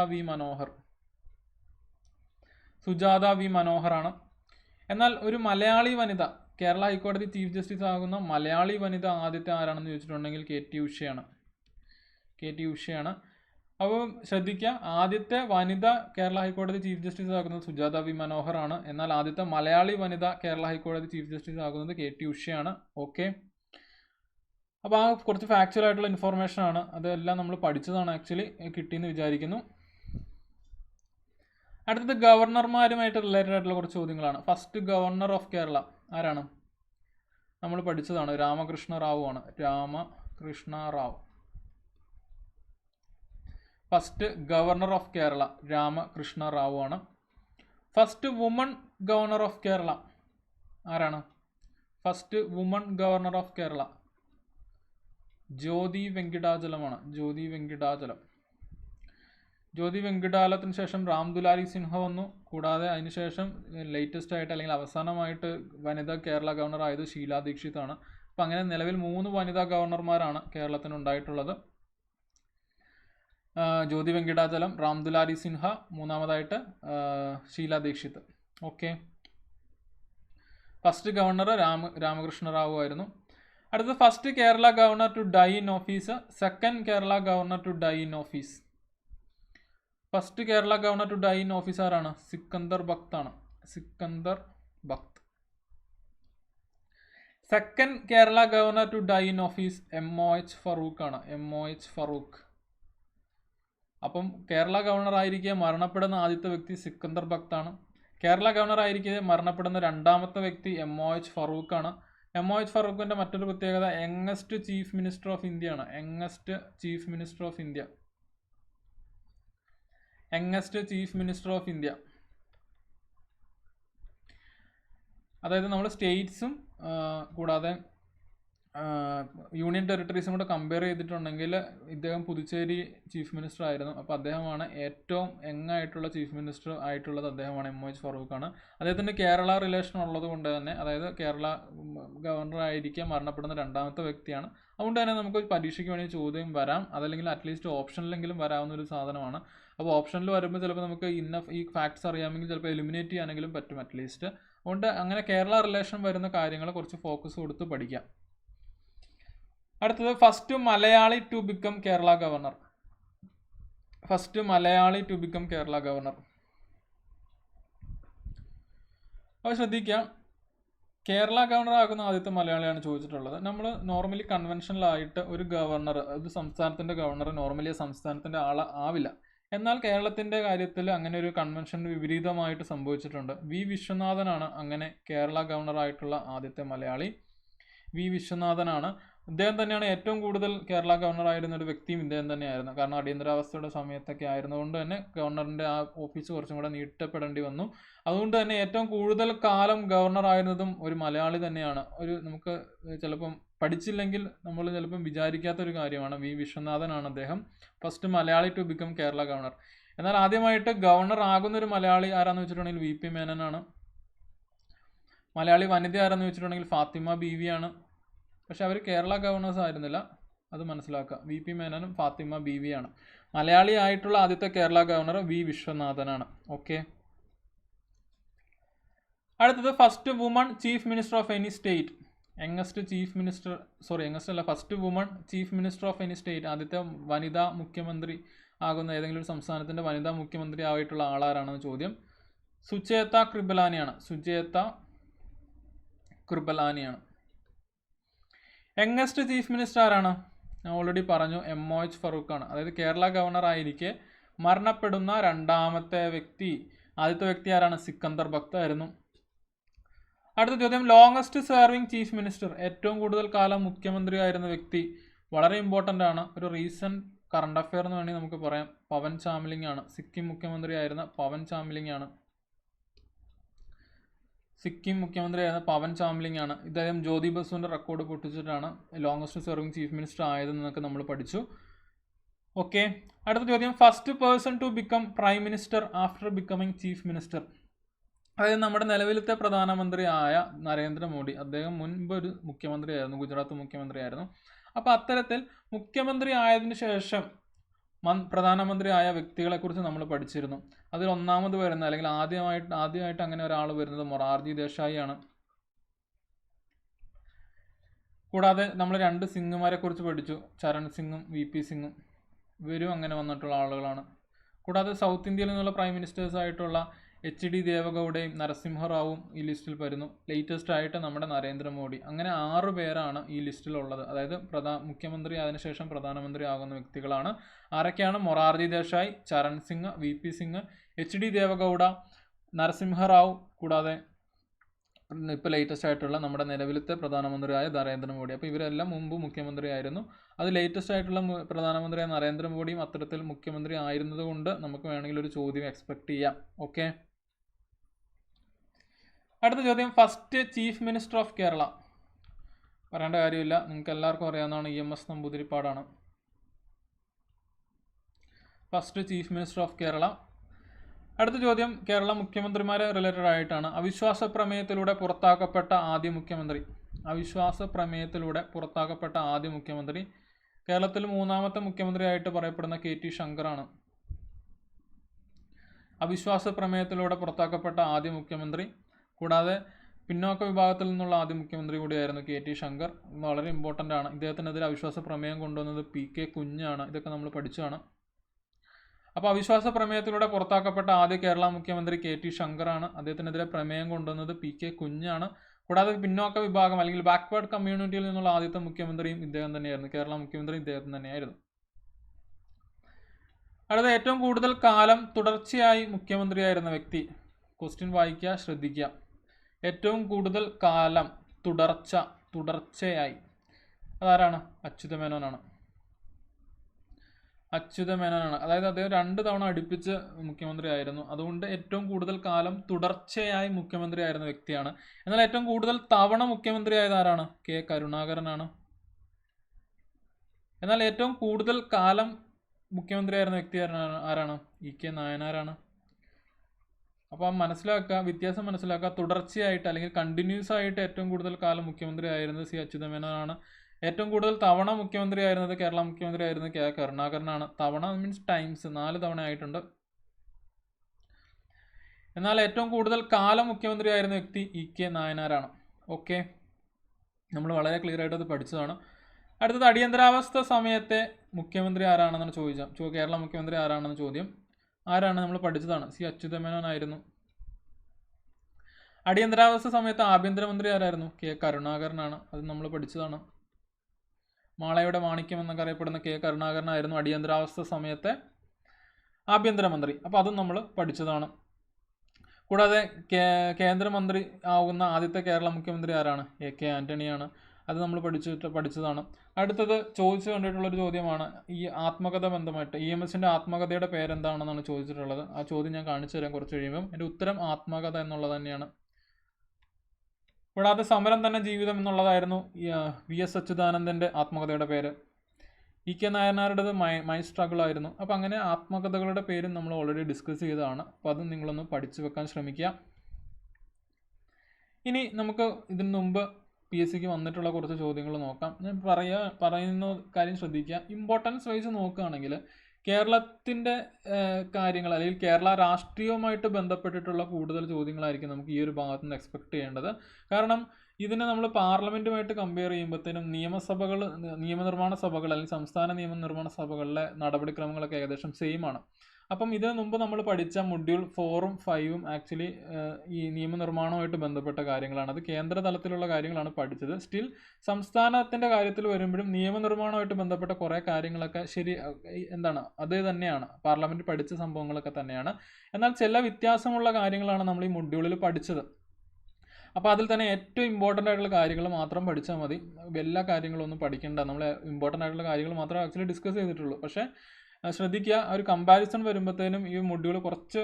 വി മനോഹർ ആണ്. എന്നാൽ ഒരു മലയാളി വനിത കേരള ഹൈക്കോടതി ചീഫ് ജസ്റ്റിസ് ആകുന്ന മലയാളി വനിത ആദ്യത്തെ ആരാണെന്ന് ചോദിച്ചിട്ടുണ്ടെങ്കിൽ KT ഉഷയാണ്. അപ്പോൾ ശ്രദ്ധിക്കുക, ആദ്യത്തെ വനിത കേരള ഹൈക്കോടതി ചീഫ് ജസ്റ്റിസ് ആകുന്നത് സുജാത വി മനോഹർ ആണ്. എന്നാൽ ആദ്യത്തെ മലയാളി വനിത കേരള ഹൈക്കോടതി ചീഫ് ജസ്റ്റിസ് ആകുന്നത് KT ഉഷയാണ്. ഓക്കെ, അപ്പോൾ ആ കുറച്ച് ഫാക്ച്വൽ ആയിട്ടുള്ള ഇൻഫോർമേഷൻ ആണ്, അതെല്ലാം നമ്മൾ പഠിച്ചതാണ്, ആക്ച്വലി കിട്ടിയെന്ന് വിചാരിക്കുന്നു. അടുത്തത് ഗവർണർമാരുമായിട്ട് റിലേറ്റഡ് ആയിട്ടുള്ള കുറച്ച് ചോദ്യങ്ങളാണ്. ഫസ്റ്റ് ഗവർണർ ഓഫ് കേരള ആരാണ്? നമ്മൾ പഠിച്ചതാണ്, രാമകൃഷ്ണ റാവു ആണ്. First governor of Kerala Ramakrishna Rao ആണ്. First woman governor of Kerala ആരാണ്? First woman governor of Kerala Jyothi വെങ്കിടാചലമാണ്. ജ്യോതി വെങ്കിടാചലത്തിന് ശേഷം റാം ദുലാരി സിൻഹ വന്നു. കൂടാതെ അതിനുശേഷം ലേറ്റസ്റ്റ് ആയിട്ട് അല്ലെങ്കിൽ അവസാനമായിട്ട് വനിതാ കേരള ഗവർണർ ആയത് ഷീലാ ദീക്ഷിത് ആണ്. അപ്പം അങ്ങനെ നിലവിൽ 3 വനിതാ ഗവർണർമാരാണ് കേരളത്തിന് ഉണ്ടായിട്ടുള്ളത്. ജ്യോതി വെങ്കിടാചലം, റാം ദുലാരി സിൻഹ, മൂന്നാമതായിട്ട് Sheela Dikshit. Okay, first governor Ramakrishna Rao ആയിരുന്നു. അടുത്ത first Kerala governor to die in office, second Kerala governor to die in office. First Kerala governor to die in office ആരാണ്? സിക്കന്ദർ ഭക്ത് ആണ്. Second Kerala governor to die in office MOH Farooq ആണ്. അപ്പം കേരള ഗവർണർ ആയിരിക്കെ മരണപ്പെടുന്ന ആദ്യത്തെ വ്യക്തി സിക്കന്ദർ ഭക്ത് ആണ്. കേരള ഗവർണർ ആയിരിക്കെ മരണപ്പെടുന്ന രണ്ടാമത്തെ വ്യക്തി MOH ഫറൂഖ് ആണ്. MOH ഫറൂഖിന്റെ മറ്റൊരു പ്രത്യേകത youngest chief minister of India ആണ്. Youngest chief minister of India. അതായത് നമ്മൾ സ്റ്റേറ്റ്സും കൂടാതെ യൂണിയൻ ടെറിട്ടറീസും കൂടെ കമ്പയർ ചെയ്തിട്ടുണ്ടെങ്കിൽ ഇദ്ദേഹം പുതുച്ചേരി ചീഫ് മിനിസ്റ്റർ ആയിരുന്നു. അപ്പോൾ അദ്ദേഹമാണ് ഏറ്റവും യങ്ങായിട്ടുള്ള ചീഫ് മിനിസ്റ്റർ ആയിട്ടുള്ളത്. അദ്ദേഹമാണ് MOH ഫറൂഖ് ആണ്. അദ്ദേഹത്തിന് കേരള റിലേഷൻ ഉള്ളത് കൊണ്ട് തന്നെ, അതായത് കേരള ഗവർണർ ആയിരിക്കാൻ മരണപ്പെടുന്ന രണ്ടാമത്തെ വ്യക്തിയാണ്. അതുകൊണ്ട് തന്നെ നമുക്ക് പരീക്ഷയ്ക്ക് വേണ്ടി ചോദ്യം വരാം, അതല്ലെങ്കിൽ അറ്റ്ലീസ്റ്റ് ഓപ്ഷനിലെങ്കിലും വരാവുന്ന ഒരു സാധനമാണ്. അപ്പോൾ ഓപ്ഷനിൽ വരുമ്പോൾ ചിലപ്പോൾ നമുക്ക് ഈ ഫാക്ട്സ് അറിയാമെങ്കിൽ ചിലപ്പോൾ എലിമിനേറ്റ് ചെയ്യാനെങ്കിലും പറ്റും അറ്റ്ലീസ്റ്റ്. അതുകൊണ്ട് അങ്ങനെ കേരള റിലേഷൻ വരുന്ന കാര്യങ്ങൾ കുറച്ച് ഫോക്കസ് കൊടുത്ത് പഠിക്കാം. അടുത്തത് first Malayali to become Kerala governor. അപ്പോൾ ശ്രദ്ധിക്കാം, കേരള ഗവർണർ ആകുന്ന ആദ്യത്തെ മലയാളിയാണ് ചോദിച്ചിട്ടുള്ളത്. നമ്മൾ നോർമലി കൺവെൻഷനലായിട്ട് ഒരു ഗവർണർ, ഒരു സംസ്ഥാനത്തിൻ്റെ ഗവർണർ നോർമലി സംസ്ഥാനത്തിൻ്റെ ആവില്ല. എന്നാൽ കേരളത്തിൻ്റെ കാര്യത്തിൽ അങ്ങനെ ഒരു കൺവെൻഷൻ വിപരീതമായിട്ട് സംഭവിച്ചിട്ടുണ്ട്. വി വിശ്വനാഥനാണ് അങ്ങനെ കേരള ഗവർണറായിട്ടുള്ള ആദ്യത്തെ മലയാളി. വി വിശ്വനാഥനാണ്. ഇദ്ദേഹം തന്നെയാണ് ഏറ്റവും കൂടുതൽ കേരള ഗവർണറായിരുന്ന ഒരു വ്യക്തിയും ഇദ്ദേഹം തന്നെയായിരുന്നു. കാരണം അടിയന്തരാവസ്ഥയുടെ സമയത്തൊക്കെ ആയിരുന്നതുകൊണ്ട് തന്നെ ഗവർണറിൻ്റെ ആ ഓഫീസ് കുറച്ചും കൂടെ നീട്ടപ്പെടേണ്ടി വന്നു. അതുകൊണ്ട് തന്നെ ഏറ്റവും കൂടുതൽ കാലം ഗവർണർ ആയിരുന്നതും ഒരു മലയാളി തന്നെയാണ്. നമുക്ക് ചിലപ്പം പഠിച്ചില്ലെങ്കിൽ നമ്മൾ ചിലപ്പം വിചാരിക്കാത്തൊരു കാര്യമാണ്. വി വിശ്വനാഥനാണ് അദ്ദേഹം first Malayali to become Kerala governor. എന്നാൽ ആദ്യമായിട്ട് ഗവർണർ ആകുന്ന ഒരു മലയാളി ആരാന്ന് വെച്ചിട്ടുണ്ടെങ്കിൽ VP മേനനാണ്. മലയാളി വനിത ആരാന്ന് വെച്ചിട്ടുണ്ടെങ്കിൽ ഫാത്തിമ ബീവി ആണ്. പക്ഷെ അവർ കേരള ഗവർണേഴ്സ് ആയിരുന്നില്ല, അത് മനസ്സിലാക്കുക. VP മേനനും ഫാത്തിമ ബീവി ആണ്. മലയാളി ആയിട്ടുള്ള ആദ്യത്തെ കേരള ഗവർണർ വി വിശ്വനാഥനാണ്. ഓക്കെ, അടുത്തത് first woman chief minister of any state. First woman chief minister of any state. ആദ്യത്തെ വനിതാ മുഖ്യമന്ത്രി ആകുന്ന ഏതെങ്കിലും ഒരു സംസ്ഥാനത്തിൻ്റെ വനിതാ മുഖ്യമന്ത്രി ആയിട്ടുള്ള ആളാരാണെന്ന് ചോദ്യം. സുചേത കൃപലാനിയാണ്. യങ്ങസ്റ്റ് ചീഫ് മിനിസ്റ്റർ ആരാണ്? ഞാൻ ഓൾറെഡി പറഞ്ഞു, MOH ഫറൂഖാണ്. അതായത് കേരള ഗവർണർ ആയിരിക്കെ മരണപ്പെടുന്ന രണ്ടാമത്തെ വ്യക്തി. ആദ്യത്തെ വ്യക്തി ആരാണ്? സിക്കന്ദർ ഭക്ത് ആയിരുന്നു. അടുത്ത ചോദ്യം, ലോങ്സ്റ്റ് സെർവിങ് ചീഫ് മിനിസ്റ്റർ, ഏറ്റവും കൂടുതൽ കാലം മുഖ്യമന്ത്രി ആയിരുന്ന വ്യക്തി. വളരെ ഇമ്പോർട്ടൻ്റ് ആണ്, ഒരു റീസെൻറ്റ് കറണ്ട് അഫെയർ എന്ന് വേണമെങ്കിൽ നമുക്ക് പറയാം. പവൻ ചാമ്ലിംഗ് ആണ്. സിക്കിം മുഖ്യമന്ത്രി ആയിരുന്ന പവൻ ചാമ്ലിംഗ് ആണ്. ഇദ്ദേഹം ജ്യോതി ബസുവിൻ്റെ റെക്കോർഡ് പൊട്ടിച്ചിട്ടാണ് ലോങ്സ്റ്റ് സെർവിങ് ചീഫ് മിനിസ്റ്റർ ആയതെന്നൊക്കെ നമ്മൾ പഠിച്ചു. ഓക്കെ, അടുത്ത ചോദ്യം, first person to become prime minister after becoming chief minister. അതായത് നമ്മുടെ നിലവിലത്തെ പ്രധാനമന്ത്രിയായ നരേന്ദ്രമോദി, അദ്ദേഹം മുൻപ് ഒരു മുഖ്യമന്ത്രിയായിരുന്നു, ഗുജറാത്ത് മുഖ്യമന്ത്രിയായിരുന്നു. അപ്പോൾ അത്തരത്തിൽ മുഖ്യമന്ത്രി ആയതിനു ശേഷം പ്രധാനമന്ത്രിയായ വ്യക്തികളെക്കുറിച്ച് നമ്മൾ പഠിച്ചിരുന്നു. അതിൽ ഒന്നാമത് വരുന്ന, അല്ലെങ്കിൽ ആദ്യമായിട്ട് അങ്ങനെ ഒരാൾ വരുന്നത് മൊറാർജി ദേശായി ആണ്. കൂടാതെ നമ്മൾ 2 സിംഗുമാരെ കുറിച്ച് പഠിച്ചു, ചരൺ സിംഗും VP സിംഗും. ഇവരും അങ്ങനെ വന്നിട്ടുള്ള ആളുകളാണ്. കൂടാതെ സൗത്ത് ഇന്ത്യയിൽ നിന്നുള്ള പ്രൈം മിനിസ്റ്റേഴ്സ് ആയിട്ടുള്ള HD ദേവഗൌഡയും നരസിംഹറാവും ഈ ലിസ്റ്റിൽ വരുന്നു. ലേറ്റസ്റ്റ് ആയിട്ട് നമ്മുടെ നരേന്ദ്രമോദി. അങ്ങനെ 6 പേരാണ് ഈ ലിസ്റ്റിലുള്ളത്. അതായത് മുഖ്യമന്ത്രി അതിനുശേഷം പ്രധാനമന്ത്രി ആകുന്ന വ്യക്തികളാണ്. ആരൊക്കെയാണ്? മൊറാർജി ദേശായി, ചരൺ സിംഗ്, VP സിംഗ്, HD ദേവഗൌഡ, നരസിംഹറാവു, കൂടാതെ ഇപ്പോൾ ലേറ്റസ്റ്റ് ആയിട്ടുള്ള നമ്മുടെ നിലവിലത്തെ പ്രധാനമന്ത്രിയായ നരേന്ദ്രമോദി. അപ്പോൾ ഇവരെല്ലാം മുമ്പ് മുഖ്യമന്ത്രി ആയിരുന്നു. അത് ലേറ്റസ്റ്റ് ആയിട്ടുള്ള പ്രധാനമന്ത്രിയായ നരേന്ദ്രമോദിയും അത്തരത്തിൽ മുഖ്യമന്ത്രി ആയിരുന്നത് കൊണ്ട് നമുക്ക് വേണമെങ്കിൽ ഒരു ചോദ്യം എക്സ്പെക്ട് ചെയ്യാം. ഓക്കെ, അടുത്ത ചോദ്യം, first chief minister of Kerala. പറയേണ്ട കാര്യമില്ല, നിങ്ങൾക്ക് എല്ലാവർക്കും അറിയാവുന്നതാണ്, EMS നമ്പൂതിരിപ്പാടാണ് first chief minister of Kerala. അടുത്ത ചോദ്യം കേരള മുഖ്യമന്ത്രിമാരെ റിലേറ്റഡ് ആയിട്ടാണ്. അവിശ്വാസ പ്രമേയത്തിലൂടെ പുറത്താക്കപ്പെട്ട ആദ്യ മുഖ്യമന്ത്രി കേരളത്തിൽ 3ാമത്തെ മുഖ്യമന്ത്രിയായിട്ട് പറയപ്പെടുന്ന KT ശങ്കറാണ്. അവിശ്വാസ പ്രമേയത്തിലൂടെ പുറത്താക്കപ്പെട്ട ആദ്യ മുഖ്യമന്ത്രി. കൂടാതെ പിന്നോക്ക വിഭാഗത്തിൽ നിന്നുള്ള ആദ്യ മുഖ്യമന്ത്രി കൂടിയായിരുന്നു KT ശങ്കർ. വളരെ ഇമ്പോർട്ടൻ്റ് ആണ്. ഇദ്ദേഹത്തിനെതിരെ അവിശ്വാസ പ്രമേയം കൊണ്ടുവന്നത് PK കുഞ്ഞാണ്. ഇതൊക്കെ നമ്മൾ പഠിച്ചതാണ്. അപ്പോൾ അവിശ്വാസ പ്രമേയത്തിലൂടെ പുറത്താക്കപ്പെട്ട ആദ്യ കേരള മുഖ്യമന്ത്രി KT ശങ്കറാണ്. അദ്ദേഹത്തിനെതിരെ പ്രമേയം കൊണ്ടുവന്നത് PK കുഞ്ഞാണ്. കൂടാതെ പിന്നോക്ക വിഭാഗം അല്ലെങ്കിൽ ബാക്ക്വേർഡ് കമ്മ്യൂണിറ്റിയിൽ നിന്നുള്ള ആദ്യത്തെ മുഖ്യമന്ത്രിയും ഇദ്ദേഹം തന്നെയായിരുന്നു. കേരള മുഖ്യമന്ത്രി ഇദ്ദേഹം തന്നെയായിരുന്നു. അടുത്ത, ഏറ്റവും കൂടുതൽ കാലം തുടർച്ചയായി മുഖ്യമന്ത്രിയായിരുന്ന വ്യക്തി. ക്വസ്റ്റ്യൻ വായിക്കുക, ശ്രദ്ധിക്കുക. ഏറ്റവും കൂടുതൽ കാലം തുടർച്ചയായി അതാരാണ്? അച്യുത മേനോനാണ്. അതായത് അദ്ദേഹം 2 തവണ അടുപ്പിച്ച് മുഖ്യമന്ത്രി ആയിരുന്നു. അതുകൊണ്ട് ഏറ്റവും കൂടുതൽ കാലം തുടർച്ചയായി മുഖ്യമന്ത്രി ആയിരുന്ന വ്യക്തിയാണ്. എന്നാൽ ഏറ്റവും കൂടുതൽ തവണ മുഖ്യമന്ത്രി ആയത് ആരാണ്? K കരുണാകരനാണ്. എന്നാൽ ഏറ്റവും കൂടുതൽ കാലം മുഖ്യമന്ത്രി ആയിരുന്ന വ്യക്തി ആരാണ്? EK നായനാരാണ്. അപ്പം വ്യത്യാസം മനസ്സിലാക്കുക. തുടർച്ചയായിട്ട് അല്ലെങ്കിൽ കണ്ടിന്യൂസ് ആയിട്ട് ഏറ്റവും കൂടുതൽ കാലം മുഖ്യമന്ത്രി ആയിരുന്നത് C അച്യുത മേനോനാണ്. ഏറ്റവും കൂടുതൽ തവണ മുഖ്യമന്ത്രി ആയിരുന്നത്, കേരള മുഖ്യമന്ത്രി ആയിരുന്നത് K കരുണാകരനാണ്. തവണ മീൻസ് ടൈംസ്, 4 തവണ ആയിട്ടുണ്ട്. എന്നാൽ ഏറ്റവും കൂടുതൽ കാലം മുഖ്യമന്ത്രി ആയിരുന്ന വ്യക്തി EK നായനാരാണ്. ഓക്കെ, നമ്മൾ വളരെ ക്ലിയർ ആയിട്ട് അത് പഠിച്ചതാണ്. അടുത്തത്, അടിയന്തരാവസ്ഥ സമയത്തെ മുഖ്യമന്ത്രി ആരാണെന്നാണ് കേരള മുഖ്യമന്ത്രി ആരാണെന്ന് ചോദ്യം. ആരാണ്? നമ്മൾ പഠിച്ചതാണ്, C അച്യുത മേനോൻ ആയിരുന്നു. അടിയന്തരാവസ്ഥ സമയത്ത് ആഭ്യന്തരമന്ത്രി ആരായിരുന്നു? K കരുണാകരനാണ്. അത് നമ്മൾ പഠിച്ചതാണ്. മാളയുടെ മാണിക്യം എന്നൊക്കെ അറിയപ്പെടുന്ന K കരുണാകരനായിരുന്നു അടിയന്തരാവസ്ഥ സമയത്തെ ആഭ്യന്തരമന്ത്രി. അപ്പോൾ അതും നമ്മൾ പഠിച്ചതാണ്. കൂടാതെ കേന്ദ്രമന്ത്രി ആവുന്ന ആദ്യത്തെ കേരള മുഖ്യമന്ത്രി ആരാണ്? AK ആൻ്റണിയാണ്. അത് നമ്മൾ പഠിച്ചതാണ്. അടുത്തത് ചോദിച്ചു കണ്ടിട്ടുള്ളൊരു ചോദ്യമാണ് ഈ ആത്മകഥ ബന്ധമായിട്ട്. EMSൻ്റെ ആത്മകഥയുടെ പേരെന്താണെന്നാണ് ചോദിച്ചിട്ടുള്ളത്. ആ ചോദ്യം ഞാൻ കാണിച്ചു തരാം കുറച്ച് കഴിയുമ്പം. എൻ്റെ ഉത്തരം ആത്മകഥ എന്നുള്ളത് തന്നെയാണ്. കൂടാതെ സമരം തന്നെ ജീവിതം എന്നുള്ളതായിരുന്നു VS അച്യുതാനന്ദൻ്റെ ആത്മകഥയുടെ പേര്. EK നായനാരുടേത് മൈ സ്ട്രഗിൾ ആയിരുന്നു. അപ്പോൾ അങ്ങനെ ആത്മകഥകളുടെ പേരും നമ്മൾ ഓൾറെഡി ഡിസ്കസ് ചെയ്തതാണ്. അപ്പോൾ അത് നിങ്ങളൊന്ന് പഠിച്ചു വെക്കാൻ ശ്രമിക്കുക. ഇനി നമുക്ക് ഇതിനു മുമ്പ് PSCക്ക് വന്നിട്ടുള്ള കുറച്ച് ചോദ്യങ്ങൾ നോക്കാം. ഞാൻ പറയുന്ന കാര്യം ശ്രദ്ധിക്കുക. ഇമ്പോർട്ടൻസ് വൈസ് നോക്കുകയാണെങ്കിൽ കേരളത്തിൻ്റെ കാര്യങ്ങൾ അല്ലെങ്കിൽ കേരള രാഷ്ട്രീയവുമായിട്ട് ബന്ധപ്പെട്ടിട്ടുള്ള കൂടുതൽ ചോദ്യങ്ങളായിരിക്കും നമുക്ക് ഈ ഒരു ഭാഗത്ത് നിന്ന് എക്സ്പെക്ട് ചെയ്യേണ്ടത്. കാരണം ഇതിനെ നമ്മൾ പാർലമെൻറ്റുമായിട്ട് കമ്പയർ ചെയ്യുമ്പോഴത്തേനും നിയമനിർമ്മാണ സഭകൾ അല്ലെങ്കിൽ സംസ്ഥാന നിയമനിർമ്മാണ സഭകളിലെ നടപടിക്രമങ്ങളൊക്കെ ഏകദേശം സെയിം ആണ്. അപ്പം ഇതിന് മുമ്പ് നമ്മൾ പഠിച്ച മൊഡ്യൂൾ 4ഉം 5ഉം ആക്ച്വലി ഈ നിയമനിർമ്മാണവുമായിട്ട് ബന്ധപ്പെട്ട കാര്യങ്ങളാണ്. അത് കേന്ദ്ര തലത്തിലുള്ള കാര്യങ്ങളാണ് പഠിച്ചത്. സ്റ്റിൽ സംസ്ഥാനത്തിൻ്റെ കാര്യത്തിൽ വരുമ്പോഴും നിയമനിർമ്മാണവുമായിട്ട് ബന്ധപ്പെട്ട കുറേ കാര്യങ്ങളൊക്കെ അത് തന്നെയാണ്, പാർലമെൻറ്റ് പഠിച്ച സംഭവങ്ങളൊക്കെ തന്നെയാണ്. എന്നാൽ ചില വ്യത്യാസമുള്ള കാര്യങ്ങളാണ് നമ്മൾ ഈ മൊഡ്യൂളിൽ പഠിച്ചത്. അപ്പോൾ അതിൽ തന്നെ ഏറ്റവും ഇമ്പോർട്ടൻ്റ് ആയിട്ടുള്ള കാര്യങ്ങൾ മാത്രം പഠിച്ചാൽ മതി. എല്ലാ കാര്യങ്ങളും ഒന്നും പഠിക്കേണ്ട. നമ്മൾ ഇമ്പോർട്ടൻ്റ് ആയിട്ടുള്ള കാര്യങ്ങൾ മാത്രമേ ആക്ച്വലി ഡിസ്കസ് ചെയ്തിട്ടുള്ളൂ. പക്ഷേ ശ്രദ്ധിക്കുക, ഒരു കമ്പാരിസൺ വരുമ്പോഴത്തേനും ഈ മൊഡ്യൂൾ കുറച്ച്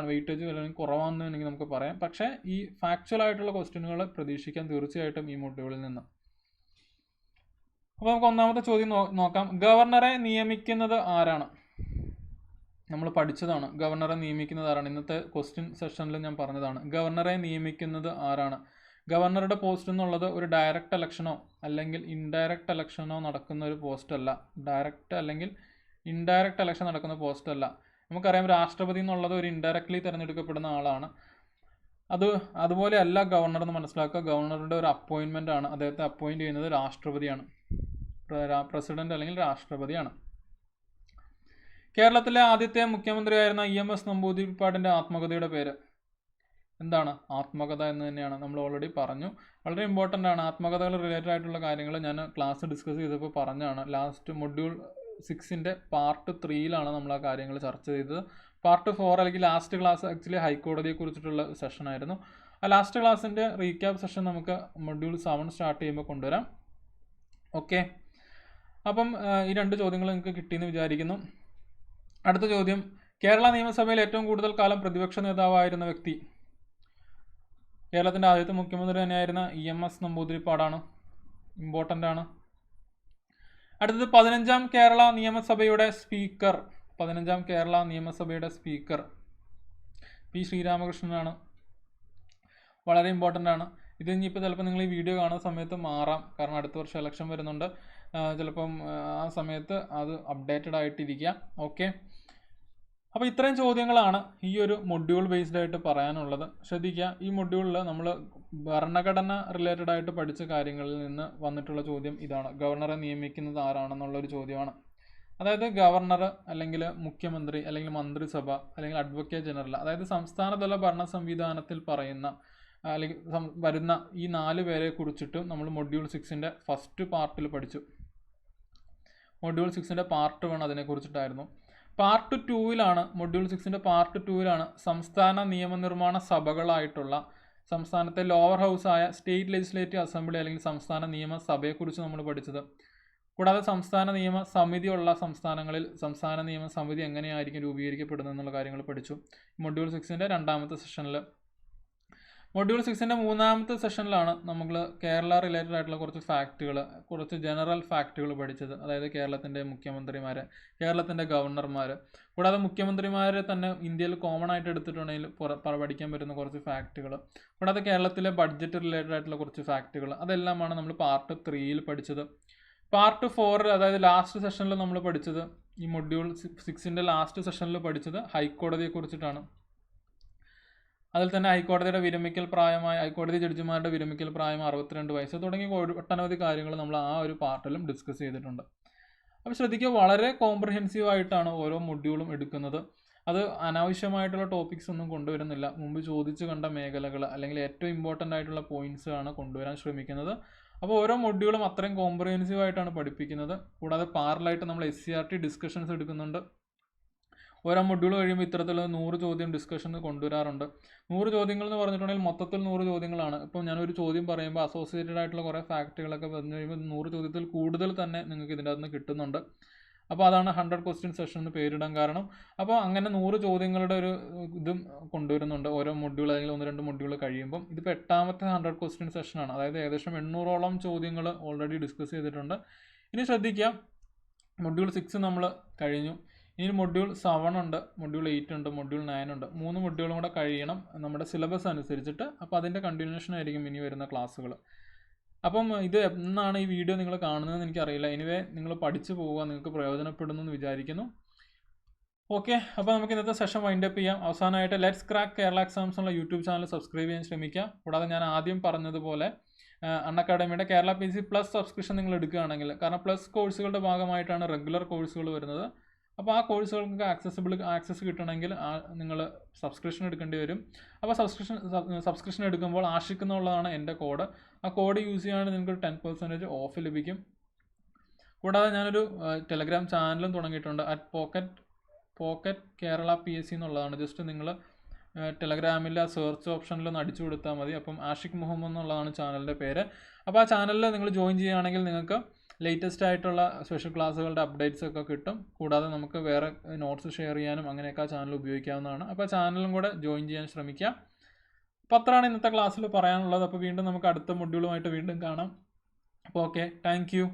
വെയിറ്റേജ് അല്ലെങ്കിൽ കുറവാണെന്നുണ്ടെങ്കിൽ നമുക്ക് പറയാം. പക്ഷേ ഈ ഫാക്ച്വൽ ആയിട്ടുള്ള ക്വസ്റ്റ്യനുകൾ പ്രതീക്ഷിക്കാം തീർച്ചയായിട്ടും ഈ മൊഡ്യൂളിൽ നിന്ന്. അപ്പോൾ നമുക്ക് ഒന്നാമത്തെ ചോദ്യം നോക്കാം. ഗവർണറെ നിയമിക്കുന്നത് ആരാണ്? നമ്മൾ പഠിച്ചതാണ്. ഗവർണറെ നിയമിക്കുന്നത് ആരാണ്? ഇന്നത്തെ ക്വസ്റ്റ്യൻ സെഷനിൽ ഞാൻ പറഞ്ഞതാണ്. ഗവർണറെ നിയമിക്കുന്നത് ആരാണ്? ഗവർണറുടെ പോസ്റ്റ് എന്നുള്ളത് ഒരു ഡയറക്റ്റ് ഇലക്ഷനോ അല്ലെങ്കിൽ ഇൻഡയറക്റ്റ് ഇലക്ഷനോ നടക്കുന്ന ഒരു പോസ്റ്റ് അല്ല. ഡയറക്റ്റ് അല്ലെങ്കിൽ ഇൻഡയറക്റ്റ് ഇലക്ഷൻ നടക്കുന്ന പോസ്റ്റ് അല്ല. നമുക്കറിയാം, രാഷ്ട്രപതി എന്നുള്ളത് ഒരു ഇൻഡയറക്റ്റ്ലി തിരഞ്ഞെടുക്കപ്പെടുന്ന ആളാണ്. അതുപോലെ അല്ല ഗവർണർ എന്ന് മനസ്സിലാക്കുക. ഗവർണറുടെ ഒരു അപ്പോയിൻമെൻ്റ് ആണ്. അദ്ദേഹത്തെ അപ്പോയിൻറ്റ് ചെയ്യുന്നത് രാഷ്ട്രപതിയാണ്. പ്രസിഡന്റ് അല്ലെങ്കിൽ രാഷ്ട്രപതിയാണ്. കേരളത്തിലെ ആദ്യത്തെ മുഖ്യമന്ത്രിയായിരുന്ന EMS നമ്പൂതിരിപ്പാടിൻ്റെ ആത്മകഥയുടെ പേര് എന്താണ്? ആത്മകഥ എന്ന് തന്നെയാണ്. നമ്മൾ ഓൾറെഡി പറഞ്ഞു. വളരെ ഇമ്പോർട്ടൻ്റ് ആണ്. ആത്മകഥകൾ റിലേറ്റഡ് ആയിട്ടുള്ള കാര്യങ്ങൾ ഞാൻ ക്ലാസ് ഡിസ്കസ് ചെയ്തപ്പോൾ പറഞ്ഞതാണ്. ലാസ്റ്റ് മൊഡ്യൂൾ 6ൻ്റെ പാർട്ട് 3യിലാണ് നമ്മൾ ആ കാര്യങ്ങൾ ചർച്ച ചെയ്തത്. പാർട്ട് 4 അല്ലെങ്കിൽ ലാസ്റ്റ് ക്ലാസ് ആക്ച്വലി ഹൈക്കോടതിയെ കുറിച്ചിട്ടുള്ള സെഷനായിരുന്നു. ആ ലാസ്റ്റ് ക്ലാസ്സിൻ്റെ റീക്യാപ്പ് സെഷൻ നമുക്ക് മൊഡ്യൂൾ 7 സ്റ്റാർട്ട് ചെയ്യുമ്പോൾ കൊണ്ടുവരാം. ഓക്കെ, അപ്പം ഈ 2 ചോദ്യങ്ങൾ നിങ്ങൾക്ക് കിട്ടിയെന്ന് വിചാരിക്കുന്നു. അടുത്ത ചോദ്യം, കേരള നിയമസഭയിൽ ഏറ്റവും കൂടുതൽ കാലം പ്രതിപക്ഷ നേതാവായിരുന്ന വ്യക്തി? കേരളത്തിൻ്റെ ആദ്യത്തെ മുഖ്യമന്ത്രി തന്നെയായിരുന്ന EMS നമ്പൂതിരിപ്പാടാണ്. ഇമ്പോർട്ടൻ്റ് ആണ്. അടുത്തത് 15ാം കേരള നിയമസഭയുടെ സ്പീക്കർ. 15ാം കേരള നിയമസഭയുടെ സ്പീക്കർ P. ശ്രീരാമകൃഷ്ണനാണ്. വളരെ ഇമ്പോർട്ടൻ്റ് ആണ്. ഇത് ഇനിയിപ്പോൾ ചിലപ്പോൾ നിങ്ങൾ ഈ വീഡിയോ കാണുന്ന സമയത്ത് മാറാം. കാരണം അടുത്ത വർഷം ഇലക്ഷൻ വരുന്നുണ്ട്. ചിലപ്പം ആ സമയത്ത് അത് അപ്ഡേറ്റഡ് ആയിട്ടിരിക്കുക. ഓക്കെ, അപ്പോൾ ഇത്രയും ചോദ്യങ്ങളാണ് ഈ ഒരു മൊഡ്യൂൾ ബേസ്ഡ് ആയിട്ട് പറയാനുള്ളത്. ശ്രദ്ധിക്കുക, ഈ മൊഡ്യൂളിൽ നമ്മൾ ഭരണഘടന റിലേറ്റഡ് ആയിട്ട് പഠിച്ച കാര്യങ്ങളിൽ നിന്ന് വന്നിട്ടുള്ള ചോദ്യം ഇതാണ്. ഗവർണറെ നിയമിക്കുന്നത് ആരാണെന്നുള്ളൊരു ചോദ്യമാണ്. അതായത് ഗവർണർ അല്ലെങ്കിൽ മുഖ്യമന്ത്രി അല്ലെങ്കിൽ മന്ത്രിസഭ അല്ലെങ്കിൽ അഡ്വക്കേറ്റ് ജനറൽ, അതായത് സംസ്ഥാനതല ഭരണ സംവിധാനത്തിൽ പറയുന്ന അല്ലെങ്കിൽ വരുന്ന ഈ 4 പേരെ കുറിച്ചിട്ടും നമ്മൾ മൊഡ്യൂൾ 6ൻ്റെ ഫസ്റ്റ് പാർട്ടിൽ പഠിച്ചു. മൊഡ്യൂൾ 6ൻ്റെ പാർട്ട് 1 അതിനെക്കുറിച്ചിട്ടായിരുന്നു. പാർട്ട് 2ലാണ്, മൊഡ്യൂൾ 6ൻ്റെ പാർട്ട് 2ലാണ് സംസ്ഥാന നിയമനിർമ്മാണ സഭകളായിട്ടുള്ള സംസ്ഥാനത്തെ ലോവർ ഹൗസായ സ്റ്റേറ്റ് ലെജിസ്ലേറ്റീവ് അസംബ്ലി അല്ലെങ്കിൽ സംസ്ഥാന നിയമസഭയെക്കുറിച്ച് നമ്മൾ പഠിച്ചത്. കൂടാതെ സംസ്ഥാന നിയമ സമിതിയുള്ള സംസ്ഥാനങ്ങളിൽ സംസ്ഥാന നിയമ സമിതി എങ്ങനെയായിരിക്കും രൂപീകരിക്കപ്പെടുന്നത് എന്നുള്ള കാര്യങ്ങൾ പഠിച്ചു മൊഡ്യൂൾ 6ൻ്റെ 2ാമത്തെ സെഷനിൽ. മൊഡ്യൂൾ 6ൻ്റെ 3ാമത്തെ സെഷനിലാണ് നമ്മൾ കേരള റിലേറ്റഡ് ആയിട്ടുള്ള കുറച്ച് ജനറൽ ഫാക്റ്റുകൾ പഠിച്ചത്. അതായത് കേരളത്തിൻ്റെ മുഖ്യമന്ത്രിമാർ, കേരളത്തിൻ്റെ ഗവർണർമാർ, കൂടാതെ മുഖ്യമന്ത്രിമാരെ തന്നെ ഇന്ത്യയിൽ കോമൺ ആയിട്ട് എടുത്തിട്ടുണ്ടെങ്കിൽ പഠിക്കാൻ പറ്റുന്ന കുറച്ച് ഫാക്റ്റുകൾ, കൂടാതെ കേരളത്തിലെ ബഡ്ജറ്റ് റിലേറ്റഡ് ആയിട്ടുള്ള കുറച്ച് ഫാക്റ്റുകൾ, അതെല്ലാമാണ് നമ്മൾ പാർട്ട് 3യിൽ പഠിച്ചത്. പാർട്ട് 4 അതായത് ലാസ്റ്റ് സെഷനിൽ നമ്മൾ പഠിച്ചത്, ഈ മൊഡ്യൂൾ 6ൻ്റെ ലാസ്റ്റ് സെഷനിൽ പഠിച്ചത് ഹൈക്കോടതിയെക്കുറിച്ചിട്ടാണ്. അതിൽ തന്നെ ഹൈക്കോടതിയുടെ വിരമിക്കൽ പ്രായമായ ഹൈക്കോടതി ജഡ്ജിമാരുടെ വിരമിക്കൽ പ്രായം 62 വയസ്സ് തുടങ്ങി ഒട്ടനവധി കാര്യങ്ങൾ നമ്മൾ ആ ഒരു പാർട്ടിലും ഡിസ്കസ് ചെയ്തിട്ടുണ്ട്. അപ്പോൾ ശ്രദ്ധിക്കുക, വളരെ കോംപ്രഹെൻസീവ് ആയിട്ടാണ് ഓരോ മൊഡ്യൂളും എടുക്കുന്നത്. അത് അനാവശ്യമായിട്ടുള്ള ടോപ്പിക്സ് ഒന്നും കൊണ്ടുവരുന്നില്ല. മുമ്പ് ചോദിച്ചു കണ്ട മേഖലകൾ അല്ലെങ്കിൽ ഏറ്റവും ഇമ്പോർട്ടൻ്റ് ആയിട്ടുള്ള പോയിന്റ്സ് ആണ് കൊണ്ടുവരാൻ ശ്രമിക്കുന്നത്. അപ്പോൾ ഓരോ മൊഡ്യൂളും അത്രയും കോംപ്രഹെൻസീവ് ആയിട്ടാണ് പഠിപ്പിക്കുന്നത്. കൂടാതെ പാരലായിട്ട് നമ്മൾ SCRT ഡിസ്കഷൻസ് എടുക്കുന്നുണ്ട്. ഓരോ മൊഡ്യൂൾ കഴിയുമ്പോൾ ഇത്തരത്തിലുള്ള 100 ചോദ്യം ഡിസ്കഷന് കൊണ്ടുവരാറുണ്ട്. 100 ചോദ്യങ്ങൾ എന്ന് പറഞ്ഞിട്ടുണ്ടെങ്കിൽ മൊത്തത്തിൽ 100 ചോദ്യങ്ങളാണ്. ഇപ്പോൾ ഞാനൊരു ചോദ്യം പറയുമ്പോൾ അസോസിയേറ്റഡ് ആയിട്ടുള്ള കുറേ ഫാക്റ്റുകളൊക്കെ പറഞ്ഞു കഴിയുമ്പോൾ 100 ചോദ്യത്തിൽ കൂടുതൽ തന്നെ നിങ്ങൾക്ക് ഇതിൻ്റെ അകത്ത് നിന്ന് കിട്ടുന്നുണ്ട്. അപ്പോൾ അതാണ് 100 ക്വസ്റ്റ്യൻ സെഷൻ എന്ന് പേരിടാൻ കാരണം. അപ്പോൾ അങ്ങനെ 100 ചോദ്യങ്ങളുടെ ഒരു ഇതും കൊണ്ടുവരുന്നുണ്ട് ഓരോ മൊഡ്യൂൾ അല്ലെങ്കിൽ 1-2 മൊഡ്യൂൾ കഴിയുമ്പം. ഇതിപ്പോൾ 8ാമത്തെ 100 ക്വസ്റ്റ്യൻ സെഷനാണ്. അതായത് ഏകദേശം 800ഓളം ചോദ്യങ്ങൾ ഓൾറെഡി ഡിസ്കസ് ചെയ്തിട്ടുണ്ട്. ഇനി ശ്രദ്ധിക്കുക, മൊഡ്യൂൾ 6 നമ്മൾ കഴിഞ്ഞു. ഇനി മൊഡ്യൂൾ 7 ഉണ്ട്, മൊഡ്യൂൾ 8 ഉണ്ട്, മൊഡ്യൂൾ 9 ഉണ്ട്. 3 മൊഡ്യൂളും കൂടെ കഴിയണം നമ്മുടെ സിലബസ് അനുസരിച്ചിട്ട്. അപ്പോൾ അതിൻ്റെ കണ്ടിന്യൂഷൻ ആയിരിക്കും ഇനി വരുന്ന ക്ലാസ്സുകൾ. അപ്പം ഇത് എന്നാണ് ഈ വീഡിയോ നിങ്ങൾ കാണുന്നതെന്ന് എനിക്കറിയില്ല. എനിവേ നിങ്ങൾ പഠിച്ചു പോവുക, നിങ്ങൾക്ക് പ്രയോജനപ്പെടുന്നു എന്ന് വിചാരിക്കുന്നു. ഓക്കെ, അപ്പോൾ നമുക്ക് ഇന്നത്തെ സെഷൻ വൈൻഡപ്പ് ചെയ്യാം. അവസാനമായിട്ട് ലെറ്റ്സ് ക്രാക്ക് കേരള എക്സാംസ് എന്നുള്ള യൂട്യൂബ് ചാനൽ സബ്സ്ക്രൈബ് ചെയ്യാൻ ശ്രമിക്കുക. കൂടാതെ ഞാൻ ആദ്യം പറഞ്ഞതുപോലെ അൺഅക്കാഡമിയുടെ കേരള PC പ്ലസ് സബ്സ്ക്രിപ്ഷൻ നിങ്ങൾ എടുക്കുകയാണെങ്കിൽ, കാരണം പ്ലസ് കോഴ്സുകളുടെ ഭാഗമായിട്ടാണ് റെഗുലർ കോഴ്സുകൾ വരുന്നത്. അപ്പോൾ ആ കോഴ്സുകൾക്ക് ആക്സസ് കിട്ടണമെങ്കിൽ നിങ്ങൾ സബ്സ്ക്രിപ്ഷൻ എടുക്കേണ്ടി വരും. അപ്പോൾ സബ്സ്ക്രിപ്ഷൻ എടുക്കുമ്പോൾ ആഷിക് എന്നുള്ളതാണ് എൻ്റെ കോഡ്. ആ കോഡ് യൂസ് ചെയ്യുകയാണെങ്കിൽ നിങ്ങൾക്ക് 10% ഓഫ് ലഭിക്കും. കൂടാതെ ഞാനൊരു ടെലഗ്രാം ചാനലും തുടങ്ങിയിട്ടുണ്ട്, പോക്കറ്റ് കേരള PSC എന്നുള്ളതാണ്. ജസ്റ്റ് നിങ്ങൾ ടെലഗ്രാമിൽ ആ സെർച്ച് ഓപ്ഷനിൽ ഒന്ന് അടിച്ചു കൊടുത്താൽ മതി. അപ്പം ആഷിക് മുഹമ്മദ് എന്നുള്ളതാണ് ചാനലിൻ്റെ പേര്. അപ്പോൾ ആ ചാനലിൽ നിങ്ങൾ ജോയിൻ ചെയ്യുകയാണെങ്കിൽ നിങ്ങൾക്ക് ലേറ്റസ്റ്റ് ആയിട്ടുള്ള സ്പെഷ്യൽ ക്ലാസ്സുകളുടെ അപ്ഡേറ്റ്സ് ഒക്കെ കിട്ടും. കൂടാതെ നമുക്ക് വേറെ നോട്ട്സ് ഷെയർ ചെയ്യാനും അങ്ങനെയൊക്കെ ആ ചാനൽ ഉപയോഗിക്കാവുന്നതാണ്. അപ്പോൾ ആ ചാനലും കൂടെ ജോയിൻ ചെയ്യാൻ ശ്രമിക്കുക. അപ്പോൾ അത്രയാണ് ഇന്നത്തെ ക്ലാസ്സിൽ പറയാനുള്ളത്. അപ്പോൾ വീണ്ടും നമുക്ക് അടുത്ത മൊഡ്യൂളുമായിട്ട് വീണ്ടും കാണാം. അപ്പോൾ ഓക്കെ, താങ്ക് യു.